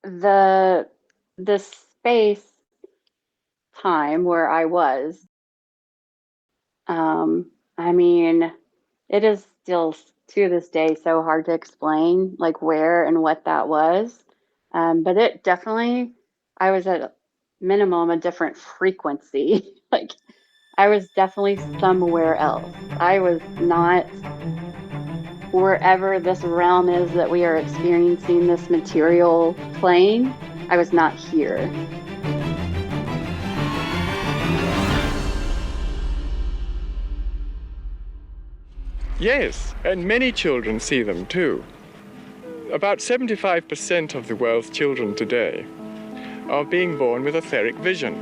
the space time where I was, I mean, it is still to this day so hard to explain like where and what that was. But it definitely, I was at minimum a different frequency. Like I was definitely somewhere else. I was not wherever this realm is that we are experiencing this material plane. I was not here. Yes, and many children see them too. About 75% of the world's children today are being born with etheric vision.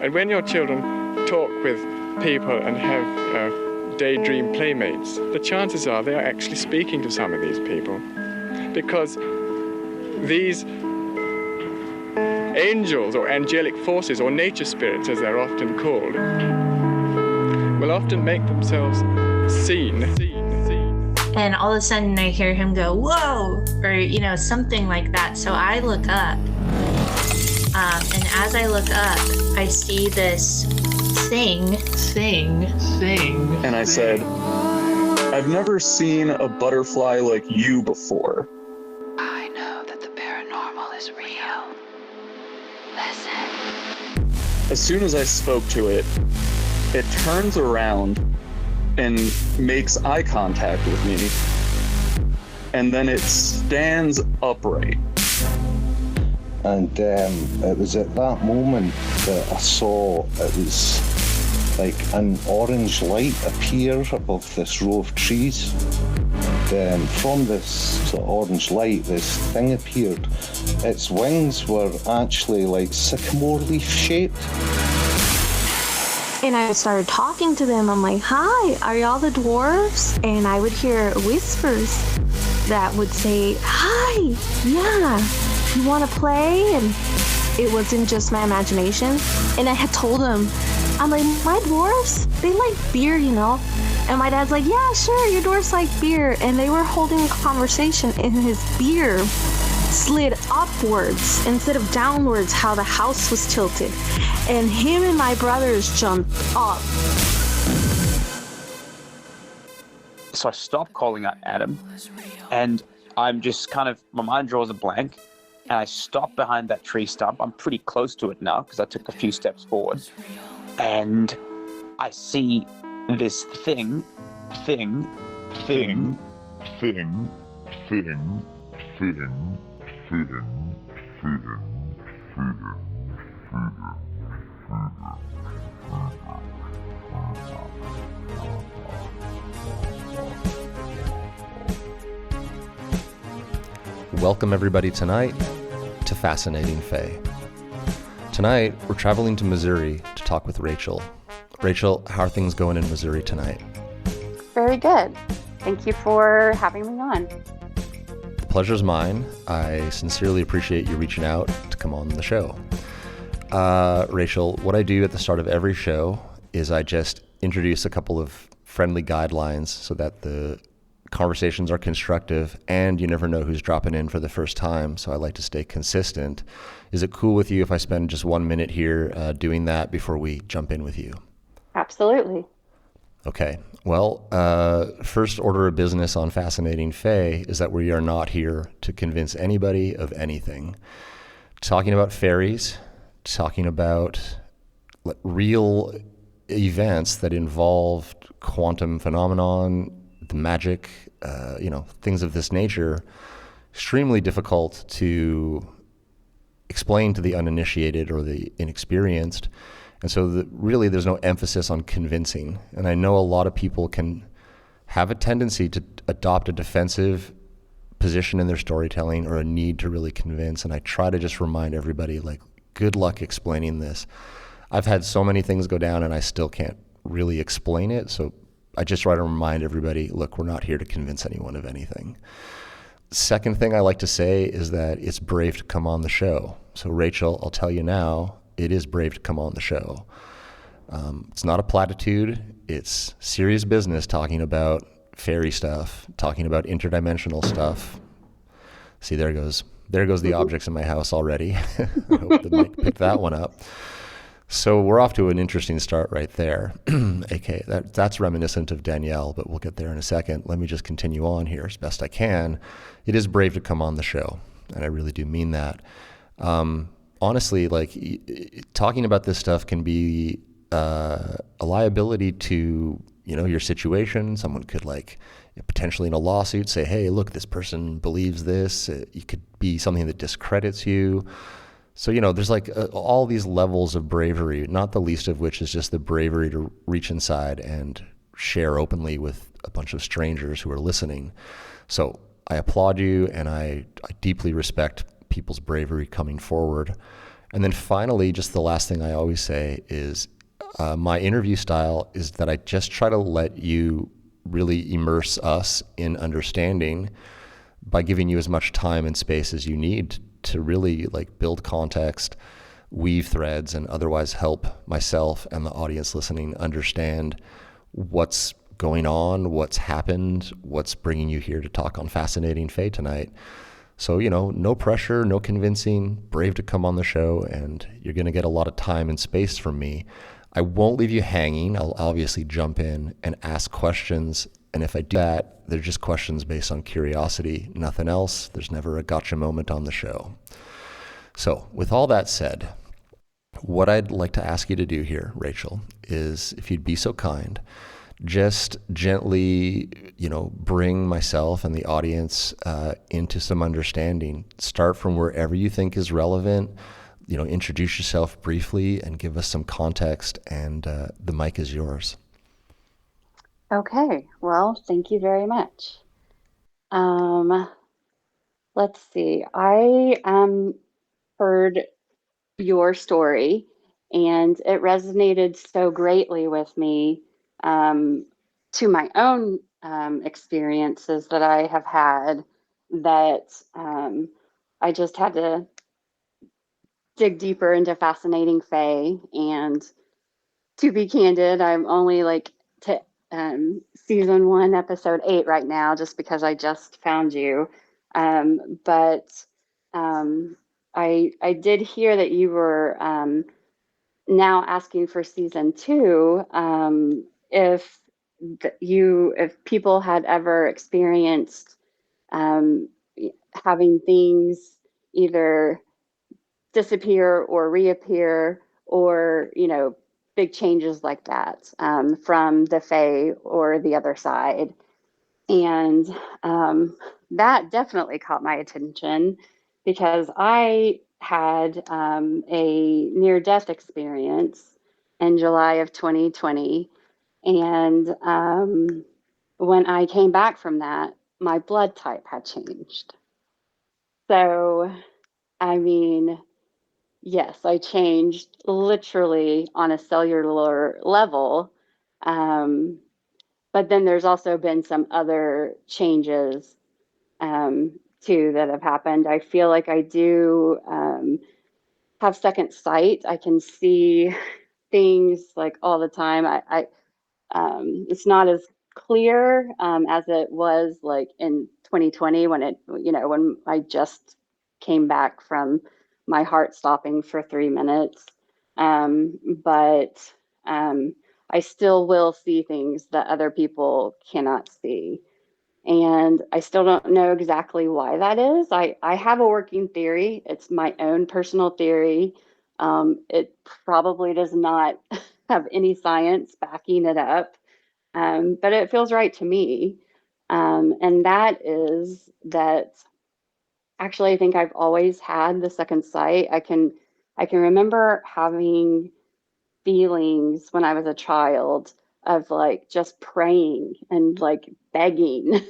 And when your children talk with people and have daydream playmates, the chances are they are actually speaking to some of these people. Because these angels or angelic forces or nature spirits, as they're often called, will often make themselves seen. And all of a sudden I hear him go, whoa, or, something like that. So I look up. And as I look up, I see this thing. And I said, I've never seen a butterfly like you before. I know that the paranormal is real. Listen. As soon as I spoke to it, it turns around and makes eye contact with me. And then it stands upright. And it was at that moment that I saw it was like an orange light appear above this row of trees. From this sort of orange light, this thing appeared. Its wings were actually like sycamore leaf shaped. And I started talking to them. I'm like, hi, are y'all the dwarves? And I would hear whispers that would say, hi, yeah, you want to play? And it wasn't just my imagination. And I had told them, I'm like, my dwarves, they like beer, And my dad's like, yeah, sure, your dwarves like beer. And they were holding a conversation, and his beer slid upwards instead of downwards, how the house was tilted. And him and my brothers jumped up. So I stopped calling out Adam, and I'm just my mind draws a blank, and I stop behind that tree stump. I'm pretty close to it now because I took a few steps forward, and I see this thing. Welcome everybody tonight to Fascinating Fae. Tonight, we're traveling to Missouri to talk with Rachel. Rachel, how are things going in Missouri tonight? Very good. Thank you for having me on. The pleasure's mine. I sincerely appreciate you reaching out to come on the show. Rachel, what I do at the start of every show is I just introduce a couple of friendly guidelines so that the conversations are constructive and you never know who's dropping in for the first time. So I like to stay consistent. Is it cool with you if I spend just 1 minute here doing that before we jump in with you? Absolutely. Okay. Well, first order of business on Fascinating Fae is that we are not here to convince anybody of anything. Talking about fairies, talking about real events that involved quantum phenomenon, the magic, things of this nature, extremely difficult to explain to the uninitiated or the inexperienced. And so really there's no emphasis on convincing. And I know a lot of people can have a tendency to adopt a defensive position in their storytelling or a need to really convince. And I try to just remind everybody, good luck explaining this. I've had so many things go down and I still can't really explain it. So I just try to remind everybody, look, we're not here to convince anyone of anything. Second thing I like to say is that it's brave to come on the show. So Rachel, I'll tell you now, it is brave to come on the show. It's not a platitude. It's serious business talking about fairy stuff, talking about interdimensional stuff. See, there goes There goes the objects in my house already. I hope the mic picked that one up. So we're off to an interesting start right there. Okay, that's reminiscent of Danielle, but we'll get there in a second. Let me just continue on here as best I can. It is brave to come on the show, and I really do mean that. Honestly, like talking about this stuff can be a liability to, you know, your situation. Someone could like potentially in a lawsuit say, hey, look, this person believes this. It could be something that discredits you. So, you know, there's like all these levels of bravery, not the least of which is just the bravery to reach inside and share openly with a bunch of strangers who are listening. So I applaud you, and I deeply respect people's bravery coming forward. And then finally, just the last thing I always say is my interview style is that I just try to let you really immerse us in understanding by giving you as much time and space as you need to really like build context, weave threads, and otherwise help myself and the audience listening understand what's going on, what's happened, what's bringing you here to talk on Fascinating Fae tonight. So, you know, no pressure, no convincing, brave to come on the show, and you're going to get a lot of time and space from me. I won't leave you hanging. I'll obviously jump in and ask questions. And if I do that, they're just questions based on curiosity, nothing else. There's never a gotcha moment on the show. So with all that said, what I'd like to ask you to do here, Rachel, is if you'd be so kind, just gently, you know, bring myself and the audience into some understanding. Start from wherever you think is relevant. You know, introduce yourself briefly and give us some context, and the mic is yours. Okay, well, thank you very much. Let's see. I heard your story, and it resonated so greatly with me to my own experiences that I have had that I just had to dig deeper into Fascinating Fae. And to be candid, I'm only like to season 1, episode 8 right now, just because I just found you. But I did hear that you were now asking for season 2. If people had ever experienced having things either disappear or reappear, or, you know, big changes like that from the Fae or the other side. And that definitely caught my attention because I had a near-death experience in July of 2020. And when I came back from that, my blood type had changed. So, I mean, yes, I changed literally on a cellular level. But then there's also been some other changes too that have happened. I feel like I do have second sight. I can see things like all the time. It's not as clear as it was like in 2020 when I just came back from my heart stopping for 3 minutes. But I still will see things that other people cannot see. And I still don't know exactly why that is. I have a working theory. It's my own personal theory. It probably does not have any science backing it up, but it feels right to me. And that is that actually I think I've always had the second sight. I can remember having feelings when I was a child of like just praying and like begging,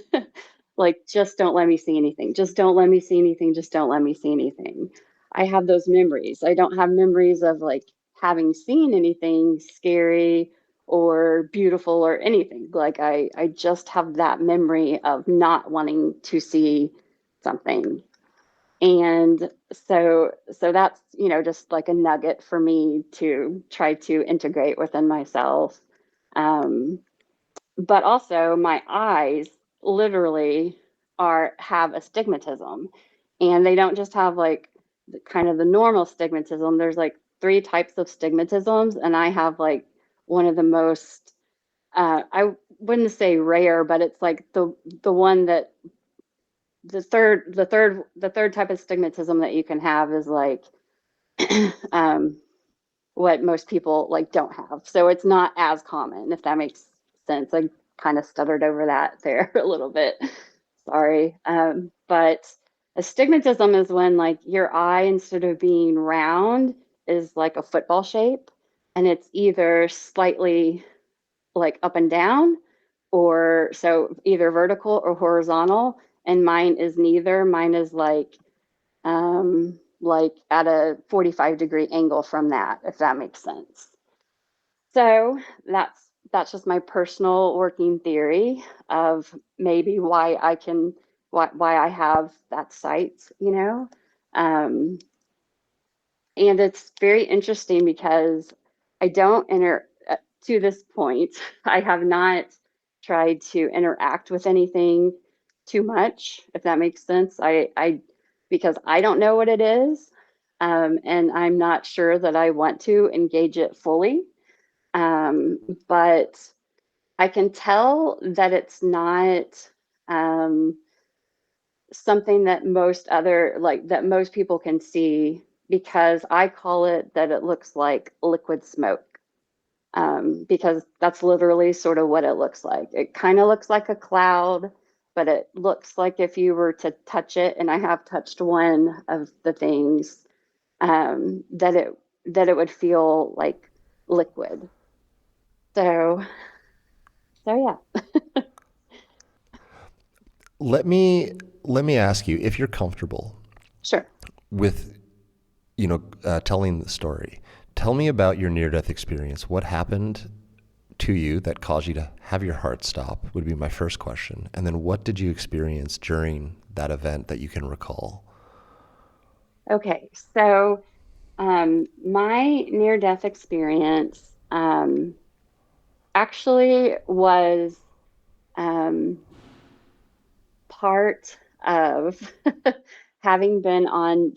like, just don't let me see anything. Just don't let me see anything. Just don't let me see anything. I have those memories. I don't have memories of like having seen anything scary or beautiful or anything. Like I just have that memory of not wanting to see something. And so that's, you know, just like a nugget for me to try to integrate within myself. But also my eyes literally have astigmatism. And they don't just have like kind of the normal stigmatism. There's like 3 types of stigmatisms, and I have like one of the most I wouldn't say rare, but it's like the one that the third type of stigmatism that you can have is like um, what most people like don't have. So it's not as common, if that makes sense. I kind of stuttered over that there a little bit. Sorry. But astigmatism is when like your eye, instead of being round, is like a football shape, and it's either slightly like up and down, or so either vertical or horizontal. And mine is neither. Mine is like at a 45-degree angle from that, if that makes sense. So that's just my personal working theory of maybe why I have that sight, you know. And it's very interesting because I don't to this point, I have not tried to interact with anything too much, if that makes sense. I because I don't know what it is, and I'm not sure that I want to engage it fully. But I can tell that it's not something that most people can see, because I call it that it looks like liquid smoke, because that's literally sort of what it looks like. It kind of looks like a cloud, but it looks like if you were to touch it, and I have touched one of the things, that it would feel like liquid. So yeah. Let me ask you, if you're comfortable Sure. with telling the story. Tell me about your near-death experience. What happened to you that caused you to have your heart stop would be my first question. And then what did you experience during that event that you can recall? Okay, so my near-death experience actually was um, part of having been on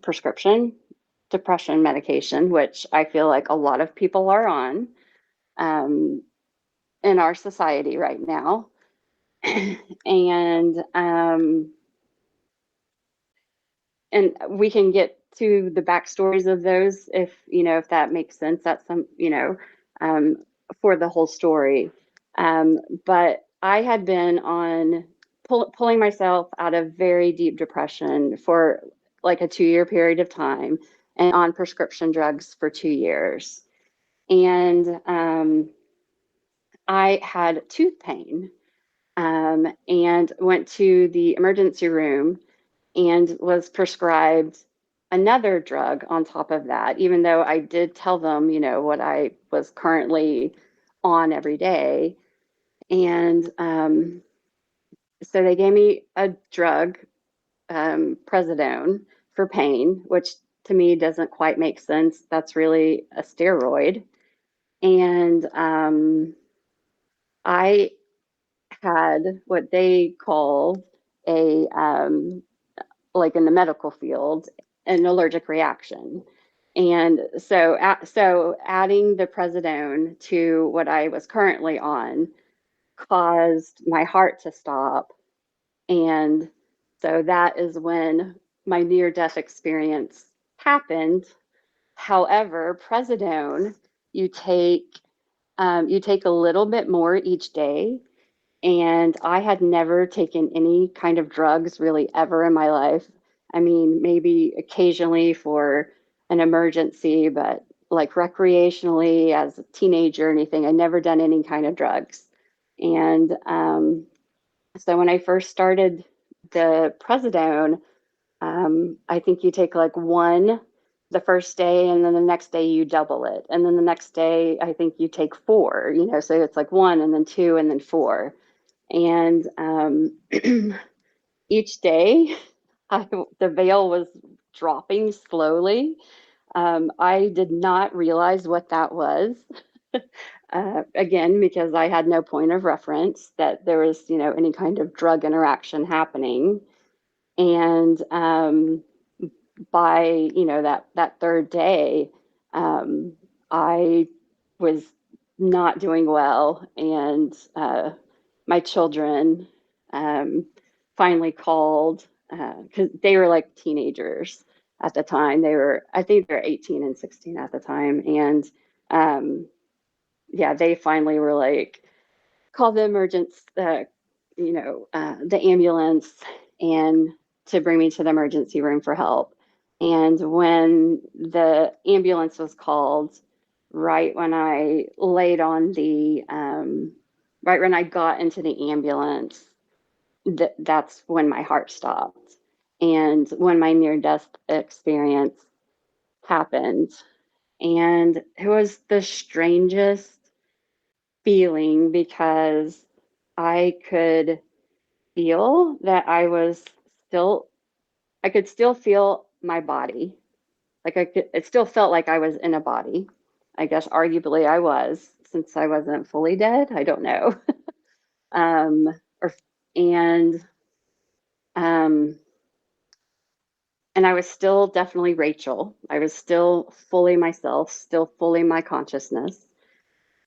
prescription depression medication, which I feel like a lot of people are on um, in our society right now. and and we can get to the backstories of those, if that makes sense. That's um, for the whole story. But I had been on pulling myself out of very deep depression for like a 2-year period of time, and on prescription drugs for 2 years. And I had tooth pain, and went to the emergency room and was prescribed another drug on top of that, even though I did tell them, what I was currently on every day. And so they gave me a drug, Prednisone, for pain, which to me doesn't quite make sense. That's really a steroid. And I had what they call a like in the medical field, an allergic reaction. And so adding the Prednisone to what I was currently on caused my heart to stop. And so that is when my near death experience happened. However, Prednisone, you take you take a little bit more each day, and I had never taken any kind of drugs really ever in my life. I mean, maybe occasionally for an emergency, but like recreationally as a teenager or anything, I never done any kind of drugs. And so when I first started the Prednisone, I think you take like one the first day, and then the next day you double it. And then the next day, I think you take four, so it's like one and then two and then four. And each day, the veil was dropping slowly. I did not realize what that was. Again, because I had no point of reference that there was, any kind of drug interaction happening. And by, that third day, I was not doing well, and my children finally called because they were like teenagers at the time. I think they're 18 and 16 at the time, and yeah, they finally were like, call the the ambulance, and to bring me to the emergency room for help. And when the ambulance was called, right when I laid on right when I got into the ambulance, that's when my heart stopped. And when my near death experience happened. And it was the strangest feeling because I could feel that I could still feel my body. It still felt like I was in a body. I guess arguably I was, since I wasn't fully dead. I don't know. um, or, and, um, and I was still definitely Rachel. I was still fully myself, still fully my consciousness.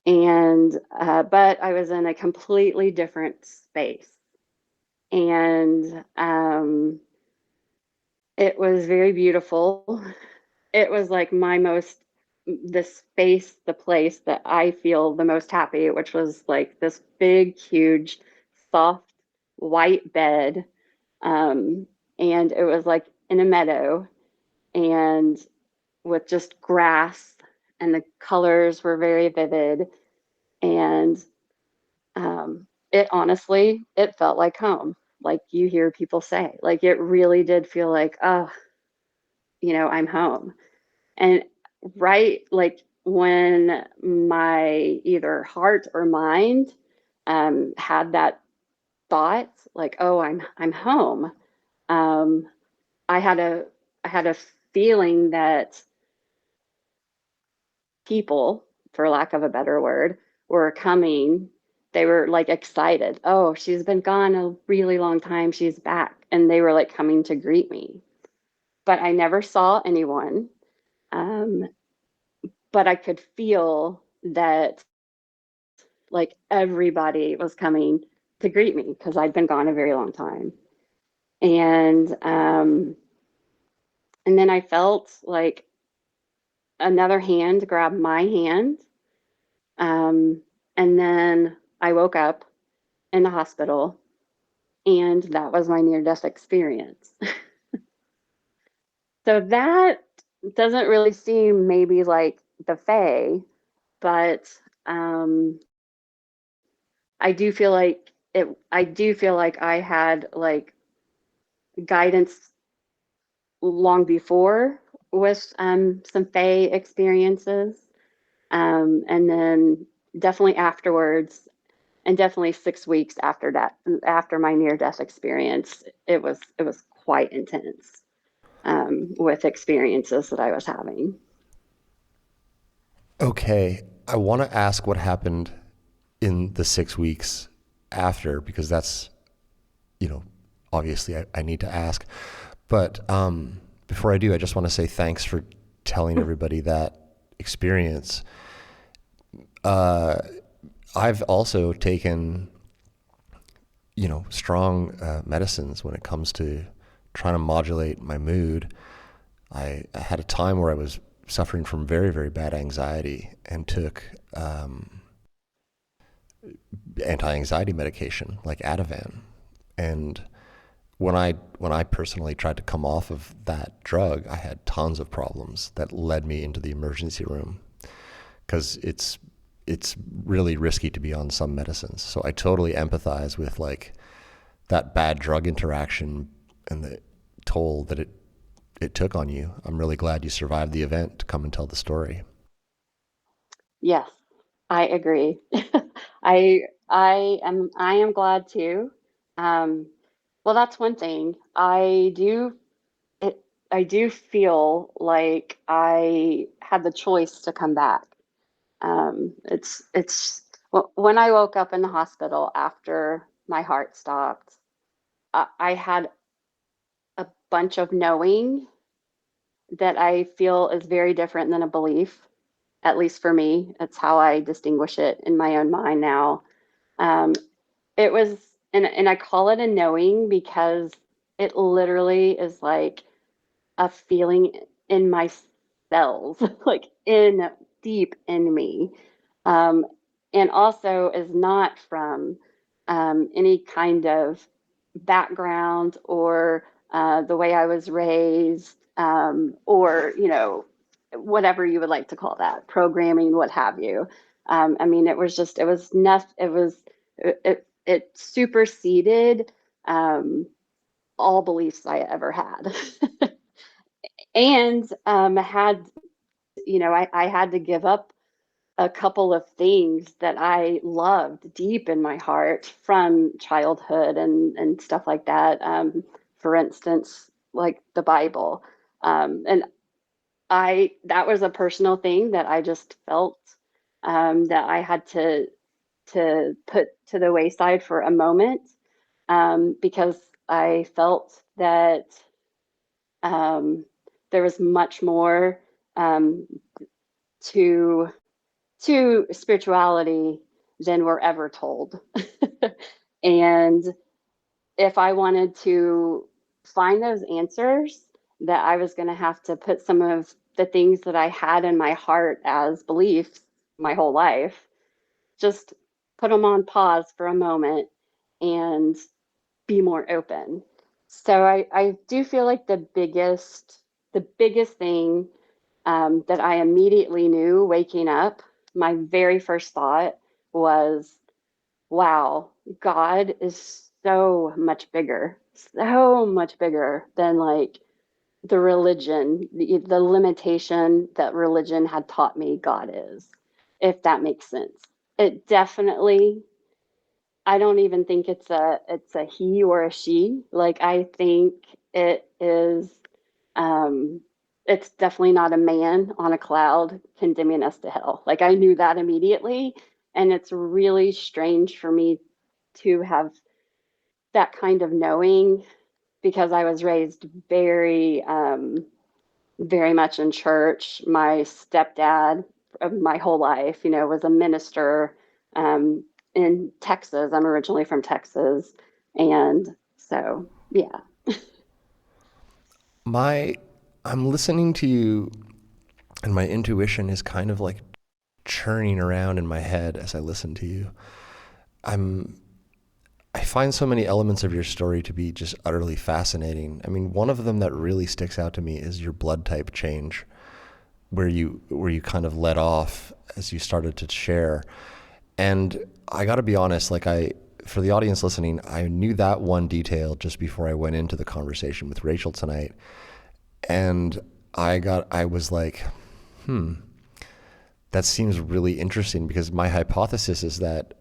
But I was in a completely different space. And it was very beautiful. It was like the space, the place that I feel the most happy, which was like this big, huge, soft, white bed. Um, and it was like in a meadow, and with just grass, and the colors were very vivid. And it felt like home, like you hear people say. Like it really did feel like, oh, I'm home. And right, like when my either heart or mind had that thought, like, oh, I'm home. Um, I had a I had a feeling that people, for lack of a better word, were coming. They were like excited. Oh, she's been gone a really long time. She's back. And they were like coming to greet me. But I never saw anyone. Um, but I could feel that like everybody was coming to greet me because I'd been gone a very long time. And and then I felt like another hand grab my hand. Um, and then I woke up in the hospital, and that was my near death experience. So that doesn't really seem maybe like the Fae, but I do feel like I had like guidance long before with some Fae experiences. And then definitely afterwards, and definitely 6 weeks after that, after my near death experience, it was quite intense with experiences that I was having. Okay, I want to ask what happened in the 6 weeks after, because that's, obviously I need to ask. But before I do, I just want to say thanks for telling everybody that experience. I've also taken, strong medicines when it comes to trying to modulate my mood. I had a time where I was suffering from very, very bad anxiety and took anti-anxiety medication like Ativan. And when I personally tried to come off of that drug, I had tons of problems that led me into the emergency room, because it's really risky to be on some medicines. So I totally empathize with like that bad drug interaction and the toll that it took on you. I'm really glad you survived the event to come and tell the story. Yes, I agree. I am glad too. Um, well, that's one thing. I do feel like I had the choice to come back. When I woke up in the hospital after my heart stopped, I had bunch of knowing that I feel is very different than a belief, at least for me. It's how I distinguish it in my own mind now. Um, it was, and I call it a knowing because it literally is like a feeling in my cells, like in deep in me. Um, and also is not from any kind of background or the way I was raised, or, whatever you would like to call that, programming, what have you. I mean, it was just, it was nothing, it superseded all beliefs I ever had. And I had to give up a couple of things that I loved deep in my heart from childhood and stuff like that. For instance, like the Bible. And that was a personal thing that I just felt that I had to put to the wayside for a moment, because I felt that there was much more to spirituality than we're ever told. And if I wanted to find those answers, that I was going to have to put some of the things that I had in my heart as beliefs my whole life, just put them on pause for a moment and be more open. So I do feel like the biggest thing that I immediately knew waking up, my very first thought was, wow, God is so much bigger than like the religion, the limitation that religion had taught me God is, if that makes sense. It definitely, I don't even think it's a he or a she. Like, I think it is, um, it's definitely not a man on a cloud condemning us to hell. Like, I knew that immediately. And it's really strange for me to have that kind of knowing, because I was raised very much in church. My stepdad of my whole life, was a minister in Texas. I'm originally from Texas. And so, yeah. I'm listening to you, and my intuition is kind of like churning around in my head as I listen to you. I find so many elements of your story to be just utterly fascinating. I mean, one of them that really sticks out to me is your blood type change, where you kind of let off as you started to share. And I got to be honest, for the audience listening, I knew that one detail just before I went into the conversation with Rachel tonight. And I was like, that seems really interesting, because my hypothesis is that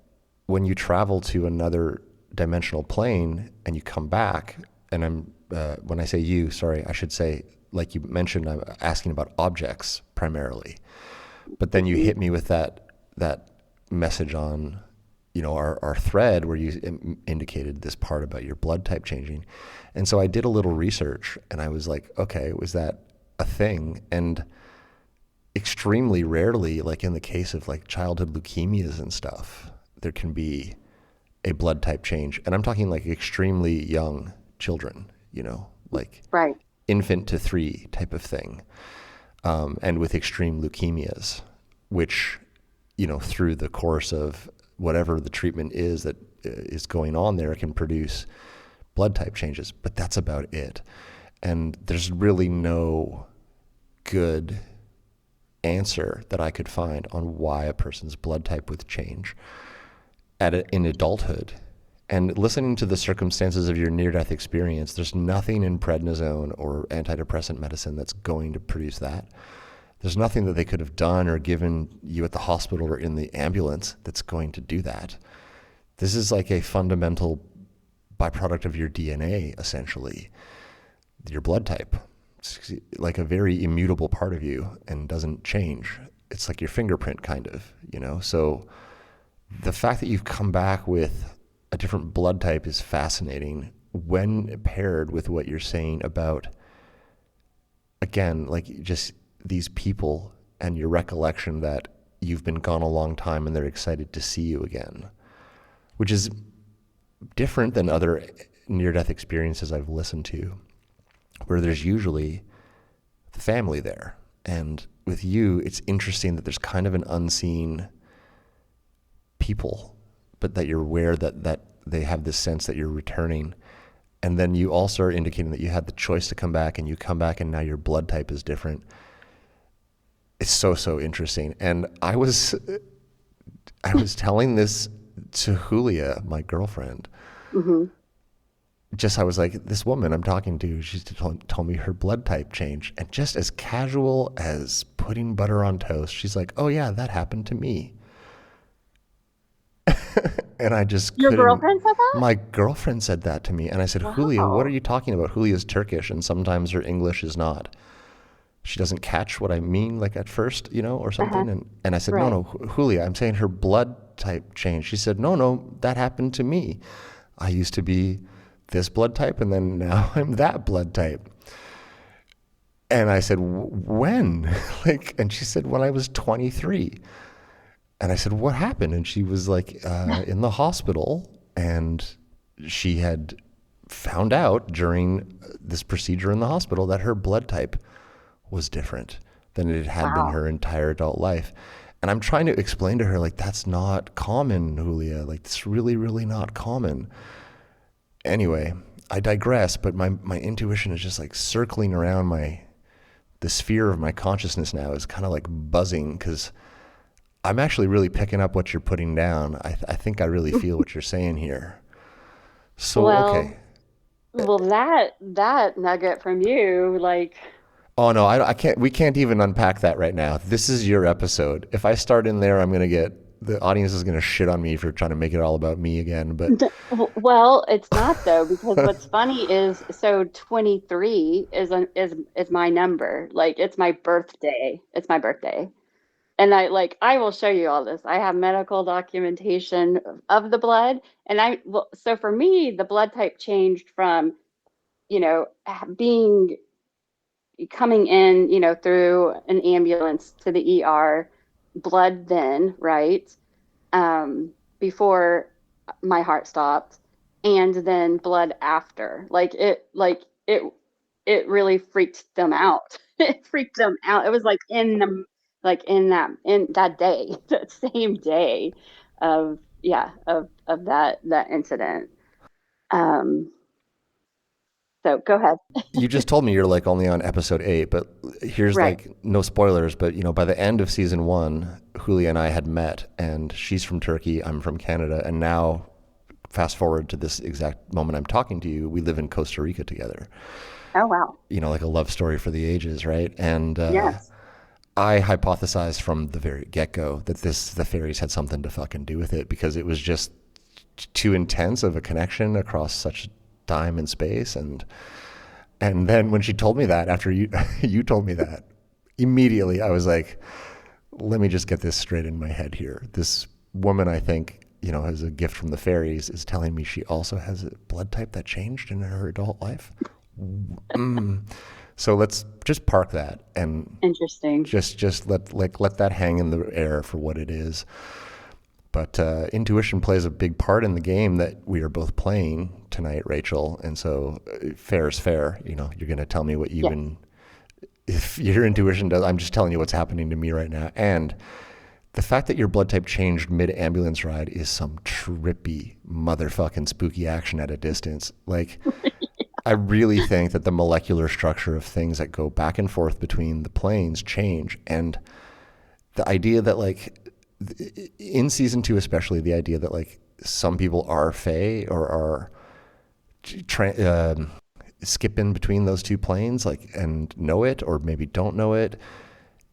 when you travel to another dimensional plane and you come back, and when I say you, sorry, I should say, like you mentioned, I'm asking about objects primarily, but then you hit me with that message on, our thread where you indicated this part about your blood type changing. And so I did a little research, and I was like, okay, was that a thing? And extremely rarely, like in the case of like childhood leukemias and stuff, there can be a blood type change. And I'm talking like extremely young children, like Right. infant to 3 type of thing. And with extreme leukemias, which, through the course of whatever the treatment is that is going on there, can produce blood type changes, but that's about it. And there's really no good answer that I could find on why a person's blood type would change in adulthood. And listening to the circumstances of your near-death experience, there's nothing in prednisone or antidepressant medicine that's going to produce that. There's nothing that they could have done or given you at the hospital or in the ambulance that's going to do that. This is like a fundamental byproduct of your DNA, essentially, your blood type. It's like a very immutable part of you and doesn't change. It's like your fingerprint, kind of, So the fact that you've come back with a different blood type is fascinating. when paired with what you're saying about, again, like just these people and your recollection that you've been gone a long time and they're excited to see you again, which is different than other near-death experiences I've listened to, where there's usually the family there. And with you, it's interesting that there's kind of an unseen people, but that you're aware that they have this sense that you're returning. And then you also are indicating that you had the choice to come back, and you come back and now your blood type is different. It's so interesting. And I was telling this to Julia, my girlfriend. Mm-hmm. I was like, this woman I'm talking to, she's told me her blood type changed. And just as casual as putting butter on toast, she's like, oh yeah, that happened to me. And I just Your girlfriend said that? My girlfriend said that to me. And I said, Wow. Julia, what are you talking about? Julia's Turkish, and sometimes her English is not. She doesn't catch what I mean, like at first, or something. And I said, Right. no, Julia, I'm saying her blood type changed. She said, no, that happened to me. I used to be this blood type, and then now I'm that blood type. And I said, when? And she said, when I was 23. And I said, what happened? And she was like, in the hospital, and she had found out during this procedure in the hospital that her blood type was different than it had been her entire adult life. And I'm trying to explain to her, like, that's not common, Julia. Like, it's really, really not common. Anyway, I digress, but my intuition is just like circling around the sphere of my consciousness now is kind of like buzzing, because I'm actually really picking up what you're putting down. I think I really feel what you're saying here. So, Well, okay. Well, that nugget from you, like, Oh no, I can't. We can't even unpack that right now. This is your episode. If I start in there, the audience is gonna shit on me for trying to make it all about me again. But well, it's not though, because what's funny is, so 23 is my number. Like, it's my birthday. It's my birthday. And I will show you all this. I have medical documentation of the blood. And so for me, the blood type changed from, coming in, through an ambulance to the ER, blood then, right? Before my heart stopped, and then blood after. It really freaked them out. It freaked them out. It was in that day, that same day of that incident. So go ahead. you just told me you're only on episode 8, but here's Right. no spoilers, but by the end of season 1, Julia and I had met, and she's from Turkey, I'm from Canada, and now fast forward to this exact moment I'm talking to you, we live in Costa Rica together. Oh wow. Like a love story for the ages, right? And Yes. I hypothesized from the very get-go that the fairies had something to fucking do with it, because it was just too intense of a connection across such time and space. And then when she told me that, after you told me that, immediately I was like, let me just get this straight in my head here. This woman, I think, has a gift from the fairies, is telling me she also has a blood type that changed in her adult life. So let's just park that and Interesting. just let that hang in the air for what it is. But intuition plays a big part in the game that we are both playing tonight, Rachel. And so fair is fair. You're going to tell me what if your intuition does. I'm just telling you what's happening to me right now. And the fact that your blood type changed mid-ambulance ride is some trippy motherfucking spooky action at a distance. I really think that the molecular structure of things that go back and forth between the planes change. And the idea that in season 2, especially, the idea that some people are fae or are skipping between those two planes, and know it or maybe don't know it,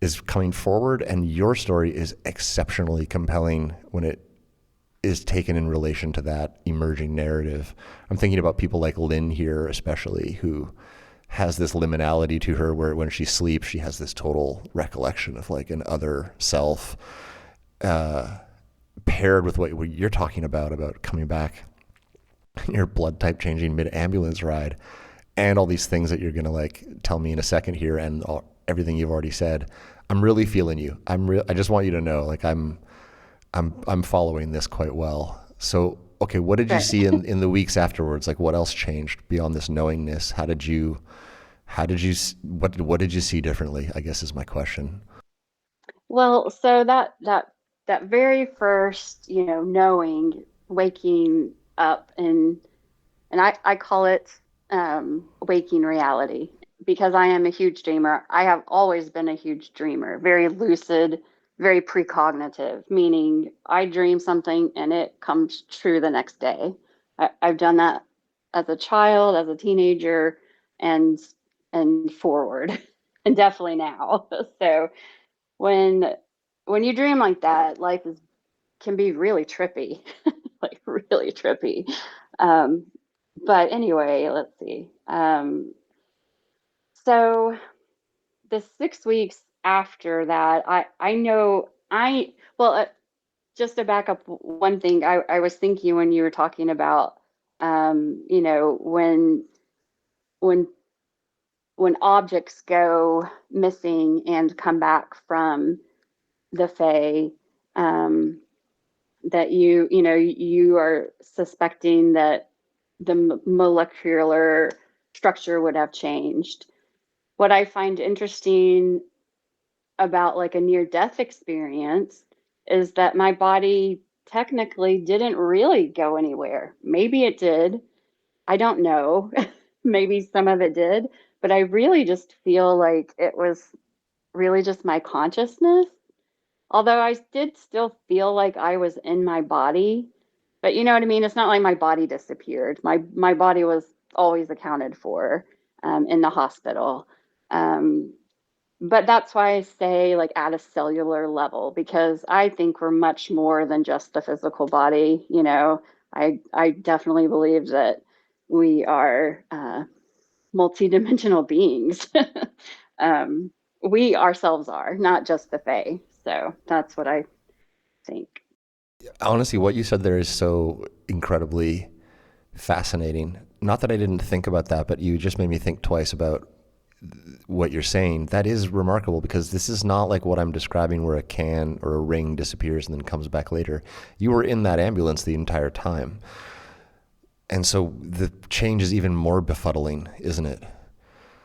is coming forward. And your story is exceptionally compelling when it is taken in relation to that emerging narrative. I'm thinking about people like Lynn here, especially, who has this liminality to her where when she sleeps, she has this total recollection of an other self, paired with what you're talking about coming back your blood type changing mid ambulance ride, and all these things that you're gonna like tell me in a second here, and everything you've already said. I'm really feeling you. I just want you to know, like I'm following this quite well. So, okay, what did you Right. see in the weeks afterwards? Like, what else changed beyond this knowingness? What did you see differently? I guess is my question. Well, so that very first, knowing, waking up, and I call it waking reality because I am a huge dreamer. I have always been a huge dreamer, very lucid, very precognitive, meaning I dream something and it comes true the next day. I've done that as a child, as a teenager, and forward, and definitely now. So when you dream like that, life is can be really trippy, like really trippy. Um, but anyway, let's see. So the 6 weeks after that, I know I well, just to back up one thing, I was thinking when you were talking about, when when objects go missing and come back from the Fae, um, that you are suspecting that the molecular structure would have changed. What I find interesting about like a near death experience is that my body technically didn't really go anywhere. Maybe it did. I don't know. Maybe some of it did, but I really just feel like it was really just my consciousness. Although I did still feel like I was in my body, but you know what I mean? It's not like my body disappeared. My body was always accounted for in the hospital. Um, but that's why I say like at a cellular level, because I think we're much more than just the physical body. I definitely believe that we are multidimensional beings. um, we ourselves are, not just the Fae. So that's what I think. Honestly, what you said there is so incredibly fascinating. Not that I didn't think about that, but you just made me think twice about what you're saying. That is remarkable because this is not like what I'm describing where a can or a ring disappears and then comes back later. You were in that ambulance the entire time. And so the change is even more befuddling, isn't it?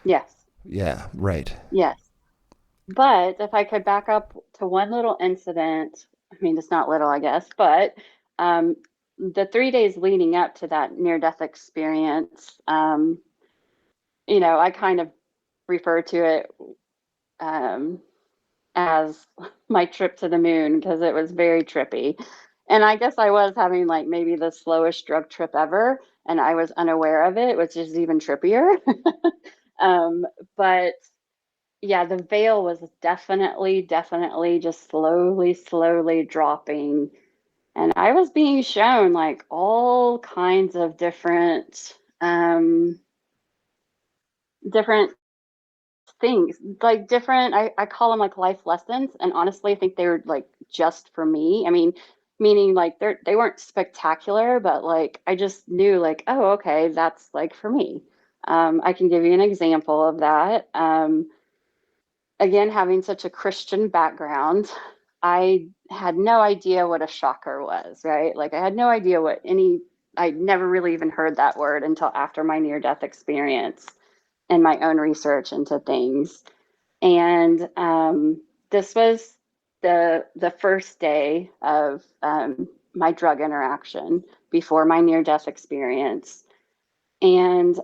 Yes, Yeah, right. yes. But if I could back up to one little incident, I mean, it's not little, I guess, but um, the 3 days leading up to that near death experience, I kind of refer to it um, as my trip to the moon because it was very trippy. And I guess I was having like maybe the slowest drug trip ever, and I was unaware of it, which is even trippier. um, but yeah, the veil was definitely just slowly dropping. And I was being shown like all kinds of different things, like different, I call them like life lessons. And honestly, I think they were like just for me. I mean, meaning like they weren't spectacular, but like I just knew like, oh, okay, that's like for me. I can give you an example of that. Again, having such a Christian background, I had no idea what a shocker was, right? Like I had no idea I never really even heard that word until after my near death experience and my own research into things. And this was the first day of my drug interaction before my near death experience. And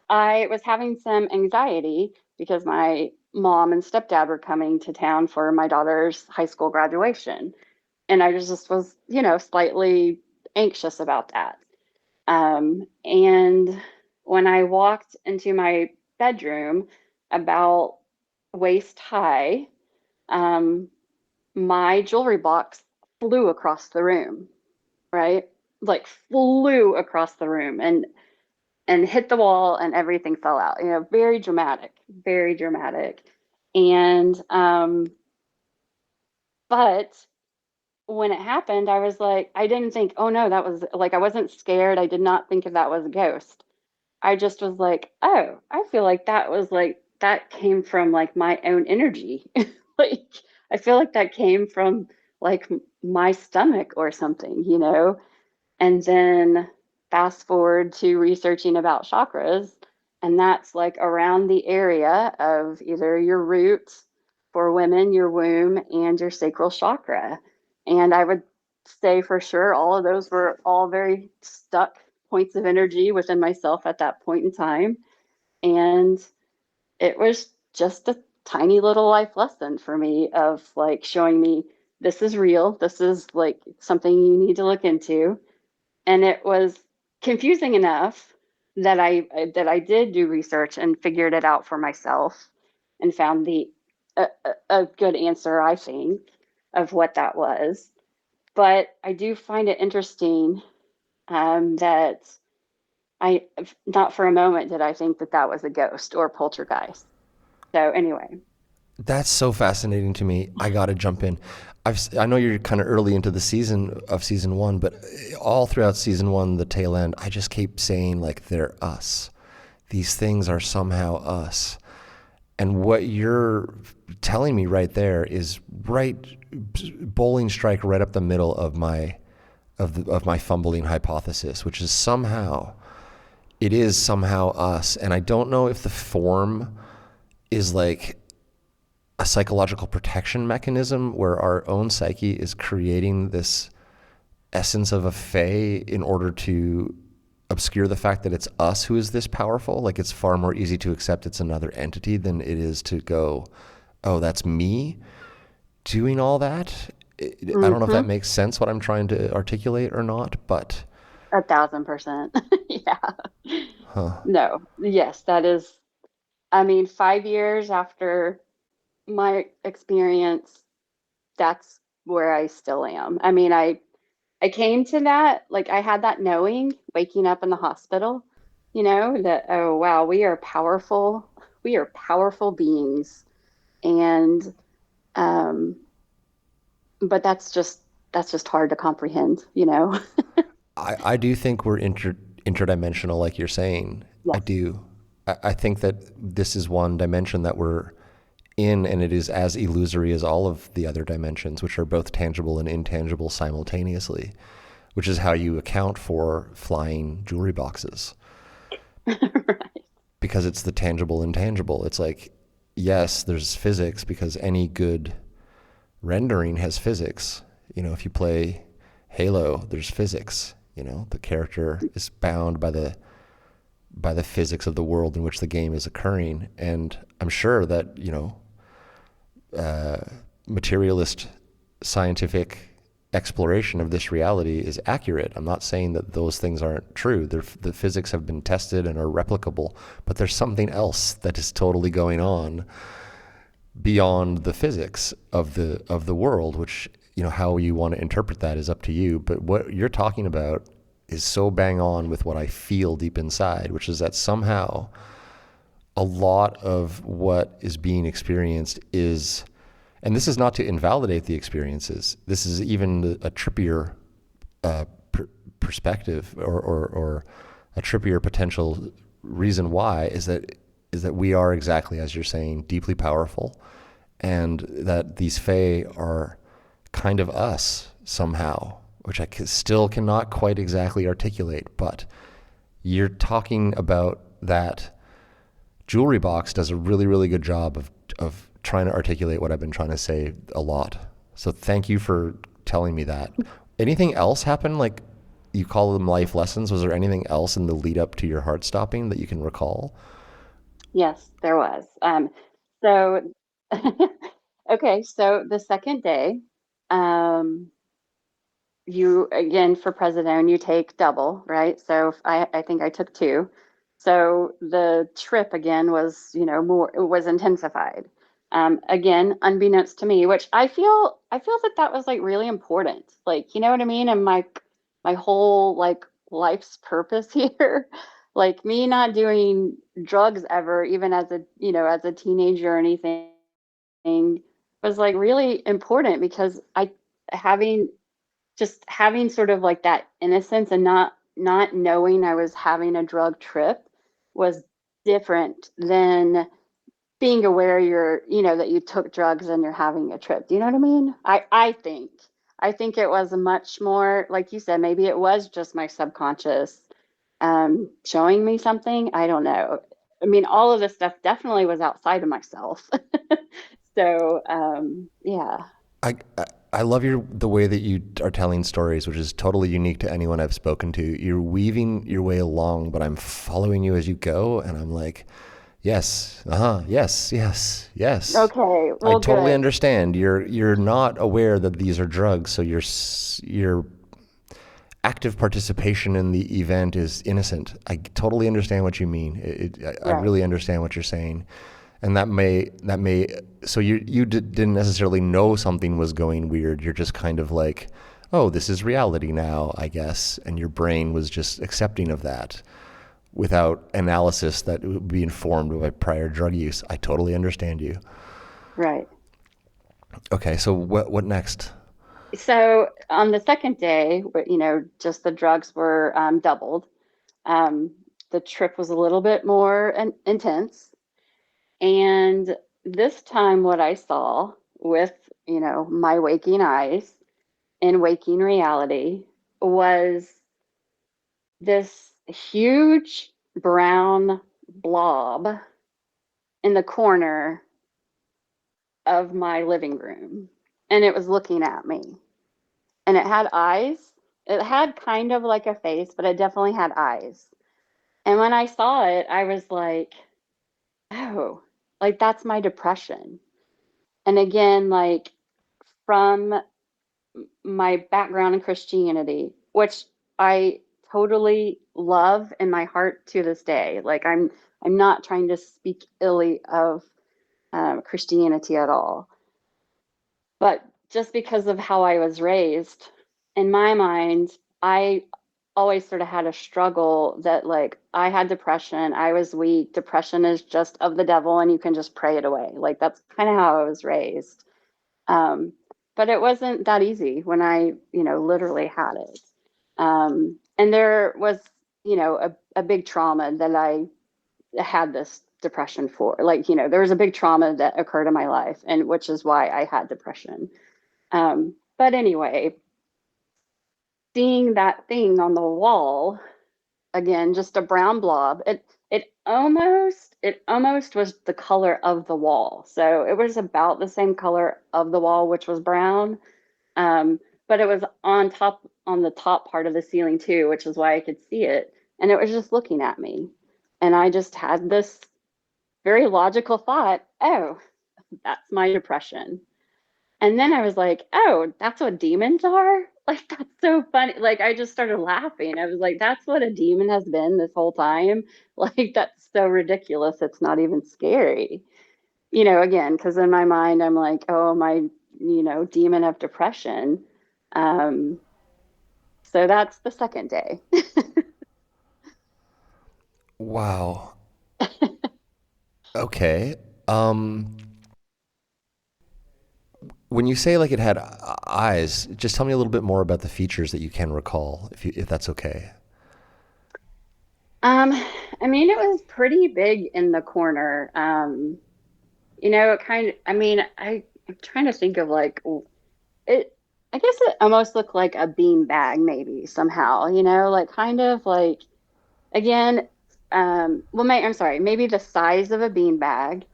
I was having some anxiety because my mom and stepdad were coming to town for my daughter's high school graduation. And I just was, slightly anxious about that. And when I walked into my bedroom about waist high, um, my jewelry box flew across the room, right? Like flew across the room and hit the wall and everything fell out. Very dramatic, very dramatic. And but when it happened, I was like, I didn't think, oh no, that was like, I wasn't scared. I did not think if that was a ghost. I just was like, oh, I feel like that was like, that came from like my own energy. Like, I feel like that came from like my stomach or something, you know? And then fast forward to researching about chakras, and that's like around the area of either your root for women, your womb, and your sacral chakra. And I would say for sure all of those were all very stuck points of energy within myself at that point in time. And it was just a tiny little life lesson for me of like showing me this is real. This is like something you need to look into. And it was confusing enough that I did do research and figured it out for myself and found a good answer, I think, of what that was. But I do find it interesting that I not for a moment did I think that that was a ghost or poltergeist. So anyway, That's so fascinating to me. I got to jump in. I know you're kind of early into the season of season one, but all throughout season one, the tail end, I just keep saying like they're us. These things are somehow us. And what you're telling me right there is right bowling strike right up the middle of my fumbling hypothesis, which is somehow it is somehow us. And I don't know if the form is like a psychological protection mechanism where our own psyche is creating this essence of a fae in order to obscure the fact that it's us who is this powerful. Like it's far more easy to accept it's another entity than it is to go, oh, that's me doing all that. I don't know if that makes sense what I'm trying to articulate or not, but 1,000%. Yeah. No, yes, that is, I mean, 5 years after my experience, that's where I still am. I mean, I came to that, like I had that knowing waking up in the hospital, you know, that, oh wow, we are powerful. We are powerful beings. And um but that's just hard to comprehend, you know. I do think we're interdimensional, like you're saying. I Yes. do. I think that this is one dimension that we're in, and it is as illusory as all of the other dimensions, which are both tangible and intangible simultaneously, which is how you account for flying jewelry boxes. Right. Because it's the tangible intangible. It's like, yes, there's physics because any good rendering has physics. You know, if you play Halo, there's physics. You know, the character is bound by the physics of the world in which the game is occurring. And I'm sure that, you know, materialist scientific exploration of this reality is accurate. I'm not saying that those things aren't true. The physics have been tested and are replicable, but there's something else that is totally going on beyond the physics of the world, which, you know, how you want to interpret that is up to you. But what you're talking about is so bang on with what I feel deep inside, which is that somehow a lot of what is being experienced is, and this is not to invalidate the experiences, this is even a trippier perspective or a trippier potential reason why is that we are, exactly as you're saying, deeply powerful, and that these fae are kind of us somehow, which I still cannot quite exactly articulate. But you're talking about that jewelry box does a really, really good job of trying to articulate what I've been trying to say a lot. So thank you for telling me that. Anything else happen? Like, you call them life lessons. Was there anything else in the lead up to your heart stopping that you can recall? Yes, there was. So okay, so the second day, um you again for President, you take double, right? So I think I took two. So the trip again was, you know, more, it was intensified. Again, unbeknownst to me, which I feel that that was like really important. Like, you know what I mean? And my whole like life's purpose here, like me not doing drugs ever, even as a, you know, as a teenager or anything, was like really important because I having just having sort of like that innocence and not knowing I was having a drug trip was different than being aware that you took drugs and you're having a trip. Do you know what I mean? I think it was much more, like you said, maybe it was just my subconscious showing me something. I don't know. I mean, all of this stuff definitely was outside of myself. So, yeah. I love the way that you are telling stories, which is totally unique to anyone I've spoken to. You're weaving your way along, but I'm following you as you go, and I'm like, yes, yes, yes, yes. Okay, I well, totally good. understand. You're not aware that these are drugs, so your active participation in the event is innocent. I totally understand what you mean. I Right. really understand what you're saying. And that may so you didn't necessarily know something was going weird. You're just kind of like, oh, this is reality now, I guess, and your brain was just accepting of that without analysis that would be informed by prior drug use. I totally understand you. Right. Okay, so what next? So on the second day, just the drugs were doubled. Um, the trip was a little bit more intense. And this time, what I saw with, my waking eyes in waking reality was this huge brown blob in the corner of my living room. And it was looking at me. And it had eyes. It had kind of like a face, but it definitely had eyes. And when I saw it, I was like, oh, like that's my depression. And again, like from my background in Christianity, which I totally love in my heart to this day. Like I'm not trying to speak illy of Christianity at all, but just because of how I was raised, in my mind, I always sort of had a struggle that like I had depression, I was weak, depression is just of the devil, and you can just pray it away. Like that's kind of how I was raised. Um, but it wasn't that easy when I, literally had it. And there was, a big trauma that I had this depression for. Like, there was a big trauma that occurred in my life, and which is why I had depression. But anyway, seeing that thing on the wall again, just a brown blob. It almost was the color of the wall. So it was about the same color of the wall, which was brown. Um, but it was on the top part of the ceiling too, which is why I could see it. And it was just looking at me. And I just had this very logical thought, oh, that's my depression. And then I was like, oh, that's what demons are? Like, that's so funny. Like, I just started laughing. I was like, that's what a demon has been this whole time. Like, that's so ridiculous. It's not even scary. Again, because in my mind, I'm like, oh, my, demon of depression. Um, so that's the second day. Wow. Okay. Um, when you say like it had eyes, just tell me a little bit more about the features that you can recall, if that's okay. Um, I mean, it was pretty big in the corner. It kind of, I mean, I'm trying to think of like it, I guess it almost looked like a bean bag, maybe somehow, like kind of like, again, I'm sorry, maybe the size of a bean bag.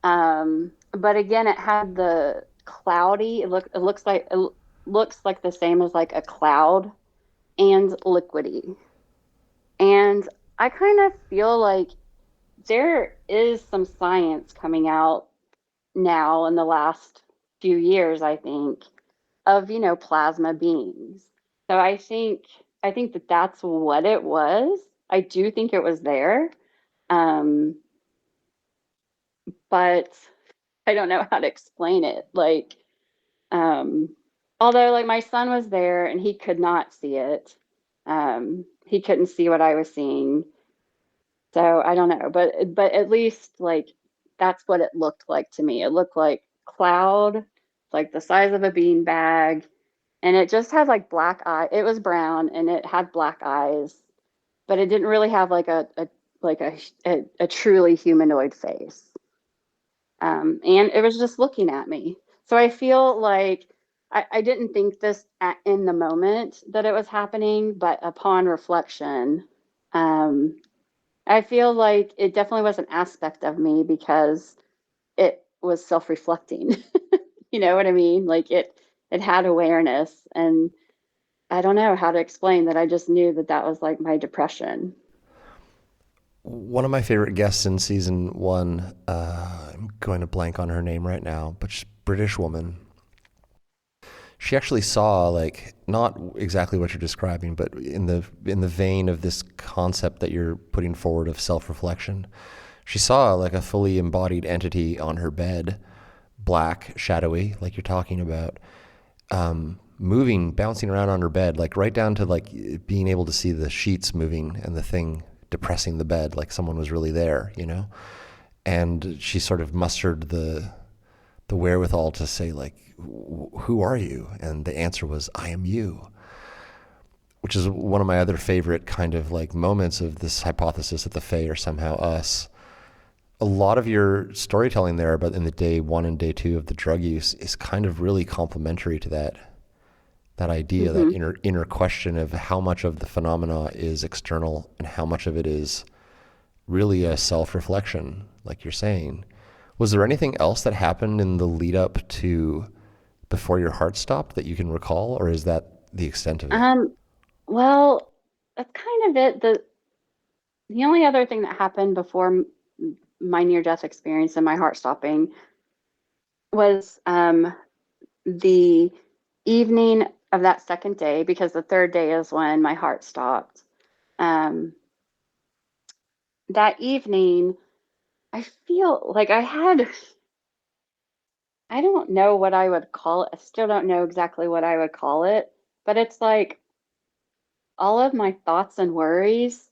But again, it had the cloudy, it looks like the same as like a cloud and liquidy. And I kind of feel like there is some science coming out now in the last few years, I think, of, plasma beings. So I think that that's what it was. I do think it was there. Um, but I don't know how to explain it. Like, um, although like my son was there and he could not see it. He couldn't see what I was seeing. So I don't know, but at least like that's what it looked like to me. It looked like cloud, like the size of a bean bag, and it just had like black eye. It was brown and it had black eyes, but it didn't really have like a truly humanoid face. And it was just looking at me. So I feel like I didn't think this in the moment that it was happening, but upon reflection, um, I feel like it definitely was an aspect of me because it was self-reflecting. You know what I mean? Like it had awareness, and I don't know how to explain that. I just knew that that was like my depression. One of my favorite guests in season one, I'm going to blank on her name right now, but she's a British woman. She actually saw, like, not exactly what you're describing, but in the vein of this concept that you're putting forward of self-reflection. She saw like a fully embodied entity on her bed, black, shadowy, like you're talking about, moving, bouncing around on her bed, like right down to like being able to see the sheets moving and the thing depressing the bed, like someone was really there, you know? And she sort of mustered the wherewithal to say, like, who are you? And the answer was, I am you, which is one of my other favorite kind of like moments of this hypothesis that the Fae are somehow us. A lot of your storytelling there about in the day one and day two of the drug use is kind of really complementary to that idea, that inner question of how much of the phenomena is external and how much of it is really a self-reflection, like you're saying. Was there anything else that happened in the lead up to before your heart stopped that you can recall, or is that the extent of it? Well, that's kind of it. The only other thing that happened before my near-death experience and my heart stopping was the evening of that second day, because the third day is when my heart stopped. That evening, I feel like I don't know what I would call it. I still don't know exactly what I would call it, but it's like all of my thoughts and worries.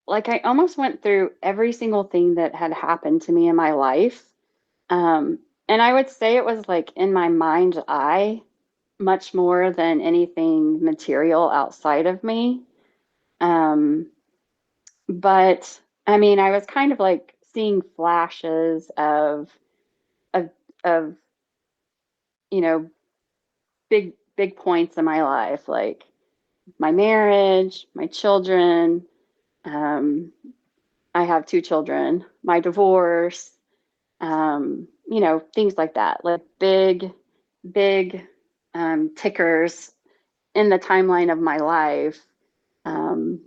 Like I almost went through every single thing that had happened to me in my life. And I would say it was like in my mind's eye, much more than anything material outside of me. Um, but I mean, I was kind of like seeing flashes of of you know big points in my life, like my marriage, my children. I have two children, my divorce, things like that, like big tickers in the timeline of my life. Um,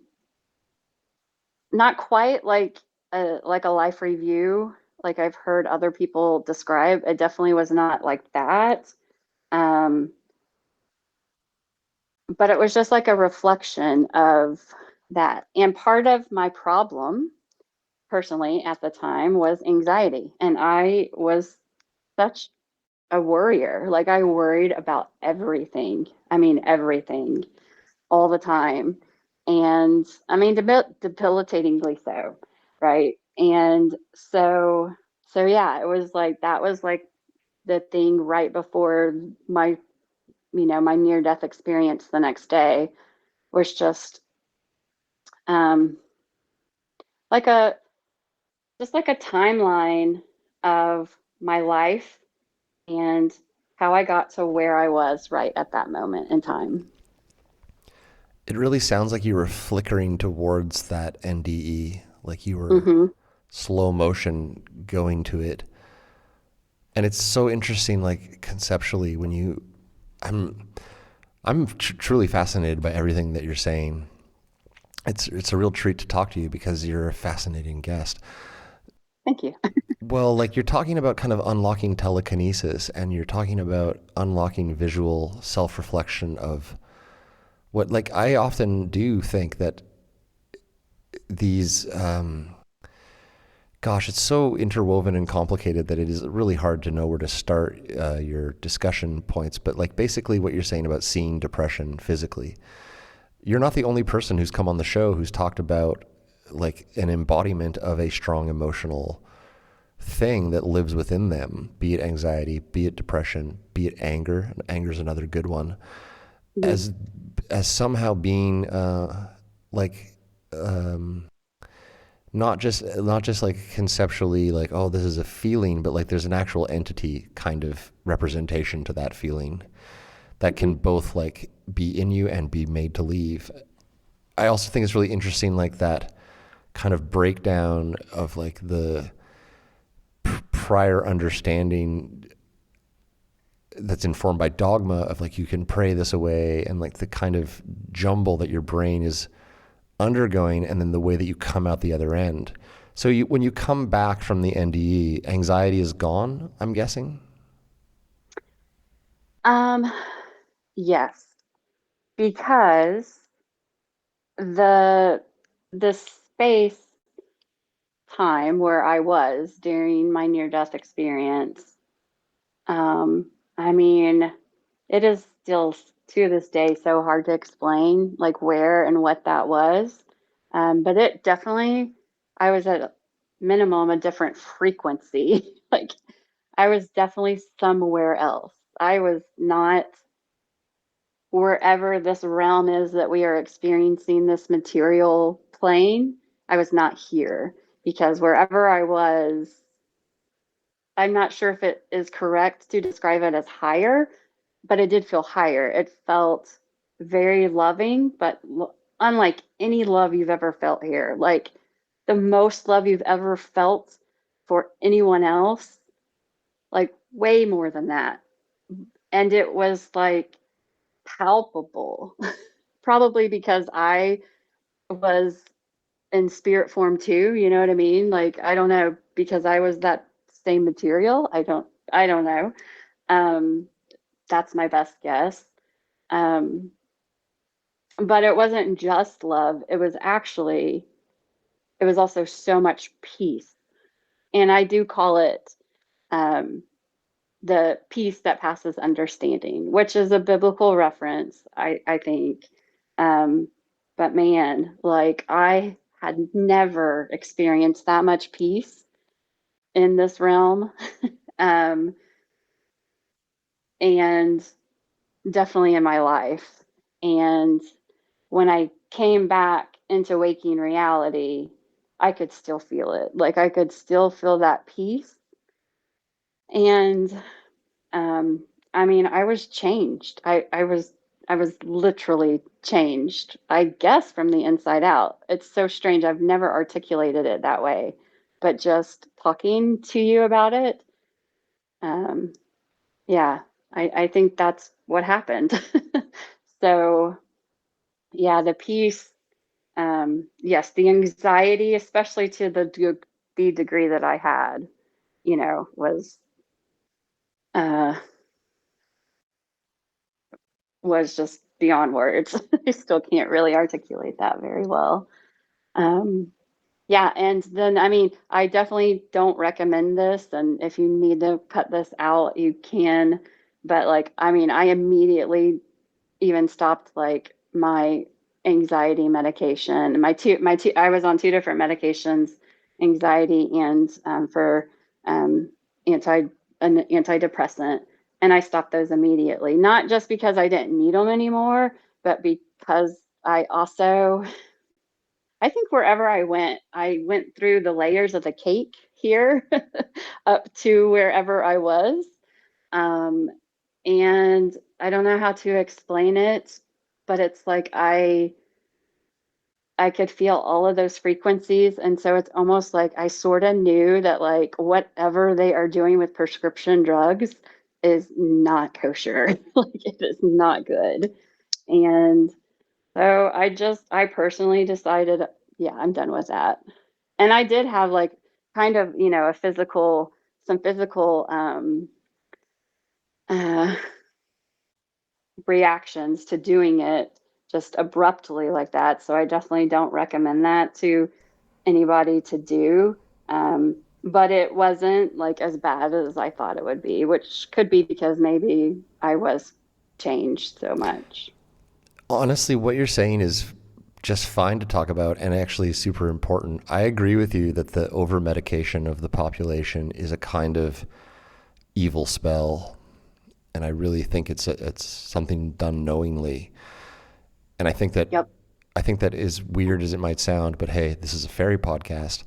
Not quite like a life review, like I've heard other people describe. It definitely was not like that. Um, but it was just like a reflection of that. And part of my problem personally at the time was anxiety. And I was such a worrier. Like I worried about everything. I mean, everything all the time. And I mean, debilitatingly so. Right. And so yeah, it was like, that was like the thing right before my near death experience the next day was just, um, like a, just like a timeline of my life and how I got to where I was right at that moment in time. It really sounds like you were flickering towards that NDE, like you were Mm-hmm. slow motion going to it. And it's so interesting, like conceptually, when I'm truly fascinated by everything that you're saying. It's a real treat to talk to you because you're a fascinating guest. Thank you. Well, like you're talking about kind of unlocking telekinesis, and you're talking about unlocking visual self-reflection of what, like, I often do think that these, gosh, it's so interwoven and complicated that it is really hard to know where to start your discussion points. But like basically what you're saying about seeing depression physically, you're not the only person who's come on the show who's talked about like an embodiment of a strong emotional thing that lives within them, be it anxiety, be it depression, be it anger. And anger is another good one. Mhm. as somehow being like not just like conceptually like, oh, this is a feeling, but like there's an actual entity kind of representation to that feeling that can Mhm. both like be in you and be made to leave. I also think it's really interesting, like that kind of breakdown of like the prior understanding that's informed by dogma of like you can pray this away, and like the kind of jumble that your brain is undergoing, and then the way that you come out the other end. So when you come back from the NDE, anxiety is gone, I'm guessing? Um, yes, because the the space time where I was during my near death experience, I mean, it is still to this day so hard to explain like where and what that was. But it definitely, I was at minimum a different frequency. Like I was definitely somewhere else. I was not wherever this realm is that we are experiencing this material plane. I was not here because wherever I was, I'm not sure if it is correct to describe it as higher, but it did feel higher. It felt very loving, but unlike any love you've ever felt here. Like the most love you've ever felt for anyone else, like way more than that. And it was like palpable, probably because I was in spirit form too, you know what I mean? Like I don't know, because I was that same material. I don't know. Um, that's my best guess. Um, but it wasn't just love. It was also so much peace. And I do call it um, the peace that passes understanding, which is a biblical reference, I think. Um, but man, like I had never experienced that much peace in this realm. um, and definitely in my life. And when I came back into waking reality, I could still feel it. Like I could still feel that peace. And I mean, I was changed. I was literally changed, I guess, from the inside out. It's so strange. I've never articulated it that way, but just talking to you about it, um, yeah, I think that's what happened. So yeah, the peace, yes, the anxiety, especially to the degree that I had, uh, was just beyond words. I still can't really articulate that very well. Um, yeah, and then I mean, I definitely don't recommend this, and if you need to cut this out, you can. But like, I mean, I immediately even stopped like my anxiety medication. My two I was on two different medications, anxiety and for um, anti an antidepressant, and I stopped those immediately. Not just because I didn't need them anymore, but because I think wherever I went through the layers of the cake here up to wherever I was. Um, and I don't know how to explain it, but it's like I could feel all of those frequencies. And so it's almost like I sort of knew that like whatever they are doing with prescription drugs is not kosher. Like it is not good. And so I personally decided, yeah, I'm done with that. And I did have like kind of, some physical uh, reactions to doing it just abruptly like that. So I definitely don't recommend that to anybody to do. But it wasn't like as bad as I thought it would be, which could be because maybe I was changed so much. Honestly, what you're saying is just fine to talk about and actually super important. I agree with you that the over medication of the population is a kind of evil spell. and I really think it's something done knowingly. And I think that Yep. as weird as it might sound, but hey, this is a fairy podcast.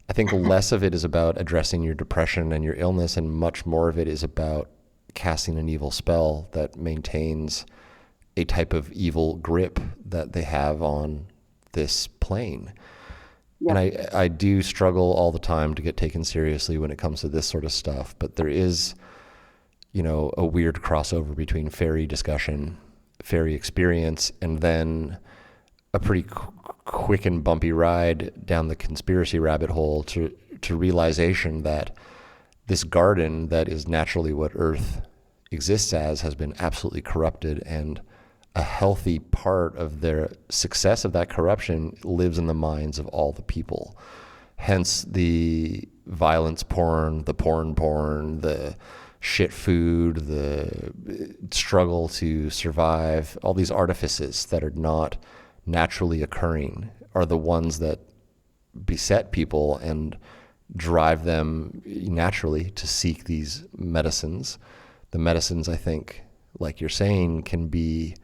I think less of it is about addressing your depression and your illness, and much more of it is about casting an evil spell that maintains a type of evil grip that they have on this plane. Yep. And I do struggle all the time to get taken seriously when it comes to this sort of stuff, but there is, a weird crossover between fairy discussion, fairy experience, and then a pretty quick and bumpy ride down the conspiracy rabbit hole to realization that this garden that is naturally what Earth exists as has been absolutely corrupted, and a healthy part of their success of that corruption lives in the minds of all the people. Hence the violence porn, the porn, the shit food, the struggle to survive, all these artifices that are not naturally occurring are the ones that beset people and drive them naturally to seek these medicines. The medicines, I think, like you're saying, can be,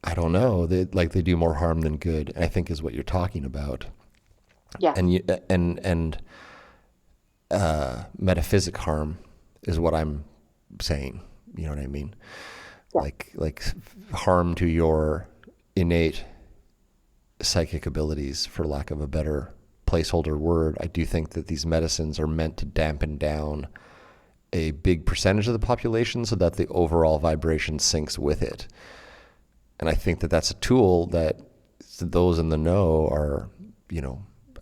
I don't know, they do more harm than good, I think is what you're talking about. Yeah. And metaphysic harm is what I'm saying. You know what I mean? Yeah. Like harm to your innate psychic abilities, for lack of a better placeholder word. I do think that these medicines are meant to dampen down a big percentage of the population so that the overall vibration syncs with it. And I think that that's a tool that those in the know are,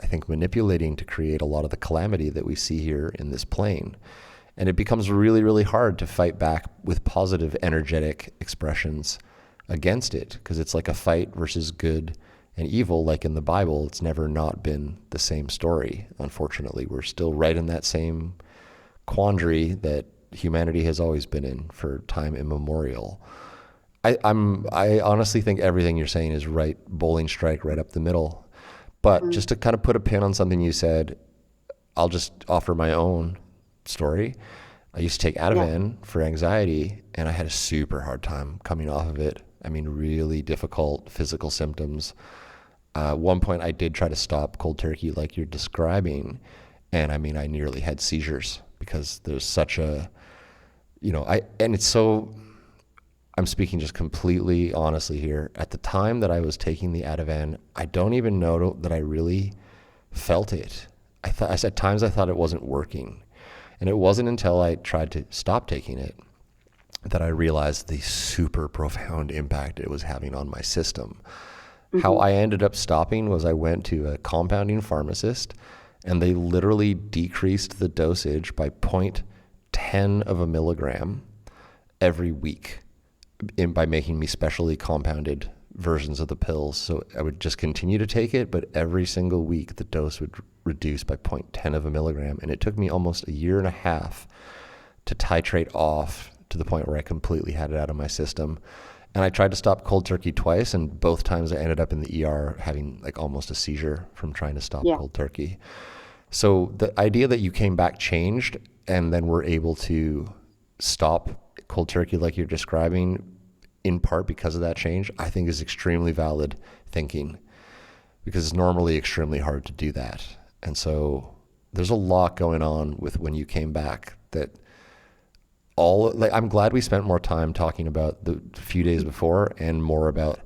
I think manipulating to create a lot of the calamity that we see here in this plane. And it becomes really, really hard to fight back with positive energetic expressions against it, because it's like a fight versus good and evil. Like in the Bible, it's never not been the same story. Unfortunately, we're still right in that same quandary that humanity has always been in for time immemorial. I honestly think everything you're saying is right, bowling strike right up the middle. But just to kind of put a pin on something you said, I'll just offer my own story. I used to take Ativan for anxiety, and I had a super hard time coming off of it. I mean, really difficult physical symptoms. At one point, I did try to stop cold turkey like you're describing, and I mean, I nearly had seizures because there's such a, and it's so, I'm speaking just completely honestly here. At the time that I was taking the Ativan, I don't even know that I really felt it. At times I thought it wasn't working. And it wasn't until I tried to stop taking it that I realized the super profound impact it was having on my system. Mm-hmm. How I ended up stopping was I went to a compounding pharmacist, and they literally decreased the dosage by 0.10 of a milligram every week by making me specially compounded versions of the pills. So I would just continue to take it, but every single week the dose would reduce by 0.10 of a milligram. And it took me almost a year and a half to titrate off to the point where I completely had it out of my system. And I tried to stop cold turkey twice, and both times I ended up in the ER having like almost a seizure from trying to stop cold turkey. So the idea that you came back changed and then were able to stop cold turkey like you're describing, in part because of that change, I think is extremely valid thinking, because it's normally extremely hard to do that. And so there's a lot going on with when you came back that I'm glad we spent more time talking about the few days before and more about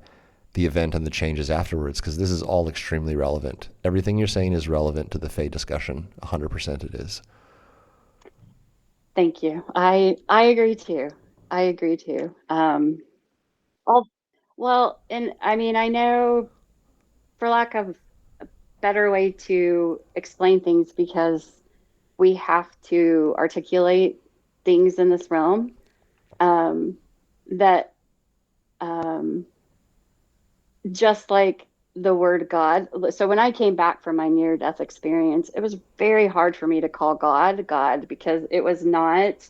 the event and the changes afterwards, because this is all extremely relevant. Everything you're saying is relevant to the Fae discussion. 100% it is. Thank you. I agree too. Well, and I mean, I know, for lack of a better way to explain things, because we have to articulate things in this realm, that just like the word God. So when I came back from my near-death experience, it was very hard for me to call God, God, because it was not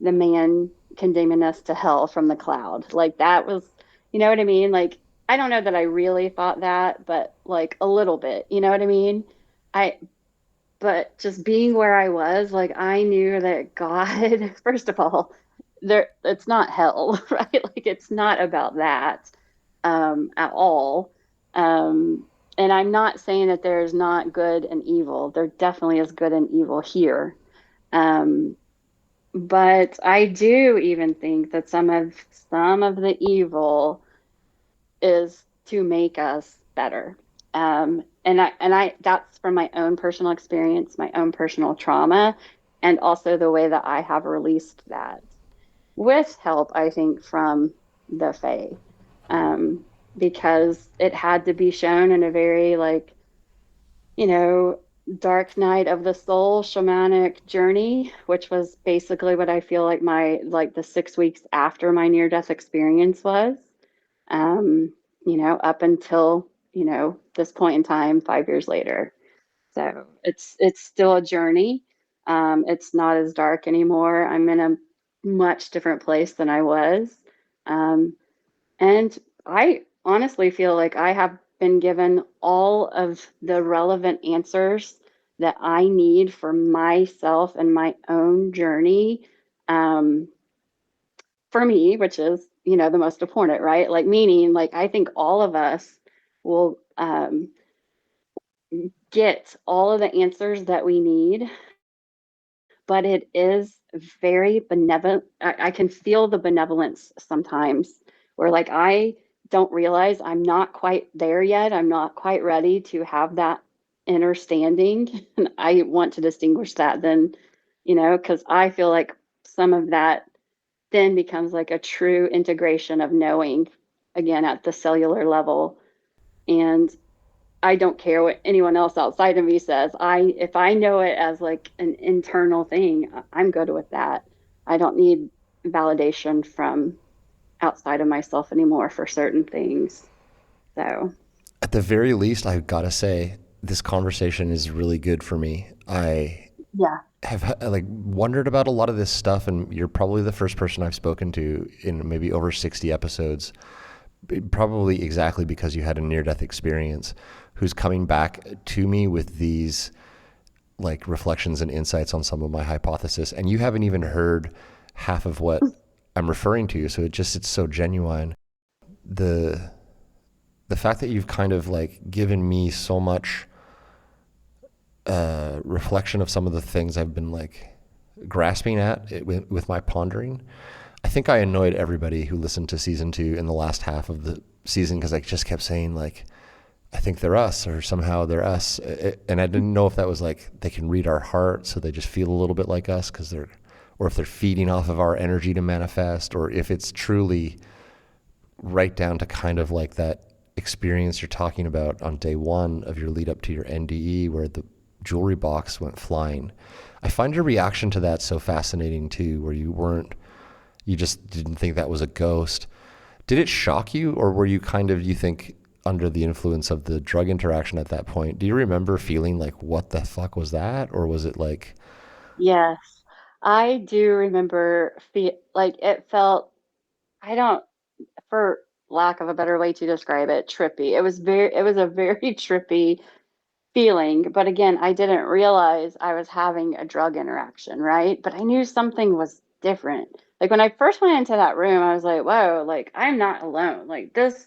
the man condemning us to hell from the cloud. Like, that was, you know what I mean? Like, I don't know that I really thought that, but like a little bit, you know what I mean? But just being where I was, like, I knew that God, first of all, it's not hell, right? Like it's not about that at all. Um, and I'm not saying that there's not good and evil. There definitely is good and evil here. Um, but I do even think that some of the evil is to make us better. And I that's from my own personal experience, my own personal trauma, and also the way that I have released that with help, I think, from the Fae, um, because it had to be shown in a very like, you know, dark night of the soul shamanic journey, which was basically what I feel like the 6 weeks after my near death experience was, um, up until, this point in time, 5 years later. So it's still a journey. It's not as dark anymore. I'm in a much different place than I was. Um, and I honestly feel like I have been given all of the relevant answers that I need for myself and my own journey. Um, for me, which is, the most important, right? Like, meaning, like, I think all of us will get all of the answers that we need, but it is very benevolent. I can feel the benevolence sometimes where, like, I don't realize I'm not quite there yet. I'm not quite ready to have that understanding. And I want to distinguish that then, because I feel like some of that then becomes like a true integration of knowing again at the cellular level. And I don't care what anyone else outside of me says. If I know it as like an internal thing, I'm good with that. I don't need validation from outside of myself anymore for certain things. So, At the very least, I've got to say, this conversation is really good for me. I yeah. have like wondered about a lot of this stuff, and you're probably the first person I've spoken to in maybe over 60 episodes, probably exactly because you had a near-death experience, who's coming back to me with these like reflections and insights on some of my hypothesis, and you haven't even heard half of what I'm referring to. So it's so genuine. The fact that you've kind of like given me so much reflection of some of the things I've been like grasping at with my pondering. I think I annoyed everybody who listened to season 2 in the last half of the season because I just kept saying like, I think they're us, or somehow they're us. And I didn't know if that was like they can read our heart, so they just feel a little bit like us because or if they're feeding off of our energy to manifest, or if it's truly right down to kind of like that experience you're talking about on day 1 of your lead up to your NDE, where the jewelry box went flying. I find your reaction to that so fascinating too, where you just didn't think that was a ghost. Did it shock you, or were you kind of, you think, under the influence of the drug interaction at that point? Do you remember feeling like, what the fuck was that? Or was it like... Yes, I do remember like it felt, I don't, for lack of a better way to describe it, trippy. It was a very trippy feeling. But again, I didn't realize I was having a drug interaction, right? But I knew something was different. Like when I first went into that room, I was like, whoa, like I'm not alone. Like this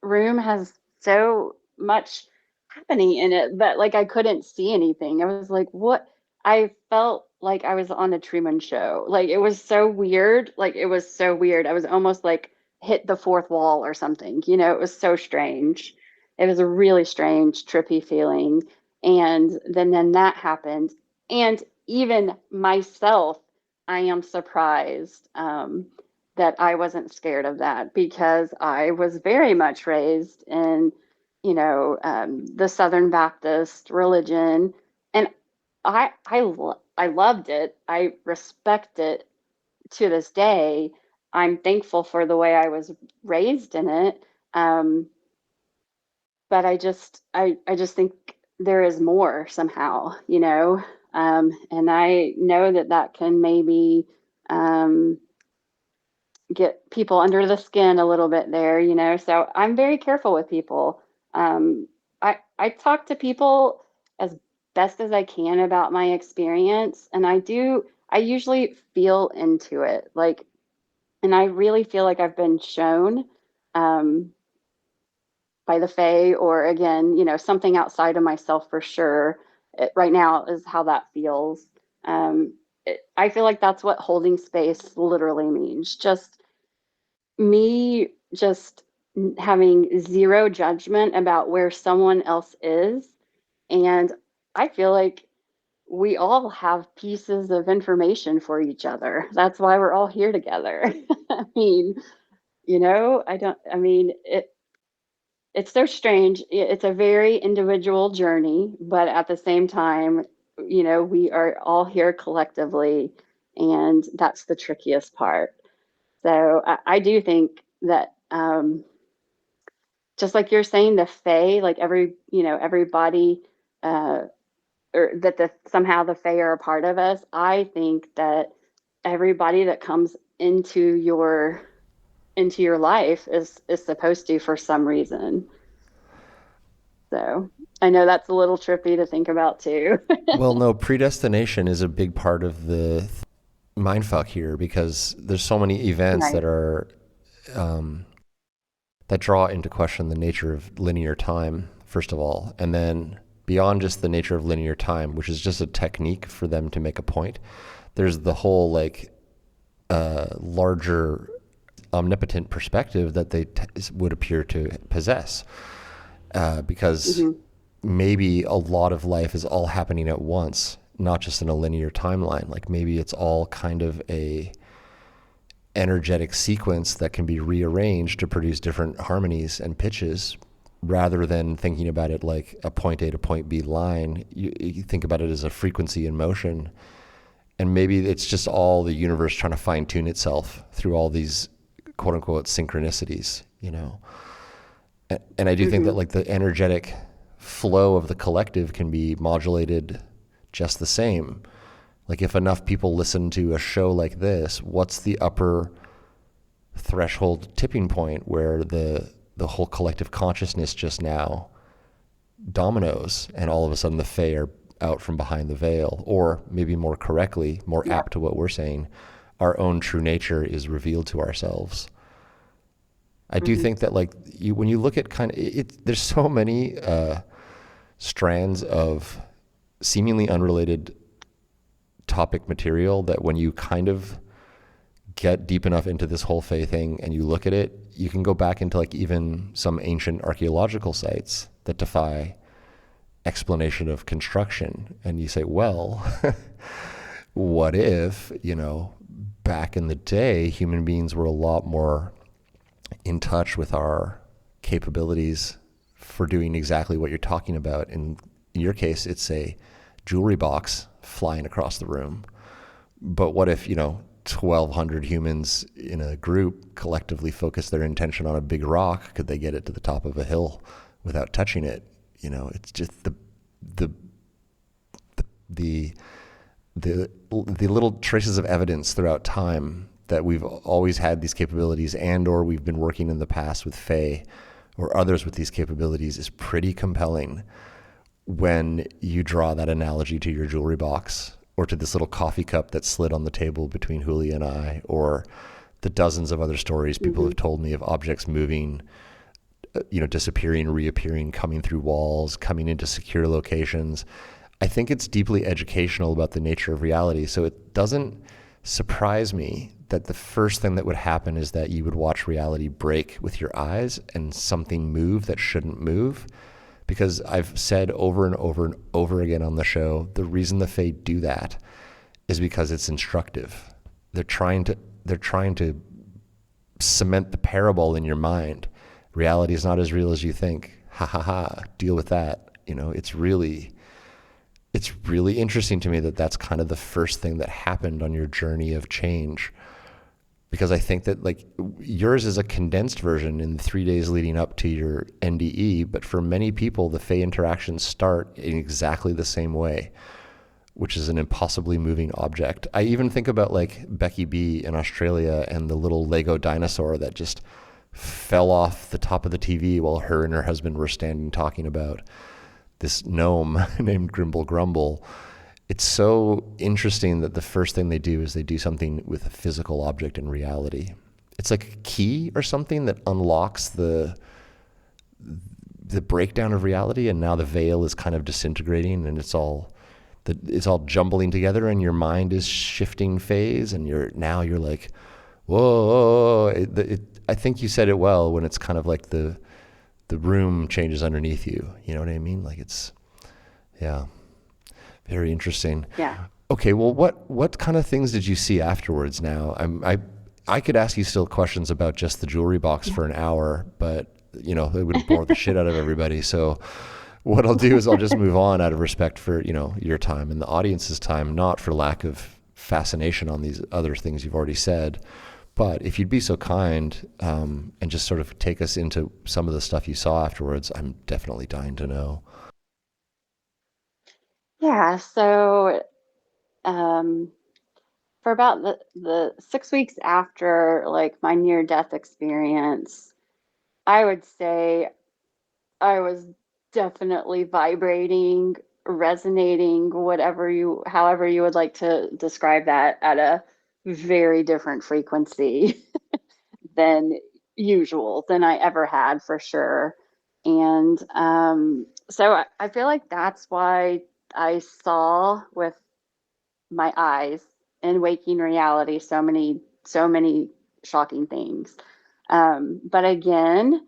room has so much happening in it, but like I couldn't see anything. I was like, what? I felt like I was on the Truman Show. Like it was so weird. Like it was so weird. I was almost like hit the fourth wall or something. It was so strange. It was a really strange, trippy feeling. And then that happened. And even myself, I am surprised that I wasn't scared of that, because I was very much raised in, the Southern Baptist religion. And I loved it. I respect it to this day. I'm thankful for the way I was raised in it. But I just think there is more somehow, and I know that can maybe um, get people under the skin a little bit there, so I'm very careful with people. I talk to people as best as I can about my experience, and I usually feel into it. Like And I really feel like I've been shown um, by the Fae, or again, something outside of myself for sure. Right now is how that feels. Um, I feel like that's what holding space literally means. Just me, just having zero judgment about where someone else is. And I feel like we all have pieces of information for each other. That's why we're all here together. I mean, it's so strange. It's a very individual journey, but at the same time, we are all here collectively, and that's the trickiest part. So I do think that, just like you're saying, the Fae, like everybody, uh, or that somehow the Fae are a part of us. I think that everybody that comes into your life is supposed to, for some reason. So I know that's a little trippy to think about too. Well, no, predestination is a big part of the mindfuck here, because there's so many events Right. that are that draw into question the nature of linear time, first of all, and then beyond just the nature of linear time, which is just a technique for them to make a point. There's the whole larger omnipotent perspective that they would appear to possess, because maybe a lot of life is all happening at once, not just in a linear timeline. Like maybe it's all kind of a energetic sequence that can be rearranged to produce different harmonies and pitches, rather than thinking about it like a point A to point B line. You think about it as a frequency in motion. And maybe it's just all the universe trying to fine tune itself through all these quote unquote synchronicities, And I do think that like the energetic flow of the collective can be modulated just the same. Like if enough people listen to a show like this, what's the upper threshold tipping point where the whole collective consciousness just now dominoes, and all of a sudden the Fae are out from behind the veil, or maybe more correctly, more apt to what we're saying, our own true nature is revealed to ourselves. I do think that when you look at there's so many strands of seemingly unrelated topic material that when you kind of get deep enough into this whole Fae thing and you look at it, you can go back into even some ancient archaeological sites that defy explanation of construction. And you say, well, what if, back in the day, human beings were a lot more in touch with our capabilities for doing exactly what you're talking about. In your case, it's a jewelry box flying across the room. But what if, 1,200 humans in a group collectively focus their intention on a big rock? Could they get it to the top of a hill without touching it? It's just the little traces of evidence throughout time that we've always had these capabilities, and or we've been working in the past with Fae or others with these capabilities, is pretty compelling when you draw that analogy to your jewelry box, or to this little coffee cup that slid on the table between Julia and I, or the dozens of other stories people have told me of objects moving, disappearing, reappearing, coming through walls, coming into secure locations. I think it's deeply educational about the nature of reality. So it doesn't surprise me that the first thing that would happen is that you would watch reality break with your eyes and something move that shouldn't move. Because I've said over and over and over again on the show, the reason the Fae do that is because it's instructive. They're trying to cement the parable in your mind. Reality is not as real as you think. Ha ha ha. Deal with that. It's really interesting to me that that's kind of the first thing that happened on your journey of change. Because I think that yours is a condensed version in the 3 days leading up to your NDE, but for many people, the Fae interactions start in exactly the same way, which is an impossibly moving object. I even think about Becky B in Australia and the little Lego dinosaur that just fell off the top of the TV while her and her husband were standing talking about this gnome named Grimble Grumble. It's so interesting that the first thing they do is they do something with a physical object in reality. it's like a key or something that unlocks the breakdown of reality, and now the veil is kind of disintegrating, and it's all jumbling together, and your mind is shifting phase, and you're like, whoa. I think you said it well, when it's kind of like the room changes underneath you. You know what I mean? Like it's, yeah, very interesting. Yeah. Okay, well, what kind of things did you see afterwards? Now, I could ask you still questions about just the jewelry box for an hour, but it would bore the shit out of everybody. So what I'll do is I'll just move on out of respect for your time and the audience's time, not for lack of fascination on these other things you've already said. But if you'd be so kind, and just sort of take us into some of the stuff you saw afterwards, I'm definitely dying to know. Yeah. So, for about the 6 weeks after like my near death experience, I would say I was definitely vibrating, resonating, however you would like to describe that, at a very different frequency than usual, than I ever had, for sure. And so I feel like that's why I saw with my eyes in waking reality so many shocking things. But again,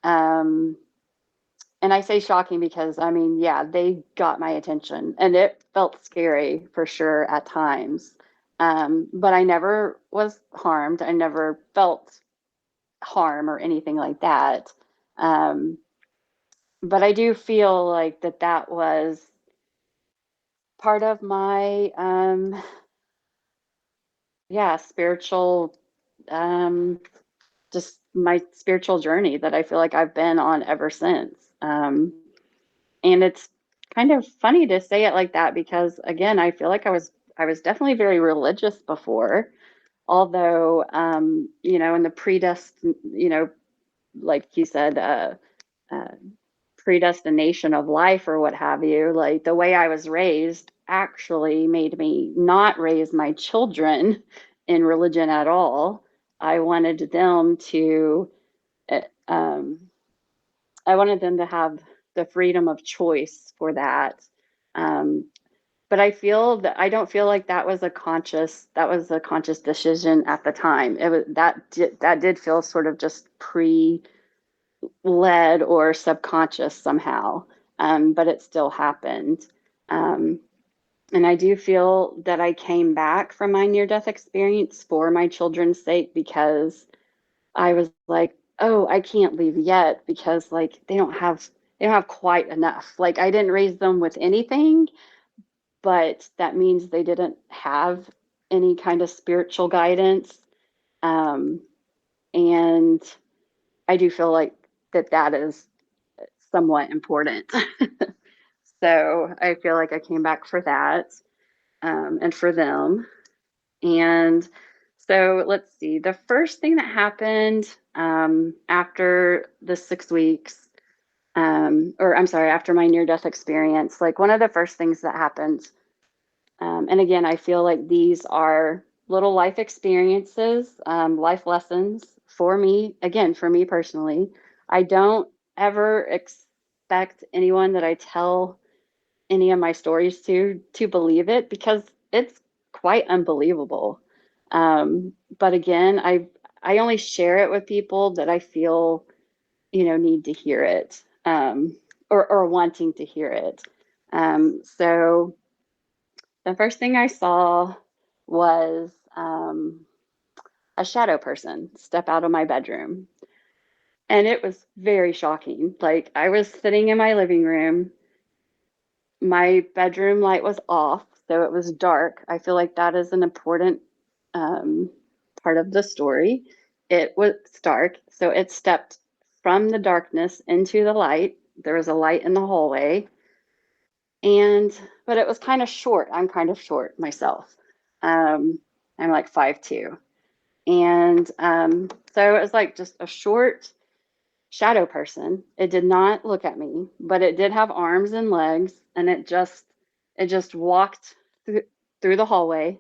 um, and I say shocking because, I mean, yeah, they got my attention, and it felt scary for sure at times. But I never was harmed. I never felt harm or anything like that. Um, but I do feel like that was part of my, yeah, spiritual, um, just my spiritual journey that I feel like I've been on ever since. And it's kind of funny to say it like that because, again, I feel like I was definitely very religious before, although, in the like you said, uh, predestination of life or what have you, like the way I was raised actually made me not raise my children in religion at all. I wanted them to, uh, um, I wanted them to have the freedom of choice for that. Um, but I don't feel like that was a conscious decision at the time. It was that did feel sort of just led or subconscious somehow, but it still happened. Um, and I do feel that I came back from my near death experience for my children's sake, because I was like, oh, I can't leave yet because like they don't have quite enough. Like I didn't raise them with anything, but that means they didn't have any kind of spiritual guidance. Um, and I do feel like that is somewhat important. So I feel like I came back for that, and for them. And so let's see. The first thing that happened, after the 6 weeks, or I'm sorry, after my near death experience, like one of the first things that happened, and again, I feel like these are little life experiences, life lessons for me, again, for me personally. I don't ever expect anyone that I tell any of my stories to believe it, because it's quite unbelievable. But again, I only share it with people that I feel need to hear it, or wanting to hear it. So the first thing I saw was, a shadow person step out of my bedroom, and it was very shocking. Like I was sitting in my living room. My bedroom light was off, so it was dark. I feel like that is an important, um, part of the story. It was dark, so it stepped from the darkness into the light. There was a light in the hallway, but it was kind of short. I'm kind of short myself. Um, I'm like 5'2", and so it was like just a short shadow person. It did not look at me, but it did have arms and legs, and it just walked through the hallway,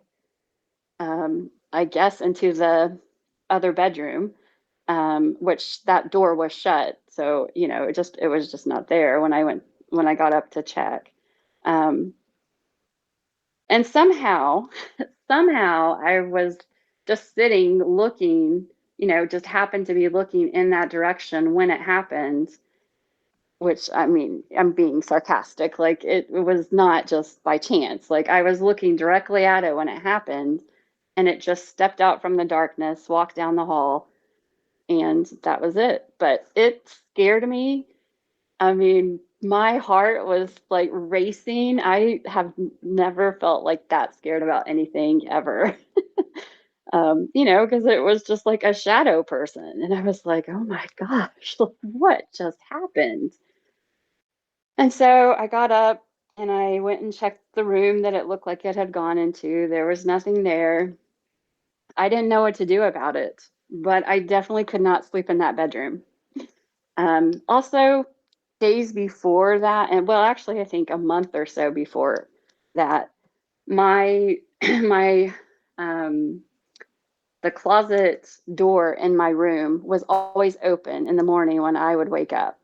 I guess into the other bedroom, which that door was shut. So, you know, it was just not there when I got up to check. Um, and somehow I was just sitting looking, you know, just happened to be looking in that direction when it happened, which I mean, I'm being sarcastic. Like it was not just by chance. Like I was looking directly at it when it happened, and it just stepped out from the darkness, walked down the hall, and that was it. But it scared me. I mean, my heart was like racing. I have never felt like that scared about anything ever. You know, because it was just like a shadow person. And I was like, oh my gosh, like, what just happened? And so I got up and I went and checked the room that it looked like it had gone into. There was nothing there. I didn't know what to do about it, but I definitely could not sleep in that bedroom. Also, days before that, and well, actually, I think a month or so before that, my my the closet door in my room was always open in the morning when I would wake up.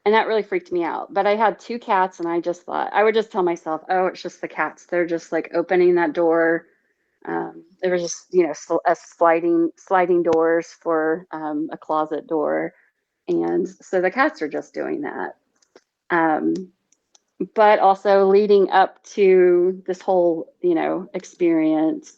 And that really freaked me out. But I had two cats, and I just thought, I would just tell myself, oh, it's just the cats. They're just like opening that door. There was just, you know, a sliding doors for a closet door. And so the cats are just doing that. Um, but also leading up to this whole, you know, experience,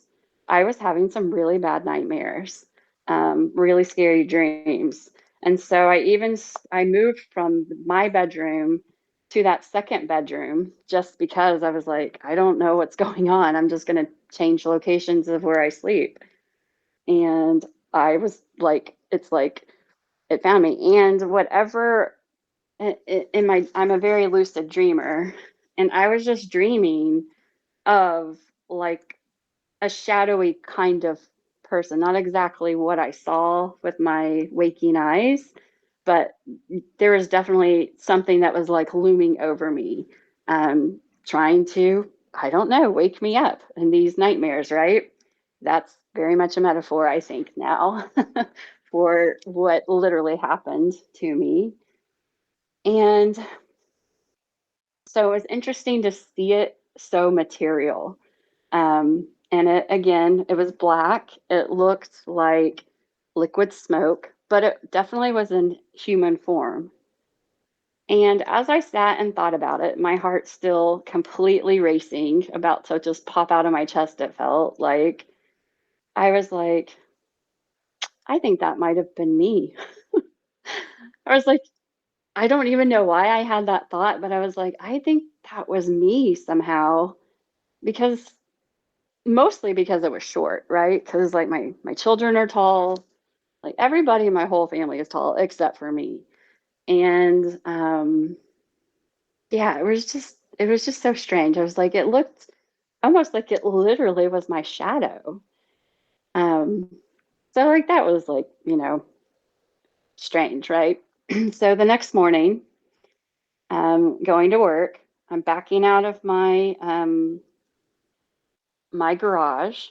I was having some really bad nightmares, really scary dreams. And so I moved from my bedroom to that second bedroom just because I was like, I don't know what's going on. I'm just going to change locations of where I sleep. And I was like, it's like it found me. And whatever I'm a very lucid dreamer, and I was just dreaming of like a shadowy kind of person, not exactly what I saw with my waking eyes, but there was definitely something that was like looming over me, trying to, I don't know, wake me up in these nightmares, right? That's very much a metaphor, I think, now for what literally happened to me. And so it was interesting to see it so material. And it, again, it was black. It looked like liquid smoke, but it definitely was in human form. And as I sat and thought about it, my heart still completely racing, about to just pop out of my chest, it felt like. I was like, I think that might have been me. I was like, I don't even know why I had that thought, but I was like, I think that was me somehow, because mostly because it was short, right? Because like my children are tall, like everybody in my whole family is tall except for me. And yeah, it was just so strange. I was like, it looked almost like it literally was my shadow. Um, so like that was like, you know, strange, right? So the next morning, going to work, I'm backing out of my garage,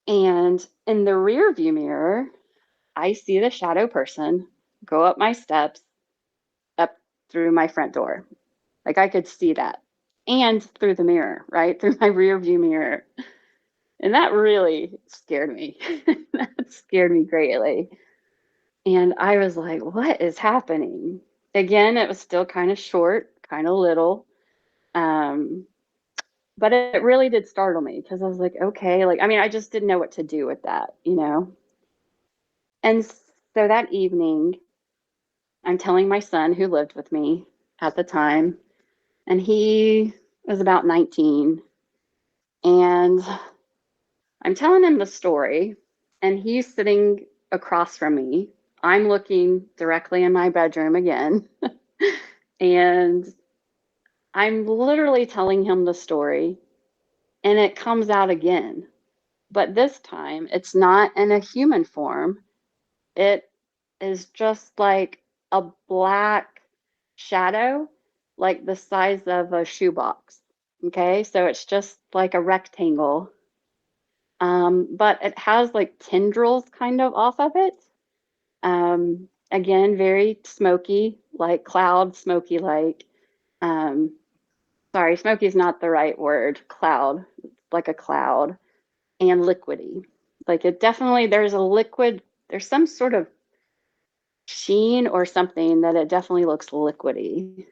and in the rear view mirror, I see the shadow person go up my steps up through my front door. Like I could see that. And through the mirror, right? Through my rear view mirror. And that really scared me. That scared me greatly. And I was like, what is happening? Again, it was still kind of short, kind of little. Um, but it really did startle me because I was like, okay, like, I mean, I just didn't know what to do with that, you know? And so that evening, I'm telling my son who lived with me at the time, and he was about 19. And I'm telling him the story, and he's sitting across from me. I'm looking directly in my bedroom again. And I'm literally telling him the story, and it comes out again. But this time, it's not in a human form. It is just like a black shadow, like the size of a shoebox. Okay, so it's just like a rectangle. but it has like tendrils kind of off of it. Again, very smoky, like cloud, smoky like. Um, Sorry, smoky is not the right word. Cloud, like a cloud, and liquidy. Like it definitely, there's a liquid, there's some sort of sheen or something that it definitely looks liquidy.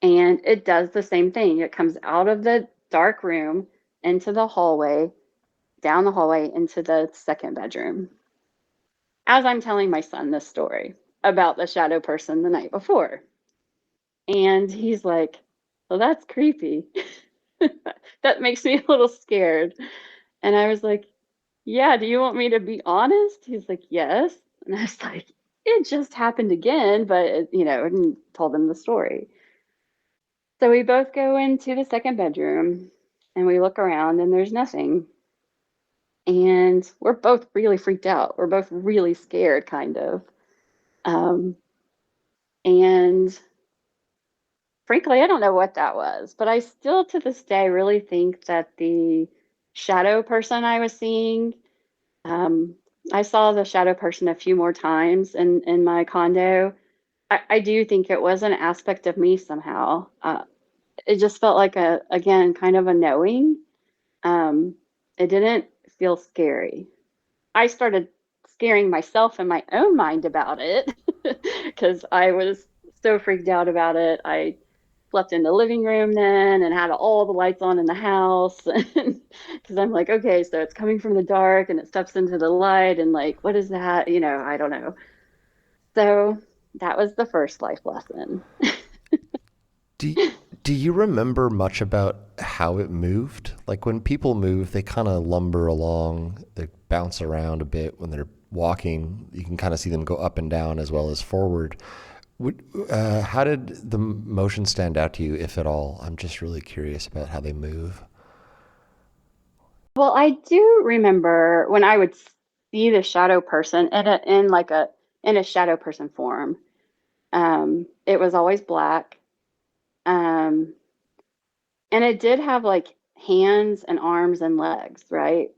And it does the same thing. It comes out of the dark room into the hallway, down the hallway into the second bedroom. As I'm telling my son this story about the shadow person the night before. And he's like, well, that's creepy. That makes me a little scared. And I was like, yeah, do you want me to be honest? He's like, yes. And I was like, it just happened again, but, and told him the story. So we both go into the second bedroom and we look around and there's nothing. And we're both really freaked out. We're both really scared, kind of. And frankly, I don't know what that was, but I still to this day really think that the shadow person I was seeing, I saw the shadow person a few more times in my condo. I do think it was an aspect of me somehow. It just felt like again, kind of a knowing. It didn't feel scary. I started scaring myself in my own mind about it because I was so freaked out about it. I slept in the living room then and had all the lights on in the house because I'm like, okay, so it's coming from the dark and it steps into the light and like, what is that? I don't know. So that was the first life lesson. Do you remember much about how it moved? Like when people move, they kind of lumber along, they bounce around a bit when they're walking. You can kind of see them go up and down as well as forward. How did the motion stand out to you, if at all? I'm just really curious about how they move. Well, I do remember when I would see the shadow person in a shadow person form. It was always black. And it did have like hands and arms and legs, right?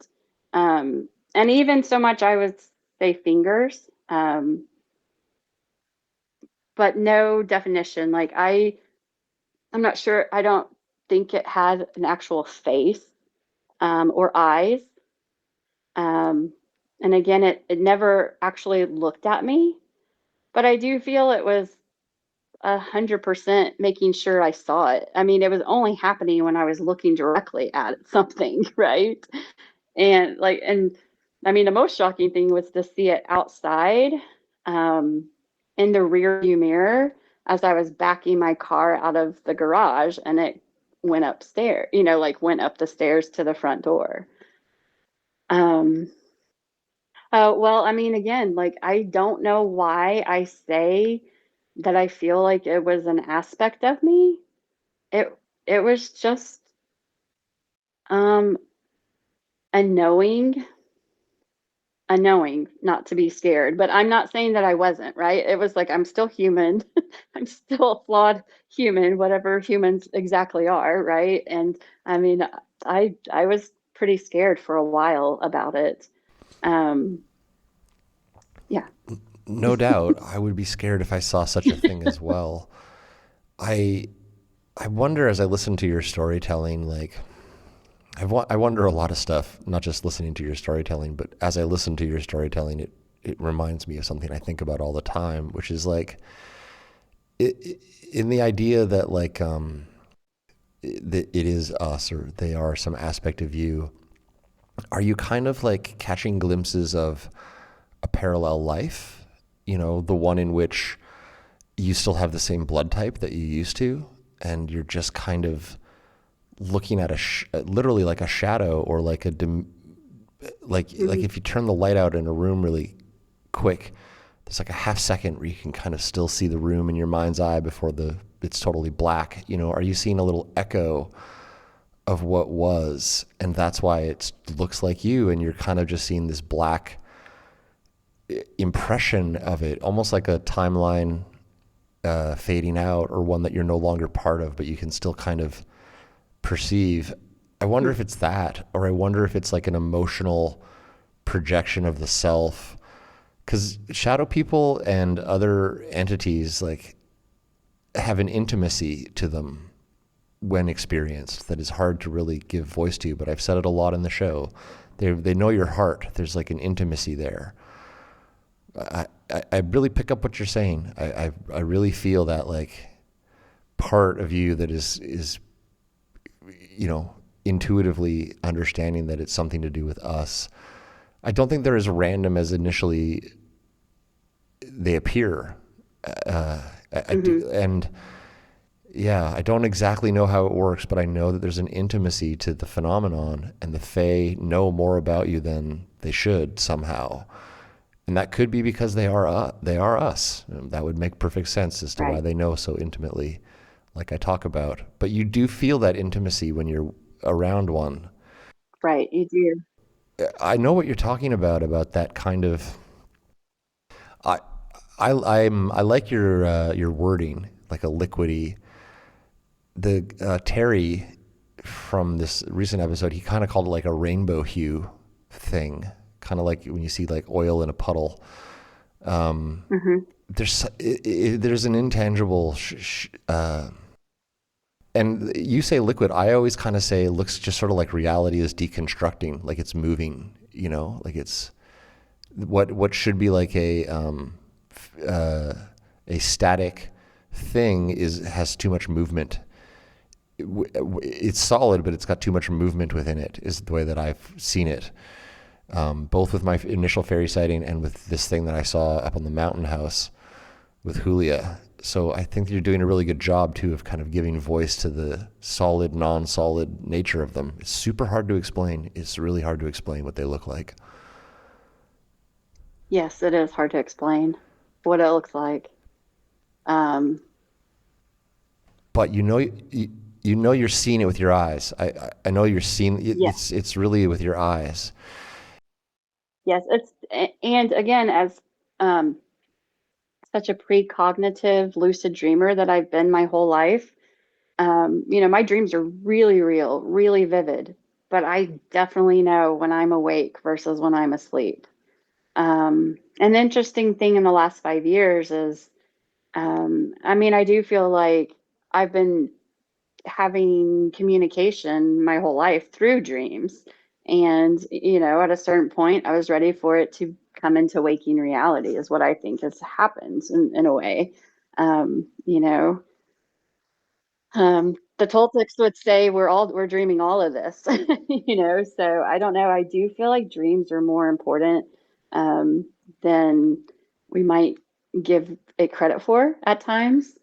And even so much I would say fingers, but no definition. Like I'm not sure. I don't think it had an actual face or eyes. And again, it never actually looked at me, but I do feel it was 100% making sure I saw it. I mean, it was only happening when I was looking directly at something, right? And I mean, the most shocking thing was to see it outside, in the rear view mirror as I was backing my car out of the garage, and it went upstairs, like went up the stairs to the front door. Well, I mean, again, like I don't know why I say that I feel like it was an aspect of me. It it was just um a knowing, not to be scared. But I'm not saying that I wasn't, right? It was like I'm still human. I'm still a flawed human, whatever humans exactly are, right? And I mean, I was pretty scared for a while about it. Yeah. No doubt, I would be scared if I saw such a thing as well. I wonder as I listen to your storytelling, like I wonder a lot of stuff, not just listening to your storytelling, but as I listen to your storytelling, it reminds me of something I think about all the time, which is like in the idea that like that it is us or they are some aspect of you. Are you kind of like catching glimpses of a parallel life? The one in which you still have the same blood type that you used to, and you're just kind of looking at literally like a shadow, or like like if you turn the light out in a room really quick, there's like a half second where you can kind of still see the room in your mind's eye before it's totally black. Are you seeing a little echo of what was, and that's why it looks like you, and you're kind of just seeing this black impression of it, almost like a timeline fading out, or one that you're no longer part of, but you can still kind of perceive. I wonder if it's that, or I wonder if it's like an emotional projection of the self. Because shadow people and other entities like have an intimacy to them when experienced that is hard to really give voice to. But I've said it a lot in the show. They know your heart. There's like an intimacy there. I really pick up what you're saying. I really feel that like part of you that is intuitively understanding that it's something to do with us. I don't think they're as random as initially they appear. I do, and yeah, I don't exactly know how it works, but I know that there's an intimacy to the phenomenon, and the Fae know more about you than they should somehow. And that could be because they are us. That would make perfect sense as to why they know so intimately, like I talk about. But you do feel that intimacy when you're around one. Right, you do. I know what you're talking about that kind of. I like your wording, like a liquidy. The Terry from this recent episode, he kind of called it like a rainbow hue thing, kind of like when you see like oil in a puddle. There's an intangible, and you say liquid. I always kind of say it looks just sort of like reality is deconstructing, like it's moving. Like it's what should be like a static thing has too much movement. It's solid, but it's got too much movement within it, is the way that I've seen it. Both with my initial fairy sighting and with this thing that I saw up on the mountain house with Julia. So I think you're doing a really good job too of kind of giving voice to the solid, non-solid nature of them. It's super hard to explain. It's really hard to explain what they look like. Yes, it is hard to explain what it looks like. But you're seeing it with your eyes. I know you're seeing it. Yes. It's really with your eyes. Yes, and again, as such a precognitive lucid dreamer that I've been my whole life, my dreams are really real, really vivid, but I definitely know when I'm awake versus when I'm asleep. An interesting thing in the last 5 years is, I do feel like I've been having communication my whole life through dreams. And, at a certain point, I was ready for it to come into waking reality, is what I think has happened in a way. The Toltecs would say we're dreaming all of this, so I don't know. I do feel like dreams are more important than we might give it credit for at times.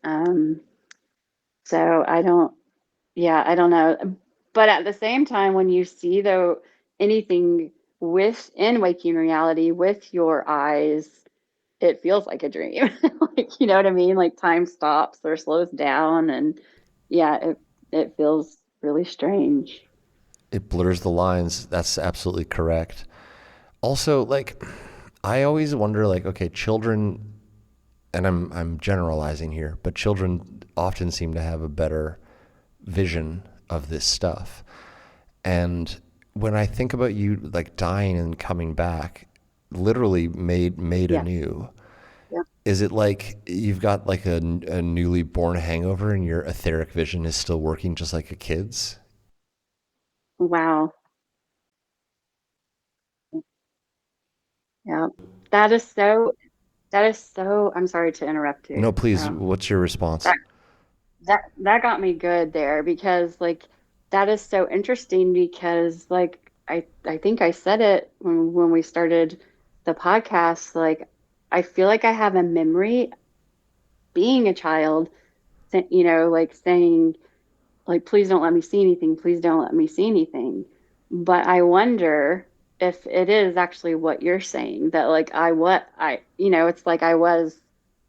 So I don't know. But at the same time, when you see anything within waking reality with your eyes, it feels like a dream. Like, you know what I mean? Like time stops or slows down, and it feels really strange. It blurs the lines. That's absolutely correct. Also, like, I always wonder, like, okay, children, and I'm generalizing here, but children often seem to have a better vision of this stuff. And when I think about you like dying and coming back, literally made anew, is it like you've got like a newly born hangover and your etheric vision is still working just like a kid's? Wow. Yeah. That is so, I'm sorry to interrupt you. No, please. What's your response? That got me good there, because like that is so interesting, because like I think I said it when we started the podcast, like I feel like I have a memory being a child, like saying like, please don't let me see anything, please don't let me see anything. But I wonder if it is actually what you're saying, that like it's like I was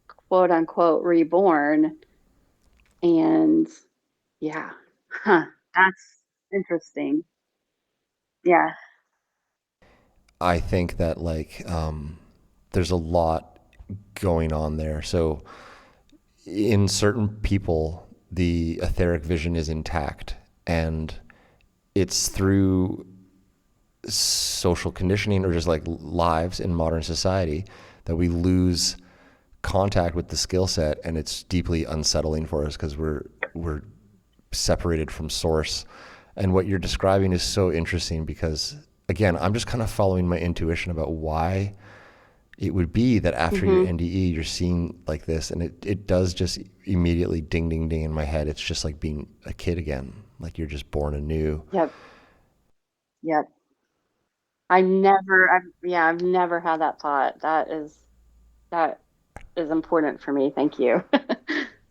quote unquote reborn. And that's interesting. Yeah. I think that like there's a lot going on there. So in certain people, the etheric vision is intact, and it's through social conditioning or just like lives in modern society that we lose contact with the skill set, and it's deeply unsettling for us because we're separated from source. And what you're describing is so interesting because, again, I'm just kind of following my intuition about why it would be that after your NDE you're seeing like this, and it does just immediately ding ding ding in my head. It's just like being a kid again, like you're just born anew. Yep. I've never had that thought. That is important for me. Thank you.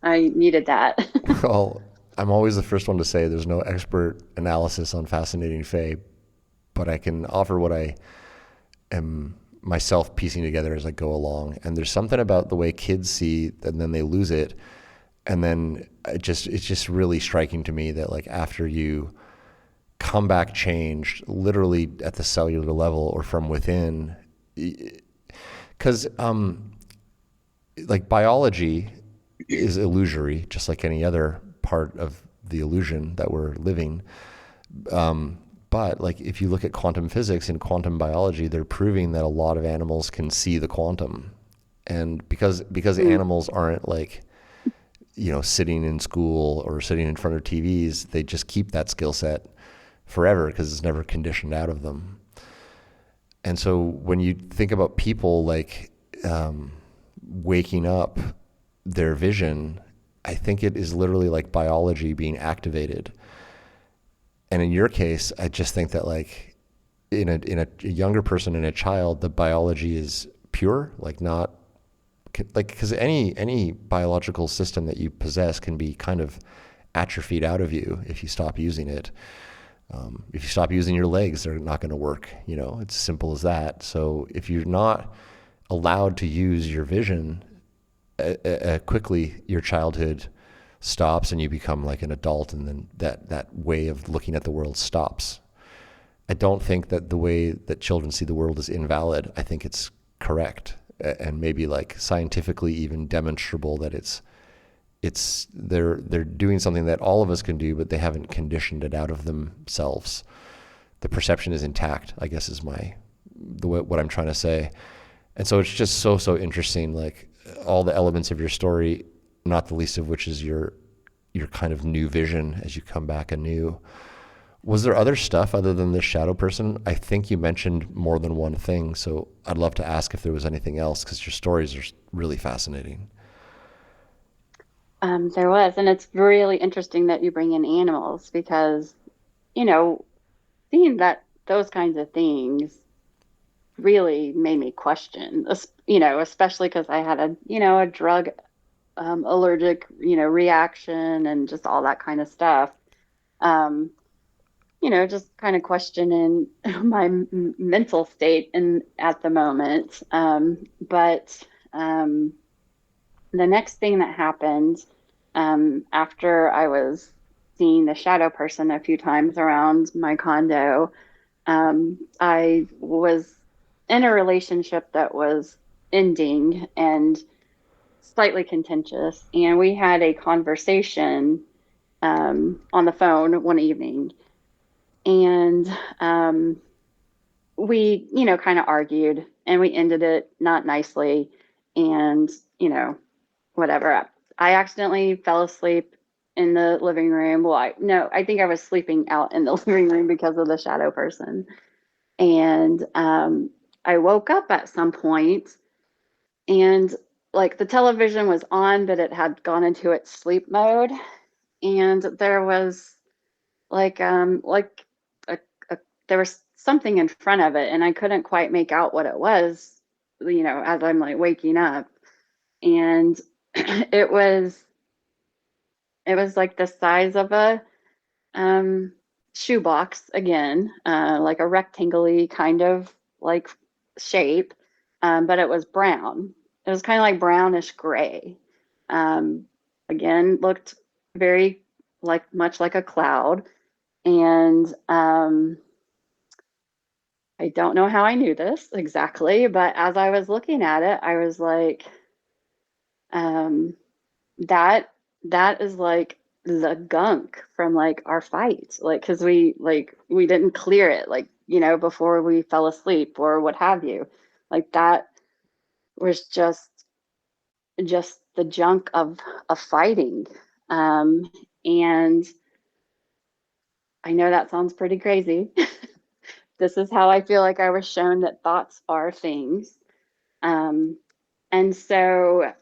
I needed that. Well, I'm always the first one to say there's no expert analysis on Fascinating Fae, but I can offer what I am myself piecing together as I go along. And there's something about the way kids see and then they lose it. And then it's just really striking to me that like after you come back changed, literally at the cellular level or from within, because like biology is illusory, just like any other part of the illusion that we're living. But like if you look at quantum physics and quantum biology, they're proving that a lot of animals can see the quantum. And because animals aren't like, sitting in school or sitting in front of TVs, they just keep that skill set forever because it's never conditioned out of them. And so when you think about people like waking up their vision, I think it is literally like biology being activated. And in your case, I just think that like in a younger person, in a child, the biology is pure, like not like, because any biological system that you possess can be kind of atrophied out of you if you stop using it. If you stop using your legs, they're not going to work. It's as simple as that. So if you're not allowed to use your vision, quickly your childhood stops and you become like an adult, and then that way of looking at the world stops. I don't think that the way that children see the world is invalid. I think it's correct and maybe like scientifically even demonstrable that they're doing something that all of us can do, but they haven't conditioned it out of themselves. The perception is intact, I guess, is what I'm trying to say. And so it's just so interesting, like all the elements of your story, not the least of which is your kind of new vision as you come back anew. Was there other stuff other than this shadow person? I think you mentioned more than one thing, so I'd love to ask if there was anything else, because your stories are really fascinating. There was, and it's really interesting that you bring in animals because, seeing those kinds of things really made me question, especially because I had a drug allergic, reaction and just all that kind of stuff. Just kind of questioning my mental state at the moment. But the next thing that happened after I was seeing the shadow person a few times around my condo, I was in a relationship that was ending and slightly contentious. And we had a conversation on the phone one evening. And we, kind of argued and we ended it not nicely. And, whatever. I accidentally fell asleep in the living room. Well, I think I was sleeping out in the living room because of the shadow person. And I woke up at some point and like the television was on, but it had gone into its sleep mode. And there was there was something in front of it and I couldn't quite make out what it was, as I'm like waking up. And it was like the size of a shoebox again, like a rectangle-y kind of like shape, but it was brown. It was kind of like brownish gray. Again, looked very much like a cloud. And I don't know how I knew this exactly, but as I was looking at it, I was like, that is like the gunk from like our fight, like because we didn't clear it, like, before we fell asleep or what have you. Like that was just the junk of fighting. And I know that sounds pretty crazy. This is how I feel like I was shown that thoughts are things. Um, and so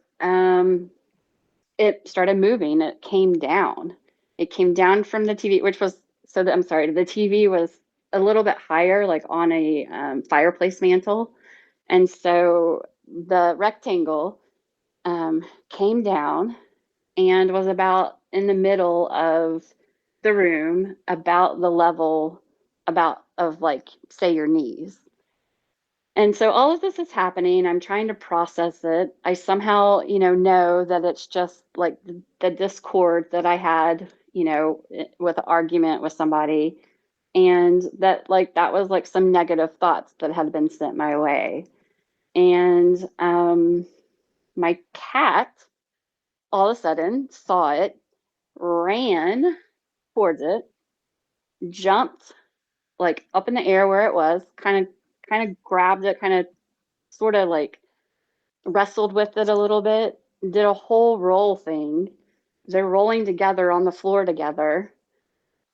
it started moving. It came down. It came down from the TV, which was I'm sorry, the TV was a little bit higher, like on a fireplace mantle. And so the rectangle came down and was about in the middle of the room, about the level about of like, say, your knees. And so all of this is happening. I'm trying to process it. I somehow, know that it's just like the discord that I had, with an argument with somebody. And that like that was like some negative thoughts that had been sent my way. And my cat all of a sudden saw it, ran towards it, jumped like up in the air where it was, kind of grabbed it, kind of sort of like wrestled with it a little bit, did a whole roll thing. They're rolling together on the floor together.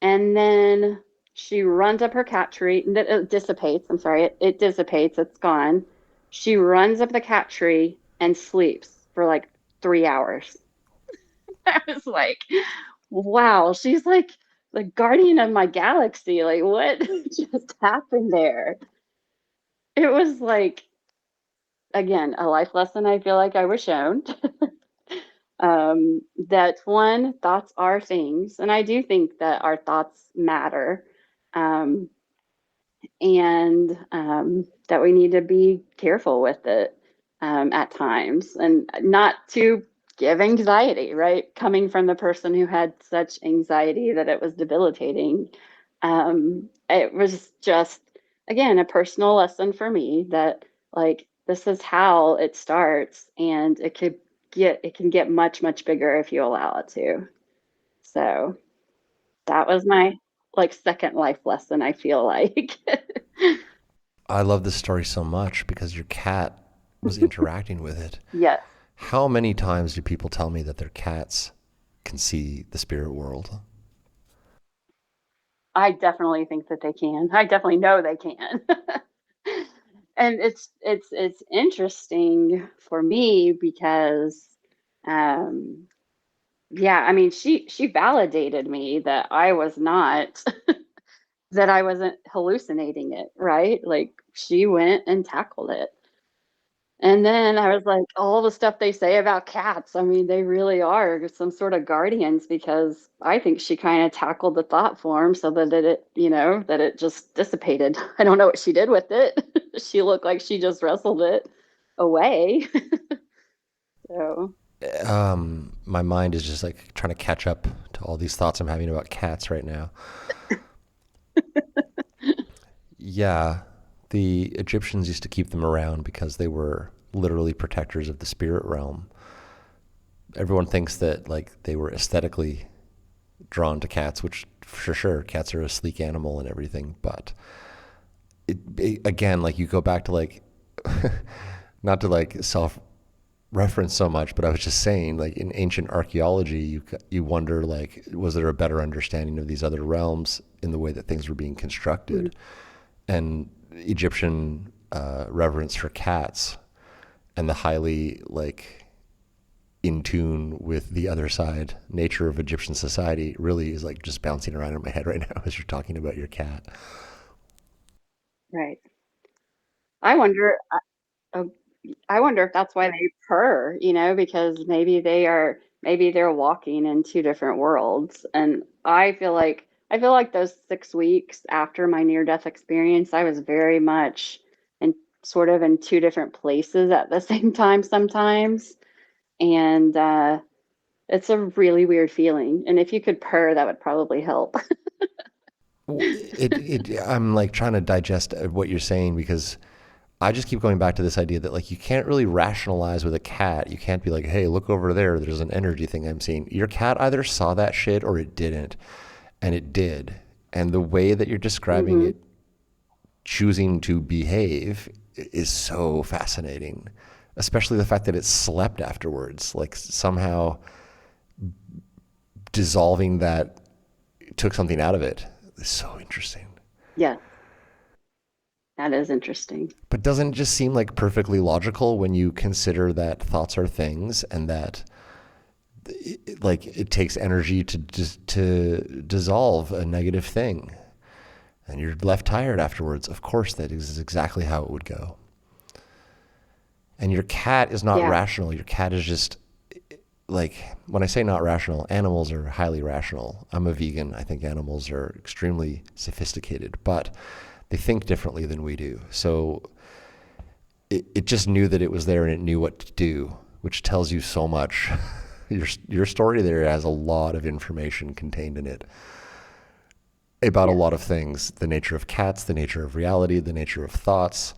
And then she runs up her cat tree and it dissipates. I'm sorry, it dissipates, it's gone. She runs up the cat tree and sleeps for like 3 hours. I was like, wow, she's like the guardian of my galaxy. Like, what just happened there? It was like, again, a life lesson I feel like I was shown. That one, thoughts are things. And I do think that our thoughts matter. Um, and that we need to be careful with it at times and not to give anxiety, right? Coming from the person who had such anxiety that it was debilitating. It was just, again, a personal lesson for me that like this is how it starts, and it can get much, much bigger if you allow it to. So that was my like second life lesson, I feel like. I love this story so much because your cat was interacting with it. Yes. How many times do people tell me that their cats can see the spirit world? I definitely think that they can. I definitely know they can. And it's interesting for me because yeah, I mean she validated me that I was not that I wasn't hallucinating it, right? Like she went and tackled it. And then I was like, all the stuff they say about cats, I mean, they really are some sort of guardians, because I think she kind of tackled the thought form so that that it just dissipated. I don't know what she did with it. She looked like she just wrestled it away. So, My mind is just like trying to catch up to all these thoughts I'm having about cats right now. Yeah, the Egyptians used to keep them around because they were literally protectors of the spirit realm. Everyone thinks that like they were aesthetically drawn to cats, which for sure, cats are a sleek animal and everything, but again, like you go back to like, not to like self-reference so much, but I was just saying, like in ancient archaeology, you wonder like, was there a better understanding of these other realms in the way that things were being constructed? Mm-hmm. And Egyptian reverence for cats and the highly like in tune with the other side nature of Egyptian society really is like just bouncing around in my head right now as you're talking about your cat. right. I wonder, I wonder if that's why they purr, because maybe they're walking in two different worlds. And I feel like those 6 weeks after my near-death experience, I was very much in sort of in two different places at the same time sometimes. And it's a really weird feeling. And if you could purr, that would probably help. I'm like trying to digest what you're saying because I just keep going back to this idea that like you can't really rationalize with a cat. You can't be like, hey, look over there. There's an energy thing I'm seeing. Your cat either saw that shit or it didn't. And it did. And the way that you're describing it choosing to behave is so fascinating. Especially the fact that it slept afterwards. Like somehow dissolving that took something out of it. It's so interesting. Yeah, that is interesting. But doesn't it just seem like perfectly logical when you consider that thoughts are things and that like it takes energy to dissolve a negative thing and you're left tired afterwards? Of course, that is exactly how it would go. And your cat is not rational. Your cat is just like, when I say not rational, animals are highly rational. I'm a vegan. I think animals are extremely sophisticated, but they think differently than we do. So it just knew that it was there and it knew what to do, which tells you so much. Your story there has a lot of information contained in it about a lot of things, the nature of cats, the nature of reality, the nature of thoughts.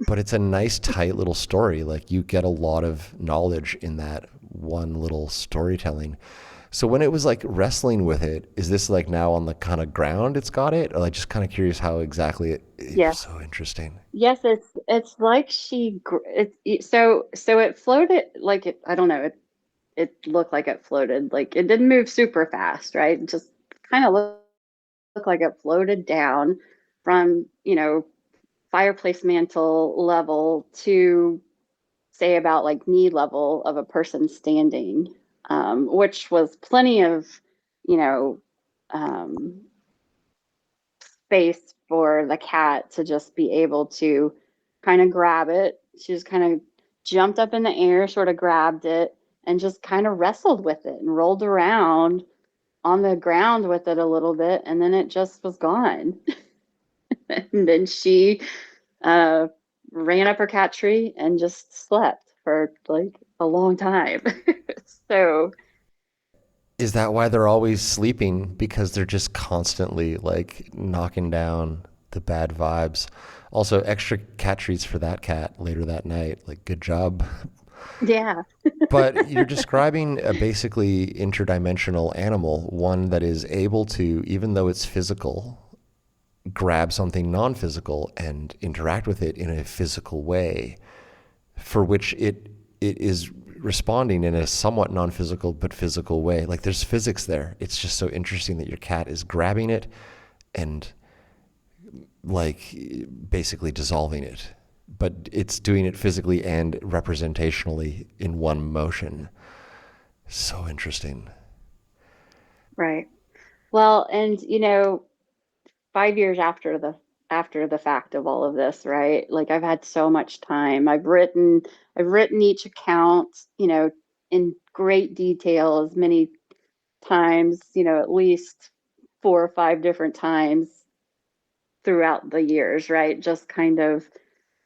But it's a nice, tight little story. Like you get a lot of knowledge in that one little storytelling. So when it was like wrestling with it, is this like now on the kind of ground it's got it? Or like just kind of curious how exactly it was so interesting. Yes, it's like so it floated like I don't know, it looked like it floated. Like it didn't move super fast, right? It just kind of looked like it floated down from, fireplace mantle level to say about like knee level of a person standing, which was plenty of, um, space for the cat to just be able to kind of grab it. She just kind of jumped up in the air, sort of grabbed it, and just kind of wrestled with it and rolled around on the ground with it a little bit, and then it just was gone. And then she ran up her cat tree and just slept for like a long time. So is that why they're always sleeping? Because they're just constantly like knocking down the bad vibes. Also, extra cat treats for that cat later that night. Like, good job. Yeah. But you're describing a basically interdimensional animal, one that is able to, even though it's physical, grab something non-physical and interact with it in a physical way, for which it is responding in a somewhat non-physical but physical way. Like there's physics there. It's just so interesting that your cat is grabbing it and like basically dissolving it, but it's doing it physically and representationally in one motion. So interesting. Right. Well, and 5 years after the fact of all of this, right? Like I've had so much time. I've written each account, in great detail as many times, at least 4 or 5 different times throughout the years, right? Just kind of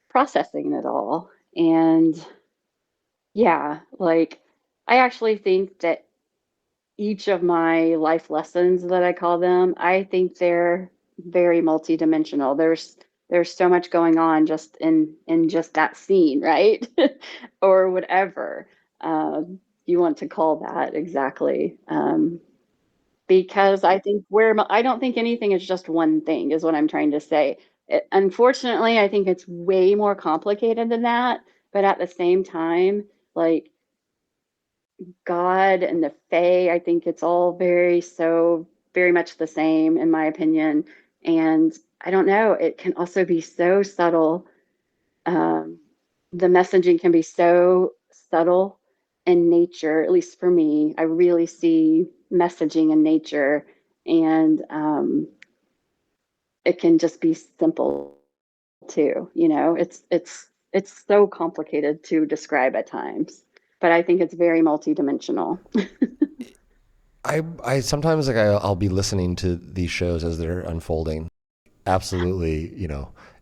processing it all. And yeah, like I actually think that each of my life lessons that I call them, I think they're very multidimensional. There's so much going on just in just that scene, right? Or whatever you want to call that exactly. Because I don't think anything is just one thing, is what I'm trying to say. Unfortunately, I think it's way more complicated than that. But at the same time, like God and the Fae, I think it's all very much the same, in my opinion. And I don't know, it can also be so subtle. The messaging can be so subtle in nature, at least for me. I really see messaging in nature, and it can just be simple too. It's so complicated to describe at times, but I think it's very multidimensional. I sometimes like I'll be listening to these shows as they're unfolding, absolutely,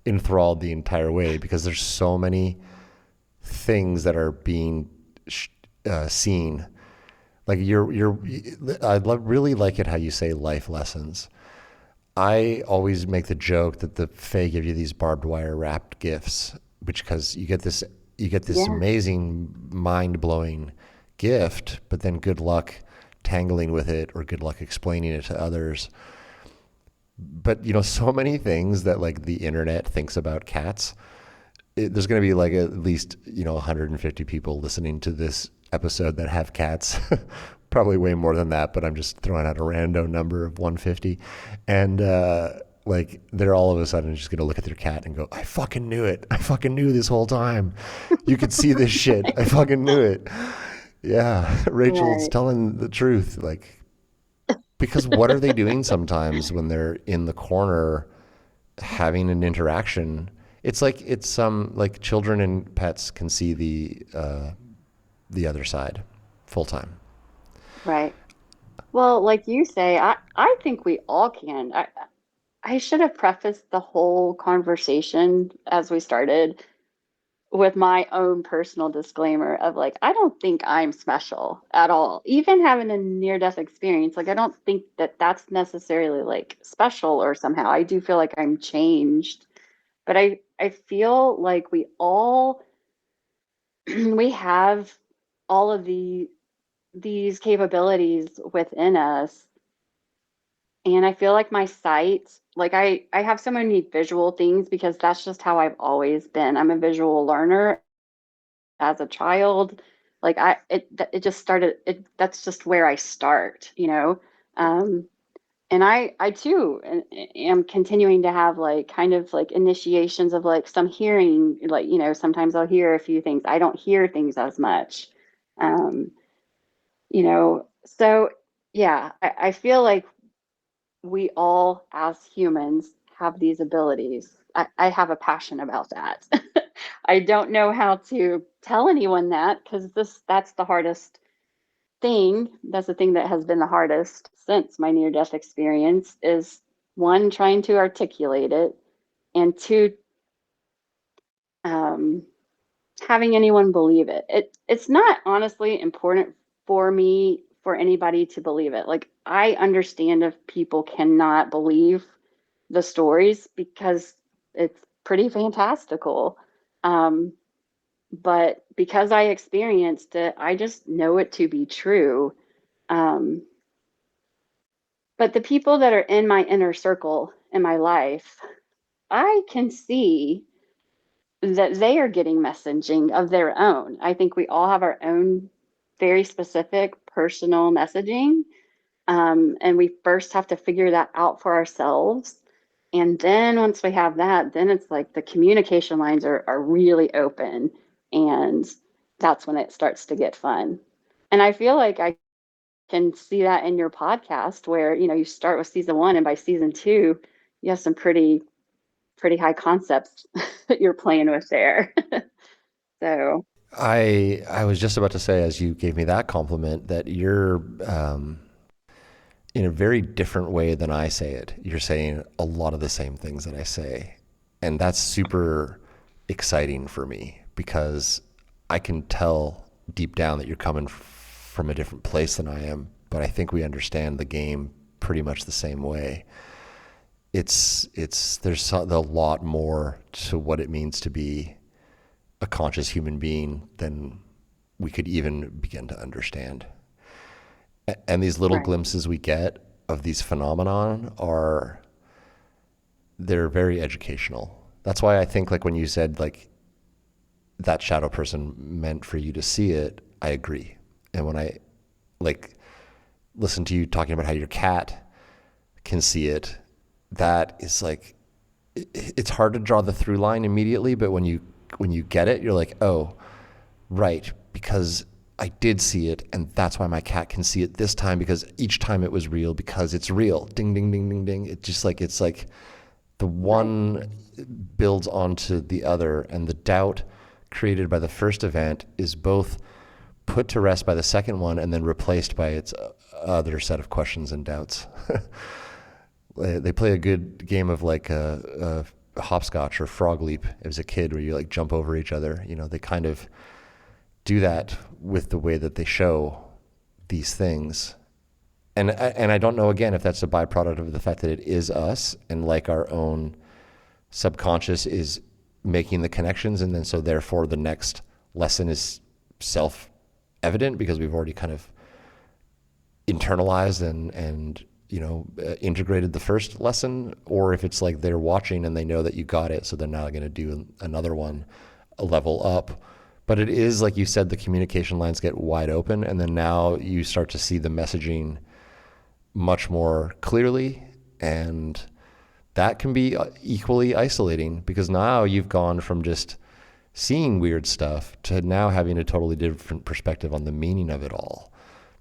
enthralled the entire way, because there's so many things that are being seen. Like really like it how you say life lessons. I always make the joke that the Fae give you these barbed wire wrapped gifts, because you get this Yeah. amazing, mind blowing gift, but then good luck tangling with it, or good luck explaining it to others. But so many things that like the internet thinks about cats. There's going to be like at least 150 people listening to this episode that have cats. Probably way more than that, but I'm just throwing out a random number of 150. And like they're all of a sudden just going to look at their cat and go, I fucking knew it. I fucking knew this whole time. You could see this shit. I fucking knew it. Yeah, Rachel's Right. telling the truth. Like, because what are they doing sometimes when they're in the corner having an interaction? It's like children and pets can see the other side full time. Right. Well, like you say, I think we all can. I should have prefaced the whole conversation as we started with my own personal disclaimer of like, I don't think I'm special at all. Even having a near-death experience, like I don't think that that's necessarily like special or somehow. I do feel like I'm changed, but I feel like we all we have all of these capabilities within us. And I feel like my sight, like I have so many visual things because that's just how I've always been. I'm a visual learner as a child. Like it just started, that's just where I start, you know? And I too am continuing to have like kind of like initiations of like some hearing, like, you know, sometimes I'll hear a few things. I don't hear things as much. Um, you know, so yeah, I feel like we all as humans have these abilities. I have a passion about that. I don't know how to tell anyone that because that's the hardest thing. That's the thing that has been the hardest since my near death experience is one, trying to articulate it, and two, um, having anyone believe it. It's not honestly important for me for anybody to believe it. Like I understand if people cannot believe the stories because it's pretty fantastical. Um, but because I experienced it, I just know it to be true. Um, but the people that are in my inner circle in my life, I can see that they are getting messaging of their own. I think we all have our own very specific personal messaging. And we first have to figure that out for ourselves. And then once we have that, then it's like the communication lines are really open. And that's when it starts to get fun. And I feel like I can see that in your podcast where, you know, you start with season one and by season two, you have some pretty high concepts that you're playing with there. So I was just about to say, as you gave me that compliment, that you're in a very different way than I say it. You're saying a lot of the same things that I say. And that's super exciting for me because I can tell deep down that you're coming from a different place than I am, but I think we understand the game pretty much the same way. There's a lot more to what it means to be a conscious human being than we could even begin to understand. And these little right. glimpses we get of these phenomenon they're very educational. That's why I think like when you said like that shadow person meant for you to see it, I agree. And when I like listen to you talking about how your cat can see it, that is like it's hard to draw the through line immediately, but when you get it, you're like, oh, right, because I did see it, and that's why my cat can see it this time, because each time it was real, because it's real. Ding, ding, ding, ding, ding. It's like the one builds onto the other, and the doubt created by the first event is both put to rest by the second one and then replaced by its other set of questions and doubts. They play a good game of like a hopscotch or frog leap as a kid where you like jump over each other. You know, they kind of do that with the way that they show these things. And I don't know again if that's a byproduct of the fact that it is us, and like our own subconscious is making the connections, and then so therefore the next lesson is self evident because we've already kind of internalized and integrated the first lesson, or if it's like they're watching and they know that you got it, so they're now going to do another one, a level up. But it is like you said, the communication lines get wide open, and then now you start to see the messaging much more clearly, and that can be equally isolating because now you've gone from just seeing weird stuff to now having a totally different perspective on the meaning of it all.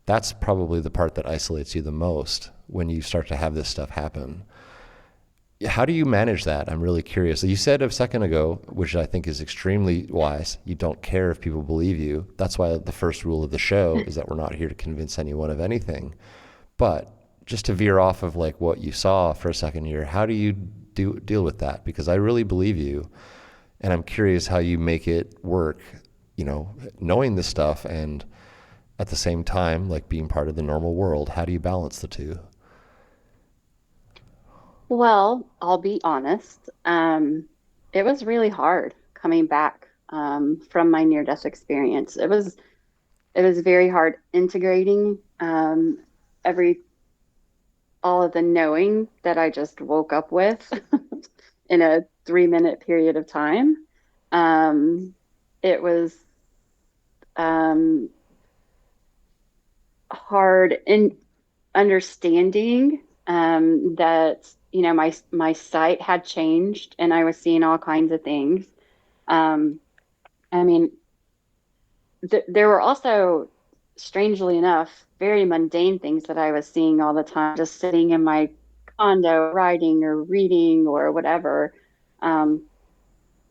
That's probably the part that isolates you the most when you start to have this stuff happen. How do you manage that? I'm really curious. You said a second ago, which I think is extremely wise, you don't care if people believe you. That's why the first rule of the show is that we're not here to convince anyone of anything. But just to veer off of like what you saw for a second here, how do you deal with that? Because I really believe you, and I'm curious how you make it work, knowing this stuff and at the same time, like being part of the normal world. How do you balance the two? Well, I'll be honest. It was really hard coming back from my near-death experience. It was very hard integrating every all of the knowing that I just woke up with in a 3-minute period of time. It was hard in understanding that my sight had changed and I was seeing all kinds of things. I mean, there were also, strangely enough, very mundane things that I was seeing all the time, just sitting in my condo, writing or reading or whatever.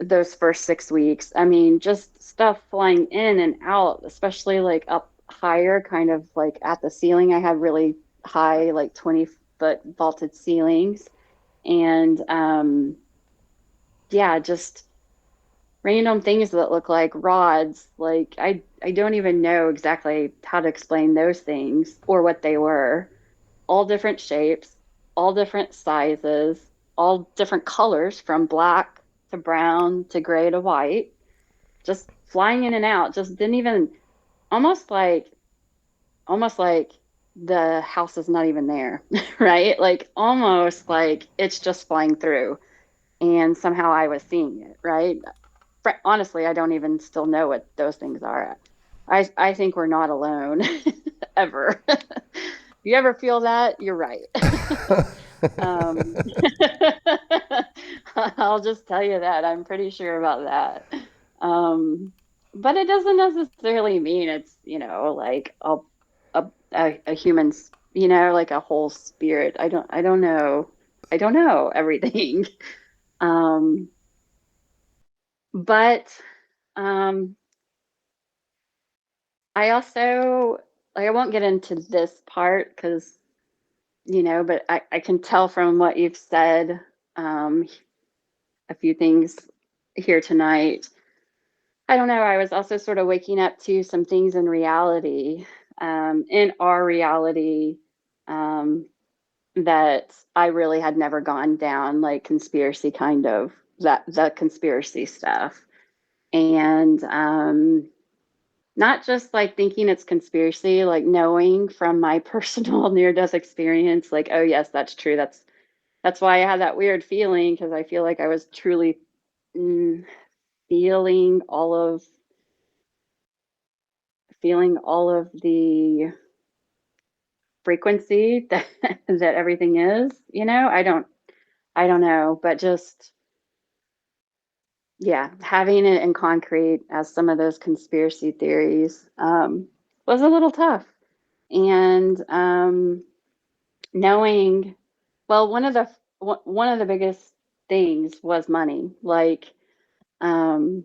Those first 6 weeks, I mean, just stuff flying in and out, especially like up higher, kind of like at the ceiling. I had really high, like 20-foot vaulted ceilings. And yeah, just random things that look like rods. Like I don't even know exactly how to explain those things or what they were. All different shapes, all different sizes, all different colors from black to brown to gray to white, just flying in and out. Just didn't even, almost like the house is not even there, right? Like almost like it's just flying through and somehow I was seeing it, right? Honestly, I don't even still know what those things are. I think we're not alone ever. If you ever feel that, you're right. um, I'll just tell you that. I'm pretty sure about that. But it doesn't necessarily mean it's, like a human's, like a whole spirit. I don't know. I don't know everything. Um, but I also, like, I won't get into this part because, but I can tell from what you've said, a few things here tonight. I don't know. I was also sort of waking up to some things in reality, in our reality, that I really had never gone down, like conspiracy kind of the conspiracy stuff. And not just like thinking it's conspiracy, like knowing from my personal near-death experience, like, oh yes, that's true. That's why I had that weird feeling, because I feel like I was truly feeling all of the frequency that that everything is, I don't know, but just, yeah, having it in concrete as some of those conspiracy theories was a little tough. And knowing, well, one of the biggest things was money. Like, in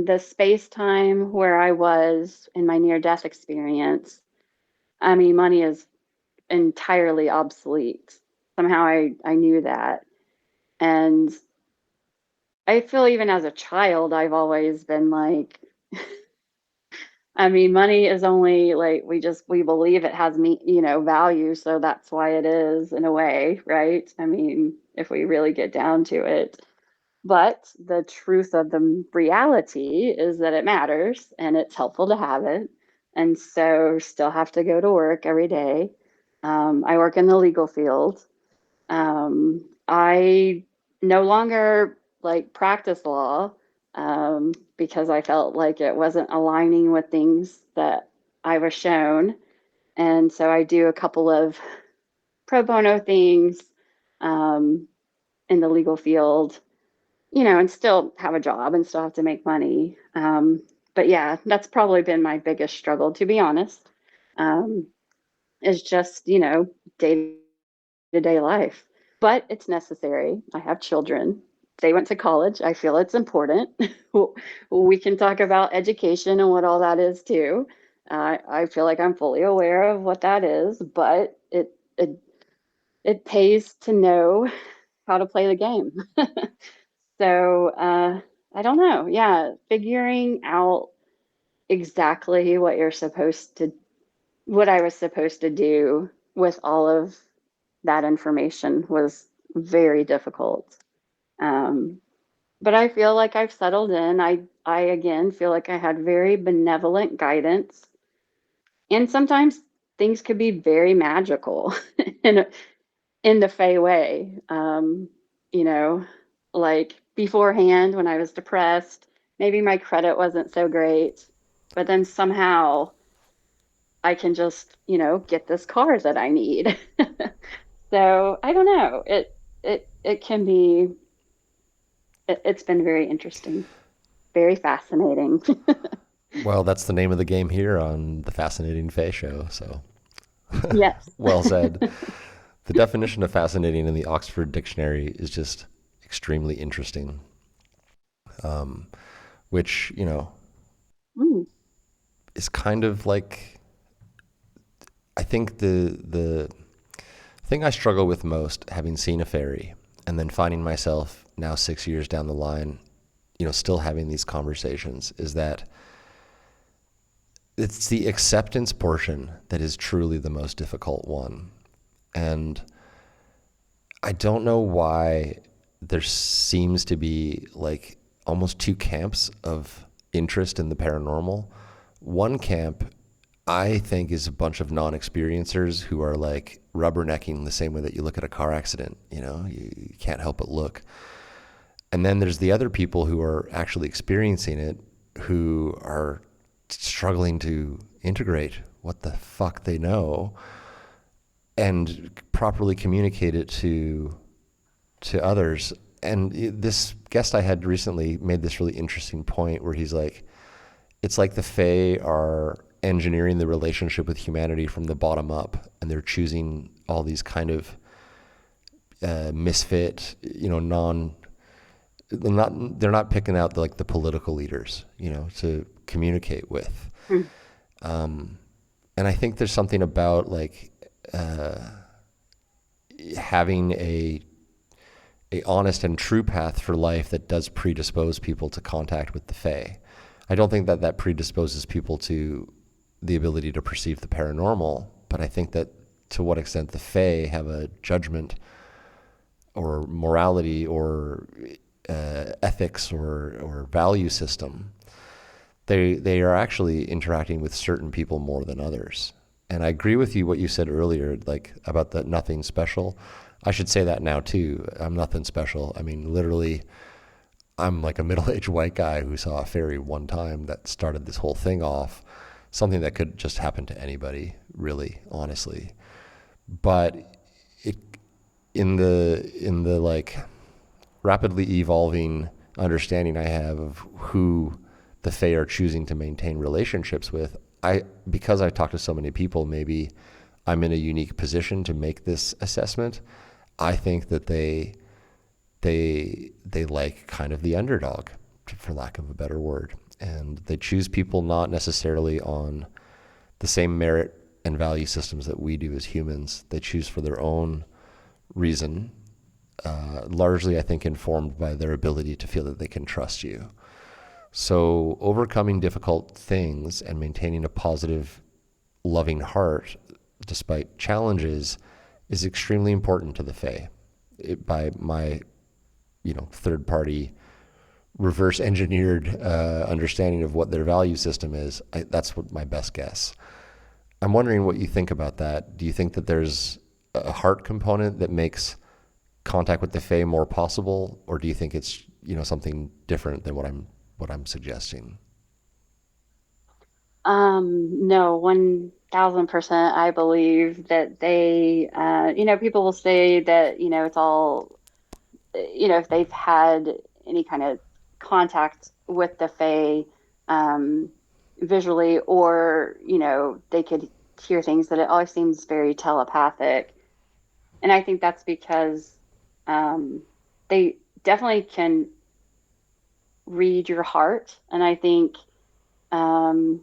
the space time where I was in my near death experience, I mean, money is entirely obsolete. Somehow I knew that. And I feel even as a child, I've always been like, I mean, money is only like we believe it has value, so that's why it is in a way, right? I mean, if we really get down to it. But the truth of the reality is that it matters and it's helpful to have it. And so still have to go to work every day. I work in the legal field. I no longer like practice law because I felt like it wasn't aligning with things that I was shown. And so I do a couple of pro bono things in the legal field, and still have a job and still have to make money. But yeah, that's probably been my biggest struggle, to be honest, is just, day to day life. But it's necessary. I have children. They went to college. I feel it's important. We can talk about education and what all that is too. I feel like I'm fully aware of what that is, but it pays to know how to play the game. So I don't know. Yeah, figuring out exactly what I was supposed to do with all of that information was very difficult. Um, but I feel like I've settled in. I again feel like I had very benevolent guidance, and sometimes things could be very magical in in the Fey way. You know, like beforehand when I was depressed, maybe my credit wasn't so great, but then somehow I can just, get this car that I need. So I don't know. It can be. It's been very interesting, very fascinating. Well, that's the name of the game here on the Fascinating Faye Show. So, Yes. well said. The definition of fascinating in the Oxford Dictionary is just extremely interesting, which, Mm. is kind of like, I think the thing I struggle with most, having seen a fairy and then finding myself now 6 years down the line, still having these conversations, is that it's the acceptance portion that is truly the most difficult one. And I don't know why there seems to be like almost two camps of interest in the paranormal. One camp, I think, is a bunch of non-experiencers who are like rubbernecking the same way that you look at a car accident. You can't help but look. And then there's the other people who are actually experiencing it, who are struggling to integrate what the fuck they know and properly communicate it to others. And this guest I had recently made this really interesting point where he's like, it's like the Fae are engineering the relationship with humanity from the bottom up, and they're choosing all these kind of misfit, they're not picking out the political leaders, to communicate with. And I think there's something about having a honest and true path for life that does predispose people to contact with the Fae. I don't think that predisposes people to the ability to perceive the paranormal, but I think that to what extent the Fae have a judgment or morality or ethics or value system, they are actually interacting with certain people more than others. And I agree with you what you said earlier, about the nothing special. I should say that now too. I'm nothing special. I mean, literally, I'm like a middle-aged white guy who saw a fairy one time that started this whole thing off. Something that could just happen to anybody, really, honestly. But in the rapidly evolving understanding I have of who the Fae are choosing to maintain relationships with, because I've talked to so many people, maybe I'm in a unique position to make this assessment. I think that they like kind of the underdog, for lack of a better word. And they choose people not necessarily on the same merit and value systems that we do as humans. They choose for their own reason, largely, I think, informed by their ability to feel that they can trust you. So overcoming difficult things and maintaining a positive, loving heart despite challenges is extremely important to the Fae. By my, third party reverse engineered understanding of what their value system is, that's what my best guess. I'm wondering what you think about that. Do you think that there's a heart component that makes contact with the Fae more possible, or do you think it's something different than what I'm suggesting? No, 1000%. I believe that they, people will say that, it's all, if they've had any kind of contact with the Fae, visually, or, they could hear things, that it always seems very telepathic. And I think that's because, they definitely can read your heart. And I think, I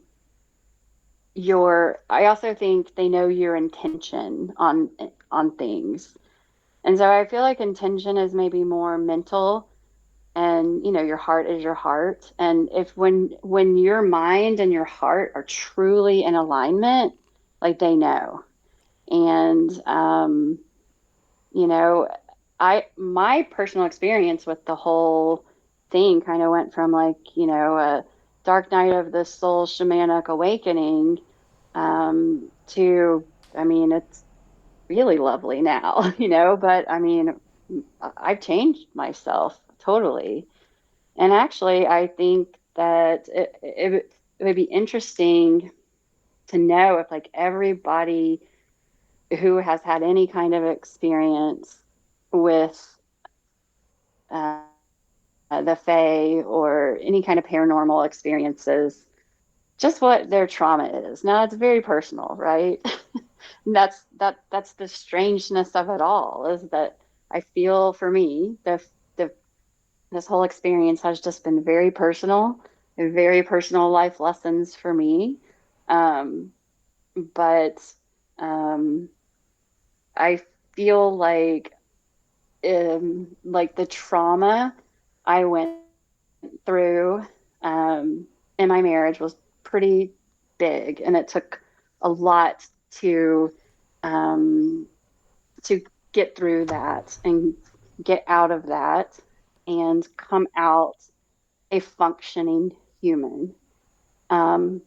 also think they know your intention on things. And so I feel like intention is maybe more mental, and your heart is your heart. And if when your mind and your heart are truly in alignment, like, they know. And you know, my personal experience with the whole thing kind of went from, like, a dark night of the soul shamanic awakening, to, I mean, it's really lovely now, but I mean, I've changed myself totally. And actually, I think that it would be interesting to know if, like, everybody who has had any kind of experience with uh, the Fae, or any kind of paranormal experiences, just what their trauma is. Now, it's very personal, right? And that's the strangeness of it all, is that I feel, for me, the this whole experience has just been very personal, and very personal life lessons for me. Um, but um, I feel like the trauma I went through, in my marriage, was pretty big, and it took a lot um, to get through that, and get out of that, and come out a functioning human. Um,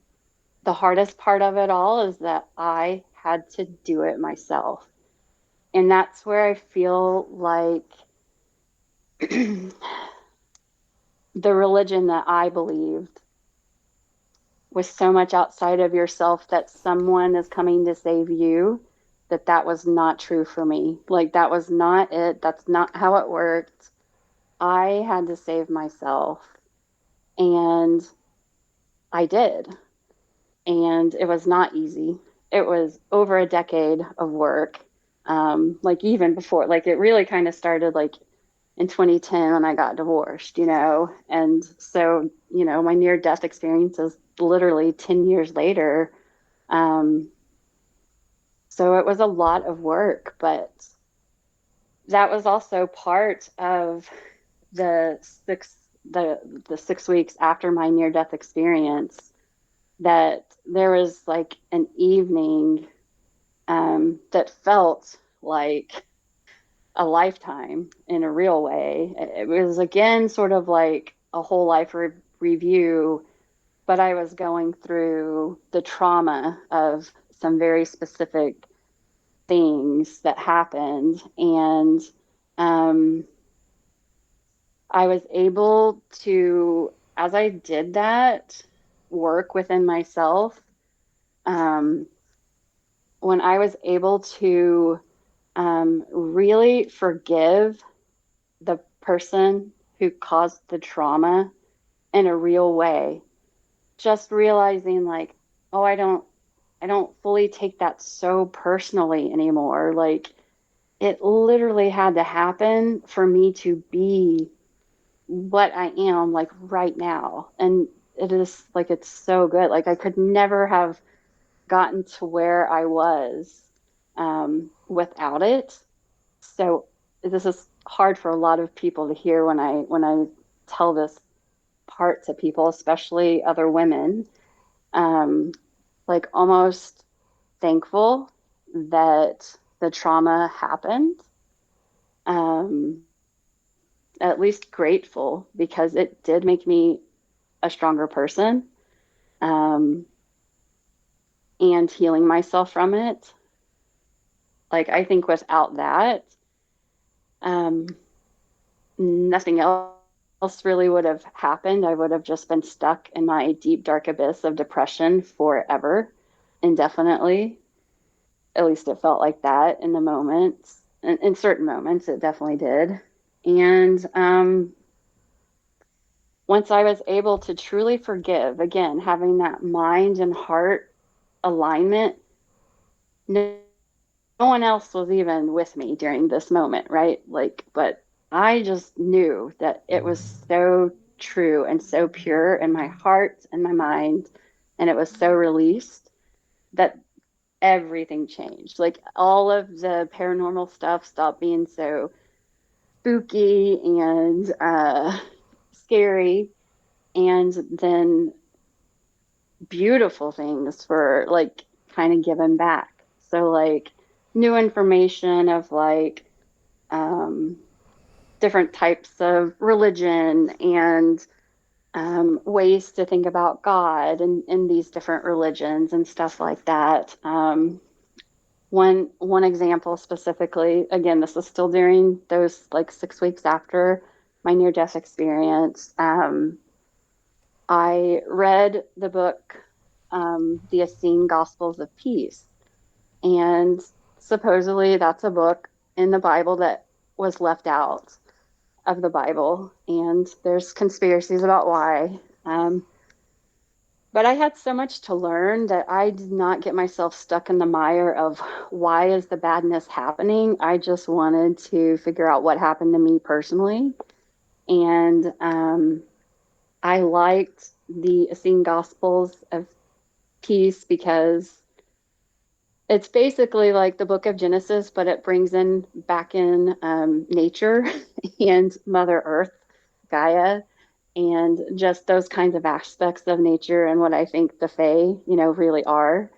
the hardest part of it all is that I had to do it myself. And that's where I feel like the religion that I believed was so much outside of yourself, that someone is coming to save you, that was not true for me. Like, that was not it. That's not how it worked. I had to save myself. And I did. And it was not easy. It was over a decade of work. Like, even before, like, it really kind of started, like, in 2010, when I got divorced, and so, my near death experience is literally 10 years later. Um, so it was a lot of work, but that was also part of the the 6 weeks after my near death experience, that there was, like, an evening, that felt like a lifetime in a real way. It was, again, sort of like a whole life review, but I was going through the trauma of some very specific things that happened. And I was able to, as I did that work within myself, um, when I was able to really forgive the person who caused the trauma in a real way, just realizing, like, oh, I don't fully take that so personally anymore. Like, it literally had to happen for me to be what I am, like, right now. And it is, like, it's so good. Like, I could never have gotten to where I was, without it. So this is hard for a lot of people to hear when I tell part to people, especially other women, like almost thankful that the trauma happened. At least grateful, because it did make me a stronger person, and healing myself from it. Like, I think without that, nothing else really would have happened. I would have just been stuck in my deep, dark abyss of depression forever, indefinitely. At least it felt like that in the moments. In certain moments, it definitely did. And once I was able to truly forgive, again, having that mind and heart alignment, no one else was even with me during this moment, right? Like, but I just knew that it was so true and so pure in my heart and my mind, and it was so released, that everything changed. Like, all of the paranormal stuff stopped being so spooky and scary, and then beautiful things were like kind of given back. So, like, new information of like different types of religion, and ways to think about God in these different religions and stuff like that. One example specifically, again, this was still during those like 6 weeks after my near-death experience. I read the book, The Essene Gospels of Peace, and supposedly that's a book in the Bible that was left out of the Bible, and there's conspiracies about why. But I had so much to learn that I did not get myself stuck in the mire of why is the badness happening. I just wanted to figure out what happened to me personally. And I liked the Essene Gospels of Peace because it's basically like the book of Genesis, but it brings in back in nature and Mother Earth, Gaia, and just those kinds of aspects of nature and what I think the Fae, really are.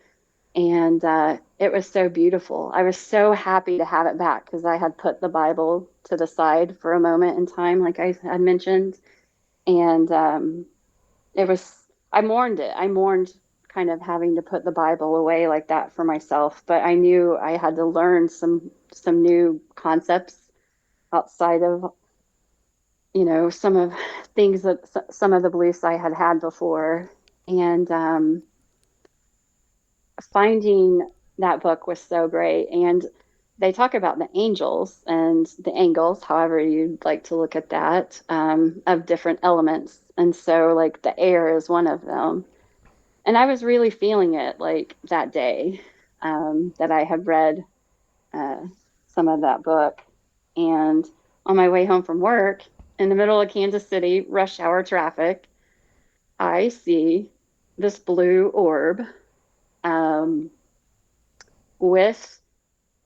And it was so beautiful. I was so happy to have it back, because I had put the Bible to the side for a moment in time, like I had mentioned. And I mourned it. I mourned kind of having to put the Bible away like that for myself. But I knew I had to learn some new concepts outside of, some of things that some of the beliefs I had had before. And finding that book was so great. And they talk about the angels and the angles, however you'd like to look at that, of different elements. And so, like, the air is one of them. And I was really feeling it, like, that day that I had read some of that book. And on my way home from work, in the middle of Kansas City, rush hour traffic, I see this blue orb with,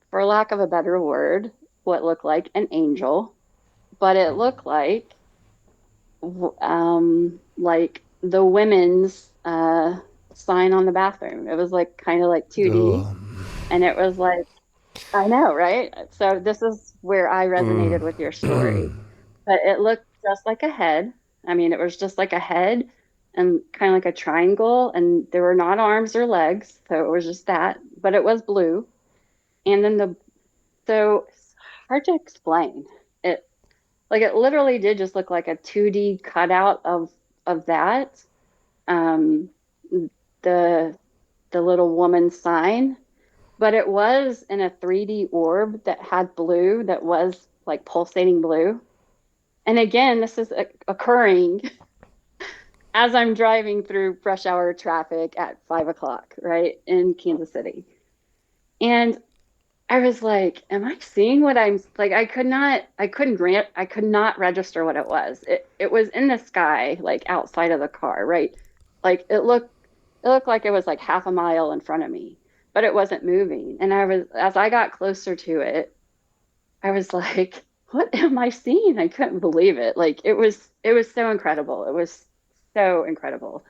for lack of a better word, what looked like an angel, but it looked like the women's sign on the bathroom. It was like kind of like 2D. Ugh. And it was like, I know, right? So this is where I resonated with your story. But it looked just like a head. I mean, it was just like a head and kind of like a triangle, and there were not arms or legs, so it was just that, but it was blue. And then so it's hard to explain. It literally did just look like a 2D cutout of that. The little woman sign, but it was in a 3D orb that had blue, that was like pulsating blue. And again, this is occurring as I'm driving through rush hour traffic at 5 o'clock, right, in Kansas City. And I was like, am I seeing what I'm like? I could not register what it was. It was in the sky, like outside of the car, right? Like it looked like it was like half a mile in front of me, but it wasn't moving. And as I got closer to it, I was like, what am I seeing? I couldn't believe it. Like it was so incredible. It was so incredible.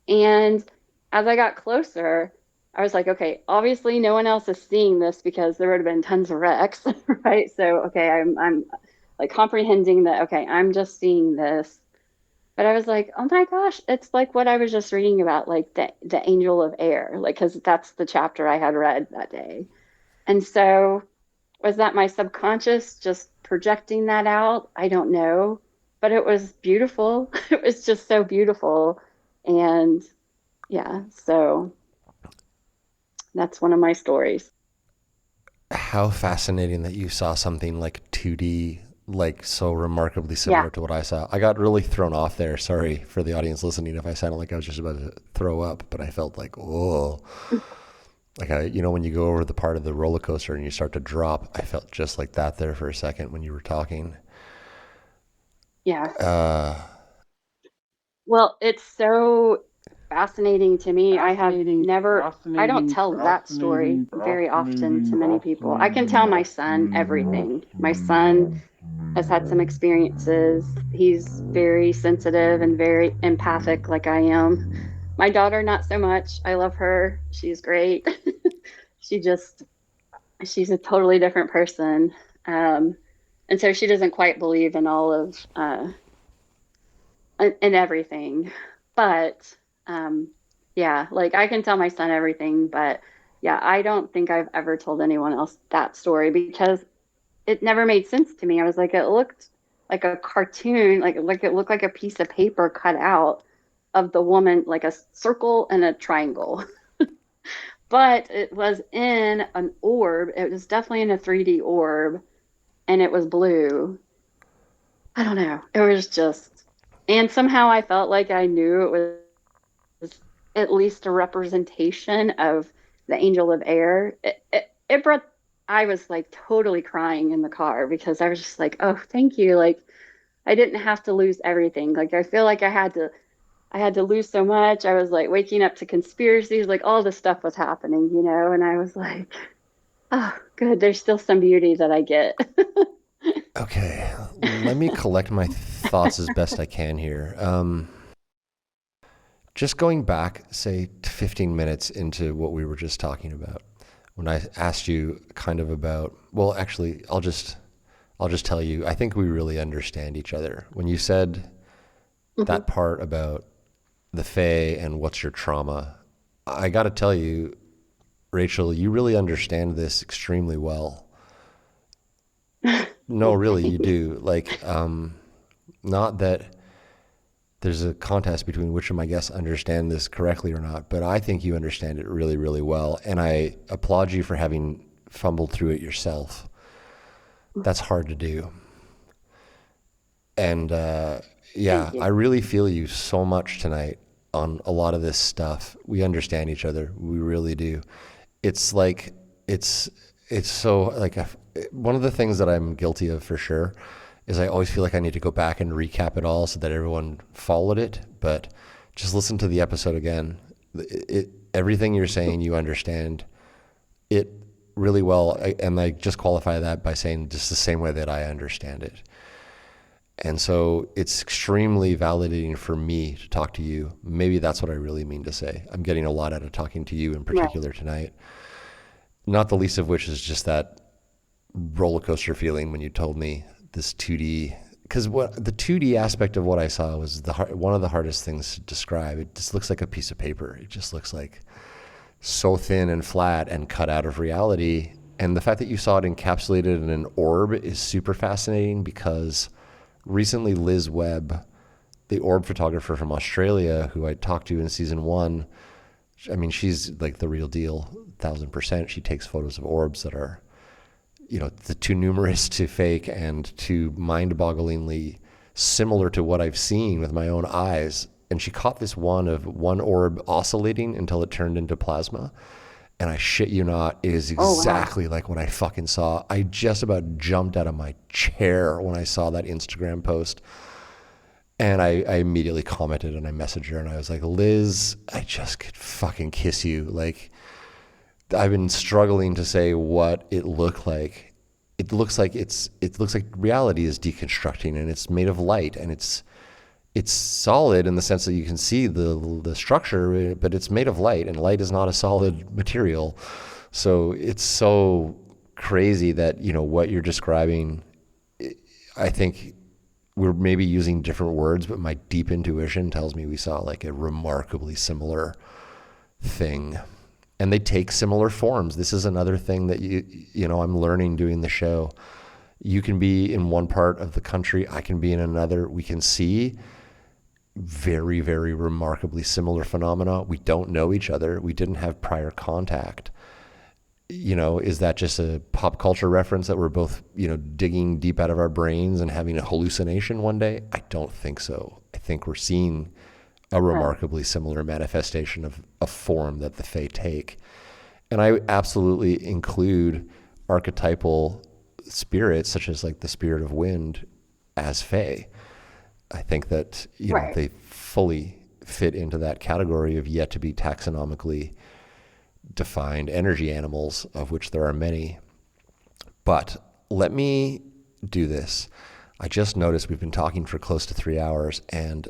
And as I got closer, I was like, okay, obviously no one else is seeing this because there would have been tons of wrecks, right? So, okay, I'm like comprehending that, okay, I'm just seeing this. But I was like, oh my gosh, it's like what I was just reading about, like the angel of air, like, because that's the chapter I had read that day. And so was that my subconscious just projecting that out? I don't know, but it was beautiful. It was just so beautiful. And yeah, so that's one of my stories. How fascinating that you saw something like 2D, like so remarkably similar to what I saw. I got really thrown off there. Sorry for the audience listening if I sounded like I was just about to throw up, but I felt like, oh, like when you go over the part of the roller coaster and you start to drop, I felt just like that there for a second when you were talking. Yeah. Well, it's so fascinating to me. I don't tell that story very often to many people. I can tell my son everything. My son has had some experiences. He's very sensitive and very empathic, like I am. My daughter, not so much. I love her. She's great. She's a totally different person. And so she doesn't quite believe in all of, in everything. But yeah, like I can tell my son everything, but yeah, I don't think I've ever told anyone else that story because it never made sense to me. I was like, it looked like a cartoon, like it looked like a piece of paper cut out of the woman, like a circle and a triangle. But it was in an orb. It was definitely in a 3D orb, and it was blue. I don't know. It was just, and somehow I felt like I knew it was at least a representation of the angel of air. It brought, I was like totally crying in the car because I was just like, oh, thank you. Like I didn't have to lose everything. Like I feel like I had to lose so much. I was like waking up to conspiracies, like all this stuff was happening, and I was like, oh, good. There's still some beauty that I get. Okay, let me collect my thoughts as best I can here. Just going back, say, 15 minutes into what we were just talking about, when I asked you kind of about, well, actually, I'll just tell you, I think we really understand each other. When you said that part about the Fae and what's your trauma, I got to tell you, Rachel, you really understand this extremely well. No, really, you do. Like, not that there's a contest between which of my guests understand this correctly or not, but I think you understand it really, really well. And I applaud you for having fumbled through it yourself. That's hard to do. And yeah, I really feel you so much tonight on a lot of this stuff. We understand each other. We really do. It's like, it's so like one of the things that I'm guilty of for sure is I always feel like I need to go back and recap it all so that everyone followed it. But just listen to the episode again. Everything you're saying, you understand it really well. And I just qualify that by saying just the same way that I understand it. And so it's extremely validating for me to talk to you. Maybe that's what I really mean to say. I'm getting a lot out of talking to you in particular tonight. Not the least of which is just that roller coaster feeling when you told me this 2D, because what the 2D aspect of what I saw was one of the hardest things to describe. It just looks like a piece of paper. It just looks like so thin and flat and cut out of reality. And the fact that you saw it encapsulated in an orb is super fascinating because recently Liz Webb, the orb photographer from Australia who I talked to in season 1, I mean, she's like the real deal, 1000%. She takes photos of orbs that are, too numerous to fake and too mind-bogglingly similar to what I've seen with my own eyes. And she caught this one of one orb oscillating until it turned into plasma. And I shit you not, it is exactly like what I fucking saw. I just about jumped out of my chair when I saw that Instagram post. And I immediately commented and I messaged her and I was like, Liz, I just could fucking kiss you. Like, I've been struggling to say what it looked like. It looks like reality is deconstructing and it's made of light and it's it's solid in the sense that you can see the structure, but it's made of light, and light is not a solid material. So it's so crazy that, what you're describing, I think we're maybe using different words, but my deep intuition tells me we saw like a remarkably similar thing. And they take similar forms. This is another thing that I'm learning doing the show. You can be in one part of the country, I can be in another. We can see very, very remarkably similar phenomena. We don't know each other. We didn't have prior contact. Is that just a pop culture reference that we're both, digging deep out of our brains and having a hallucination one day? I don't think so. I think we're seeing a remarkably similar manifestation of a form that the Fae take. And I absolutely include archetypal spirits, such as like the spirit of wind, as Fae. I think that, they fully fit into that category of yet to be taxonomically defined energy animals, of which there are many. But let me do this. I just noticed we've been talking for close to 3 hours, and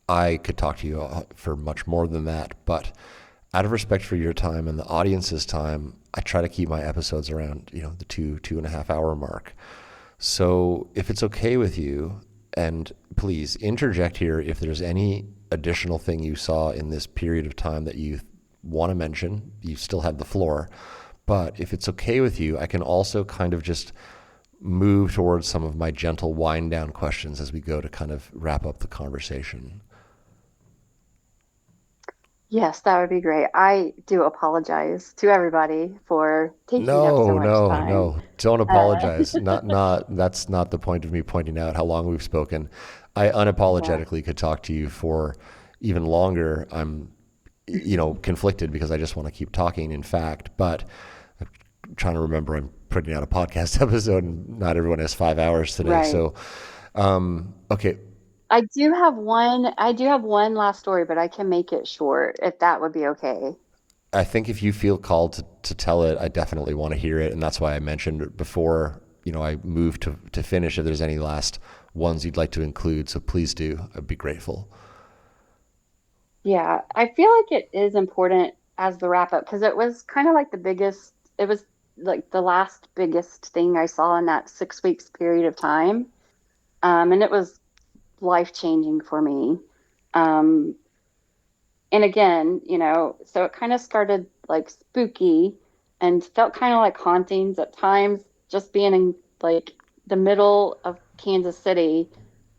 I could talk to you for much more than that. But out of respect for your time and the audience's time, I try to keep my episodes around, the 2.5 hour mark. So if it's okay with you, and please interject here if there's any additional thing you saw in this period of time that you want to mention, you still have the floor. But if it's okay with you, I can also kind of just move towards some of my gentle wind down questions as we go to kind of wrap up the conversation. Yes, that would be great. I do apologize to everybody for taking up so No, much no, time. no. Don't apologize. Not. That's not the point of me pointing out how long we've spoken. I unapologetically could talk to you for even longer. I'm, conflicted because I just want to keep talking, in fact, but I'm trying to remember I'm putting out a podcast episode and not everyone has 5 hours today. Right. So, okay. I do have one last story, but I can make it short if that would be okay. I think if you feel called to tell it, I definitely want to hear it. And that's why I mentioned before, I moved to finish, if there's any last ones you'd like to include. So please do. I'd be grateful. Yeah, I feel like it is important as the wrap up because it was kind of like it was like the last biggest thing I saw in that 6 weeks period of time. And it was life changing for me. Um, and again, so it kind of started like spooky and felt kind of like hauntings at times, just being in like the middle of Kansas City.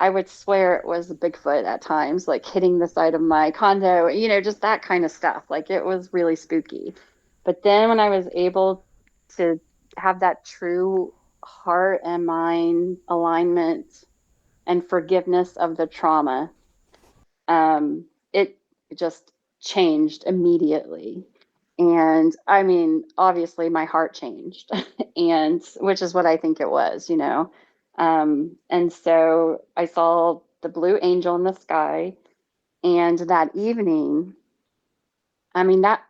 I would swear it was a Bigfoot at times, like hitting the side of my condo, just that kind of stuff. Like it was really spooky. But then when I was able to have that true heart and mind alignment and forgiveness of the trauma, it just changed immediately. And I mean, obviously my heart changed, and which is what I think it was. And so I saw the blue angel in the sky, and that evening, I mean, that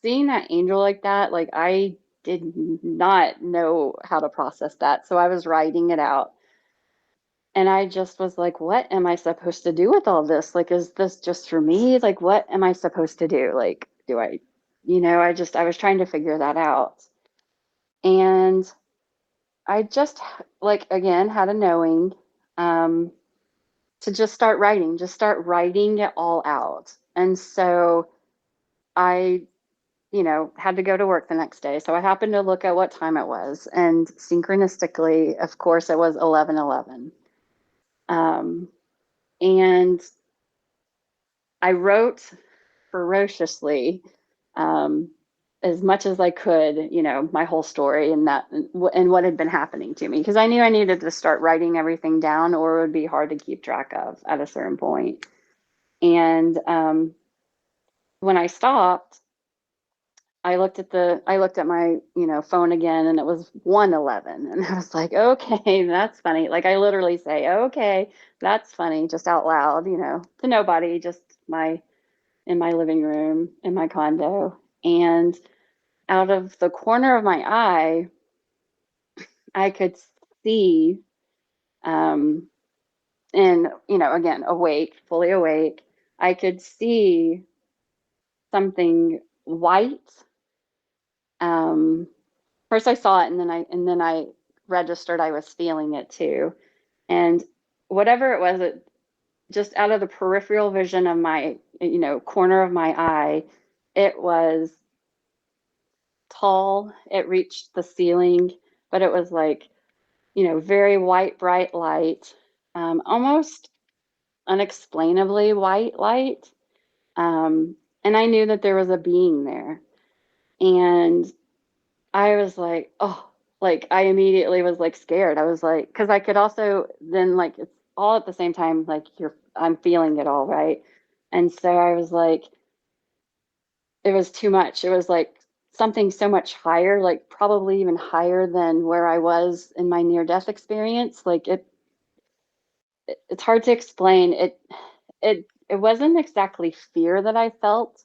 seeing that angel like that, like I did not know how to process that. So I was writing it out. And I just was like, what am I supposed to do with all this? Like, is this just for me? Like, what am I supposed to do? Like, do I, I was trying to figure that out. And I just, like, again, had a knowing to just start writing it all out. And so I, had to go to work the next day. So I happened to look at what time it was. And synchronistically, of course, it was 11:11. And I wrote ferociously, um, as much as I could, my whole story and what had been happening to me, because I knew I needed to start writing everything down, or it would be hard to keep track of at a certain point. And when I stopped, I looked at my phone again, and it was 1:11, and I was like, okay, that's funny. Like I literally say, okay, that's funny, just out loud, to nobody, just my in my living room in my condo. And out of the corner of my eye, I could see, um, and, again, awake, fully awake, I could see something white. First I saw it, and then I registered I was feeling it too. And whatever it was, it just out of the peripheral vision of my, corner of my eye, it was tall. It reached the ceiling, but it was like, very white, bright light, almost unexplainably white light. And I knew that there was a being there. And I was like, oh, like I immediately was like scared. I was like, because I could also then, like, it's all at the same time, like I'm feeling it all, right? And so I was like, it was too much. It was like something so much higher, like probably even higher than where I was in my near death experience. Like it's hard to explain. It wasn't exactly fear that I felt.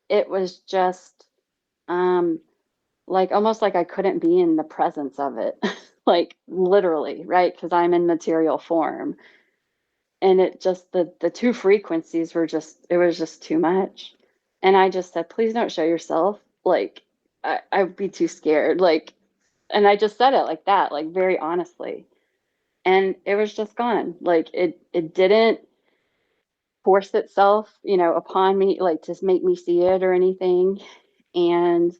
It was just like almost like I couldn't be in the presence of it. Like literally, right? Because I'm in material form. And it just the two frequencies were just, it was just too much. And I just said, please don't show yourself. Like I'd be too scared. Like, and I just said it like that, like very honestly. And it was just gone. Like it didn't force itself, upon me, like to make me see it or anything. And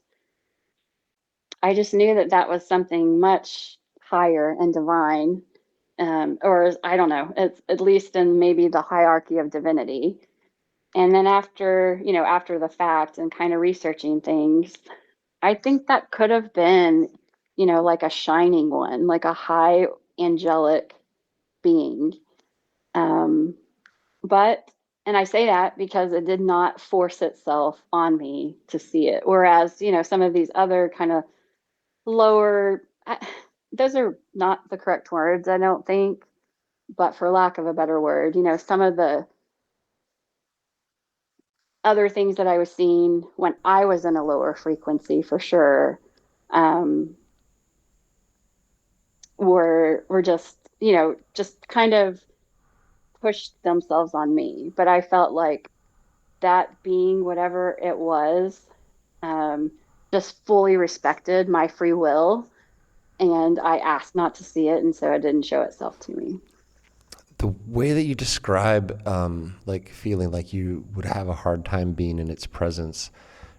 I just knew that that was something much higher and divine, or I don't know, it's at least in maybe the hierarchy of divinity. And then after the fact and kind of researching things, I think that could have been, like a shining one, like a high angelic being. Um, but, and I say that because it did not force itself on me to see it. Whereas, some of these other kind of lower, those are not the correct words, I don't think, but for lack of a better word, some of the other things that I was seeing when I was in a lower frequency for sure, um, were just, just kind of pushed themselves on me. But I felt like that being whatever it was, um, just fully respected my free will, and I asked not to see it, and so it didn't show itself to me. The way that you describe, like feeling like you would have a hard time being in its presence,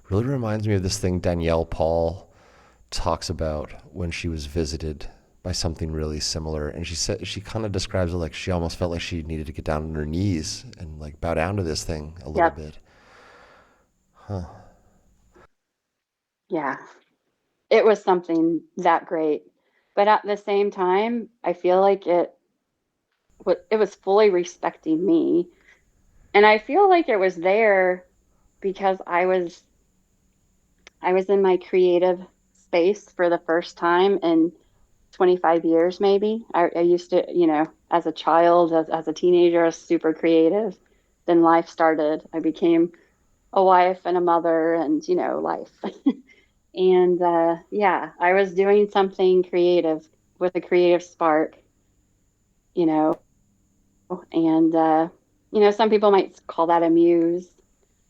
really reminds me of this thing Danielle Paul talks about when she was visited by something really similar. And she said, she kind of describes it like she almost felt like she needed to get down on her knees and like bow down to this thing a little bit. Huh. Yeah, it was something that great. But at the same time, I feel like it was fully respecting me. And I feel like it was there because I was in my creative space for the first time in 25 years, maybe. I used to, as a child, as a teenager, I was super creative. Then life started. I became a wife and a mother and, life. And yeah, I was doing something creative with a creative spark, you know, and, some people might call that a muse.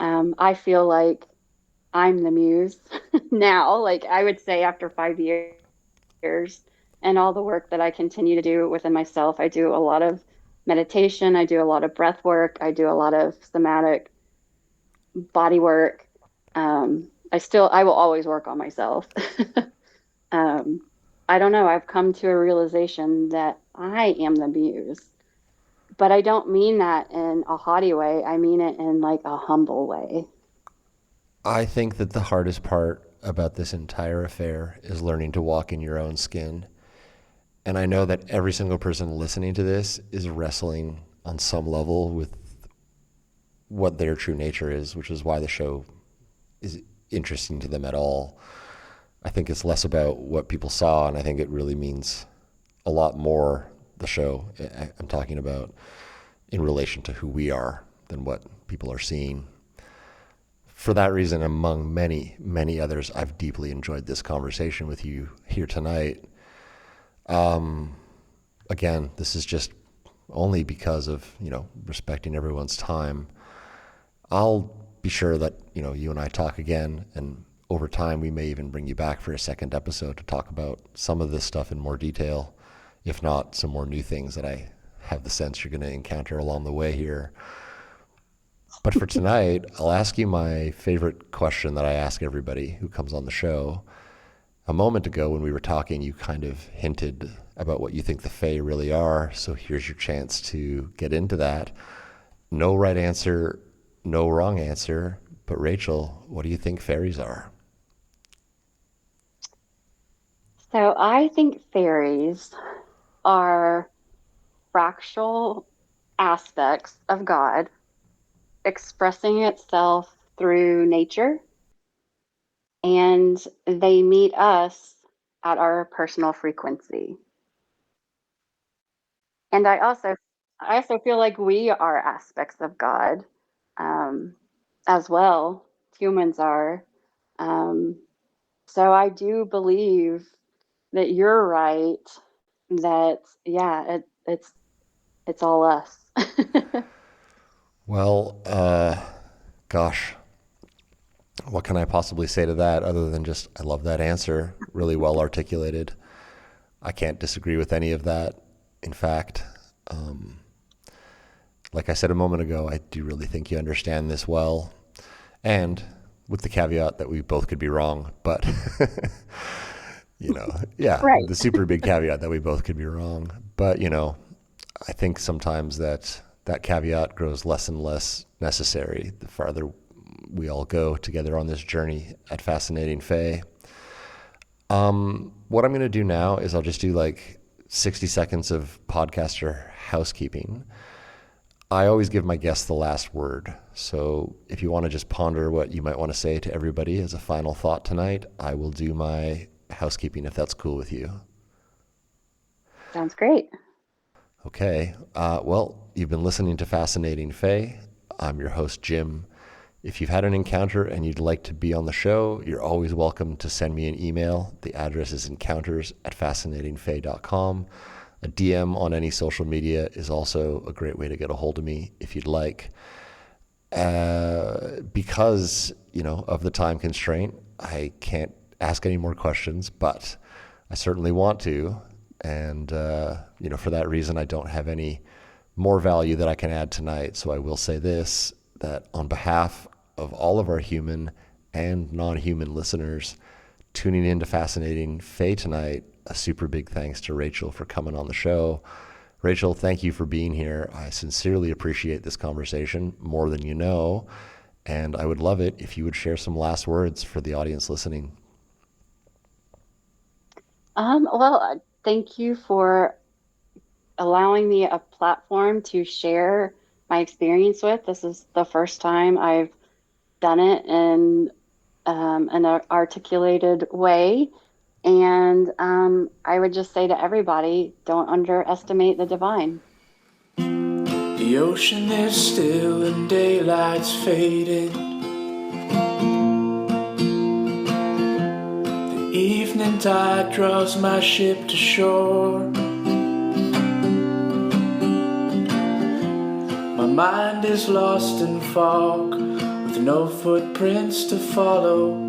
I feel like I'm the muse now, like I would say after 5 years and all the work that I continue to do within myself. I do a lot of meditation, I do a lot of breath work, I do a lot of somatic body work. I will always work on myself. I don't know, I've come to a realization that I am the muse, but I don't mean that in a haughty way. I mean it in like a humble way. I think that the hardest part about this entire affair is learning to walk in your own skin. And I know that every single person listening to this is wrestling on some level with what their true nature is, which is why the show is interesting to them at all. I think it's less about what people saw, and I think it really means a lot more, the show I'm talking about, in relation to who we are than what people are seeing. For that reason, among many, many others, I've deeply enjoyed this conversation with you here tonight. Again, this is just only because of, respecting everyone's time. I'll be sure that, you and I talk again, and over time we may even bring you back for a second episode to talk about some of this stuff in more detail, if not some more new things that I have the sense you're going to encounter along the way here. But for tonight, I'll ask you my favorite question that I ask everybody who comes on the show. A moment ago when we were talking, you kind of hinted about what you think the Fae really are, so here's your chance to get into that. No right answer, no wrong answer, but Rachel, what do you think fairies are? So I think fairies are fractal aspects of God expressing itself through nature, and they meet us at our personal frequency. And I also feel like we are aspects of God, as well. Humans are. So I do believe that you're right. That it's all us. Well, gosh, what can I possibly say to that other than just, I love that answer, really well articulated. I can't disagree with any of that. In fact, like I said a moment ago, I do really think you understand this well, and with the caveat that we both could be wrong, but Right. The super big caveat that we both could be wrong. But, I think sometimes that caveat grows less and less necessary the farther we all go together on this journey at Fascinating Fae. What I'm going to do now is I'll just do like 60 seconds of podcaster housekeeping. I always give my guests the last word. So if you want to just ponder what you might want to say to everybody as a final thought tonight, I will do my housekeeping if that's cool with you. Sounds great. Okay. Well, you've been listening to Fascinating Fae. I'm your host, Jim. If you've had an encounter and you'd like to be on the show, you're always welcome to send me an email. The address is encounters@fascinatingfae.com. A DM on any social media is also a great way to get a hold of me if you'd like. Because, of the time constraint, I can't ask any more questions, but I certainly want to. And, for that reason, I don't have any more value that I can add tonight. So I will say this, that on behalf of all of our human and non-human listeners tuning in to Fascinating Fae tonight, a super big thanks to Rachel for coming on the show. Rachel, thank you for being here. I sincerely appreciate this conversation more than you know, and I would love it if you would share some last words for the audience listening. Well, thank you for allowing me a platform to share my experience with. This is the first time I've done it in an articulated way. And I would just say to everybody, don't underestimate the divine. The ocean is still and daylight's fading. The evening tide draws my ship to shore. My mind is lost in fog with no footprints to follow.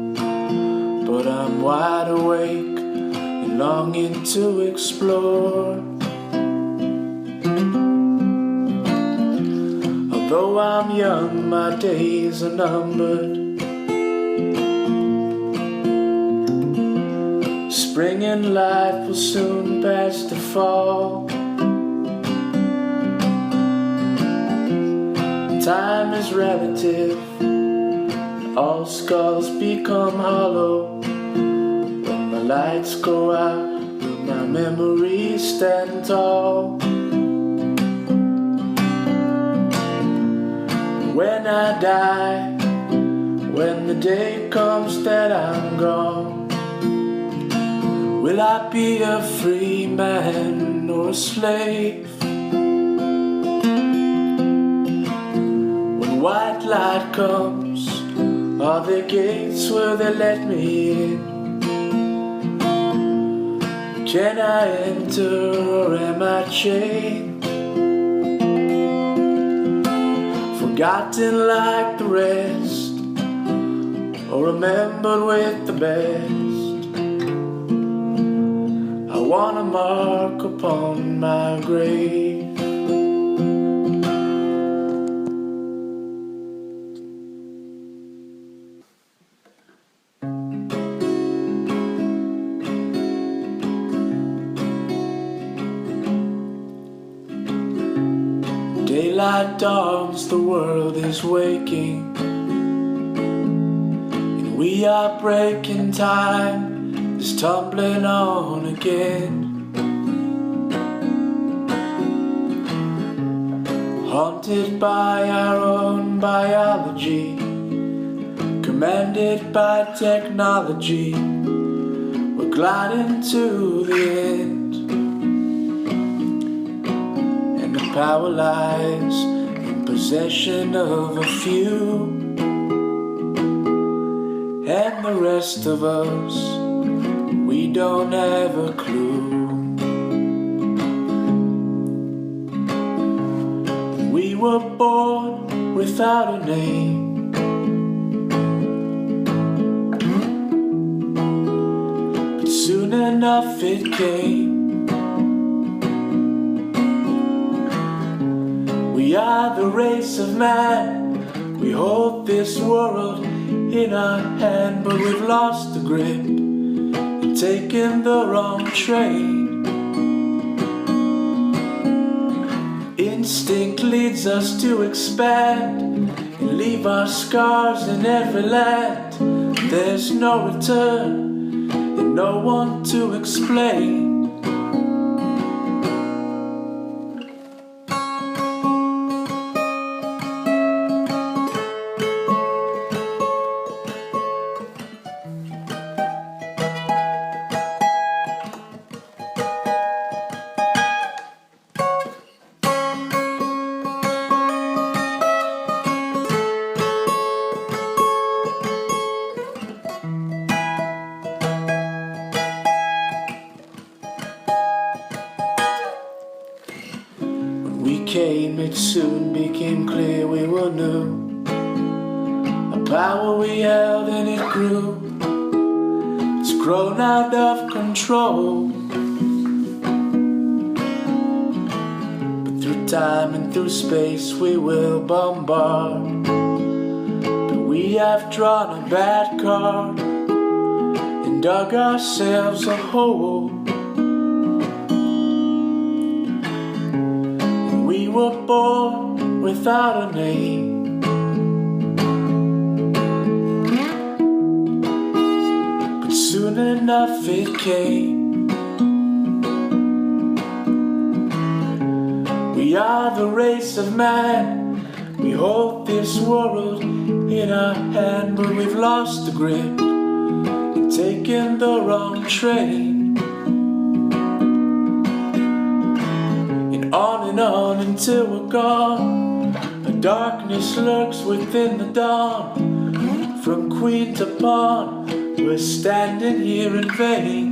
But I'm wide awake and longing to explore. Although I'm young, my days are numbered. Spring and life will soon pass the fall. Time is relative. All skulls become hollow. When the lights go out, will my memories stand tall? When I die, when the day comes that I'm gone, will I be a free man or a slave? When white light comes, are there gates where they let me in? Can I enter or am I chained? forgotten like the rest, or remembered with the best. I want a mark upon my grave. Daylight dawns, the world is waking, and we are breaking time, is tumbling on again. Haunted by our own biology, commanded by technology, we're gliding to the end. Power lies in possession of a few, and the rest of us, we don't have a clue. We were born without a name, but soon enough it came. We are the race of man, we hold this world in our hand, but we've lost the grip and taken the wrong train. Instinct leads us to expand and leave our scars in every land. There's no return and no one to explain. It soon became clear we were new. A power we held and it grew. It's grown out of control. But through time and through space we will bombard. But we have drawn a bad card and dug ourselves a hole. We were born without a name, but soon enough it came. We are the race of man, we hold this world in our hand, but we've lost the grip and taken the wrong train. On and on until we're gone. A darkness lurks within the dawn. From queen to pawn, we're standing here in vain.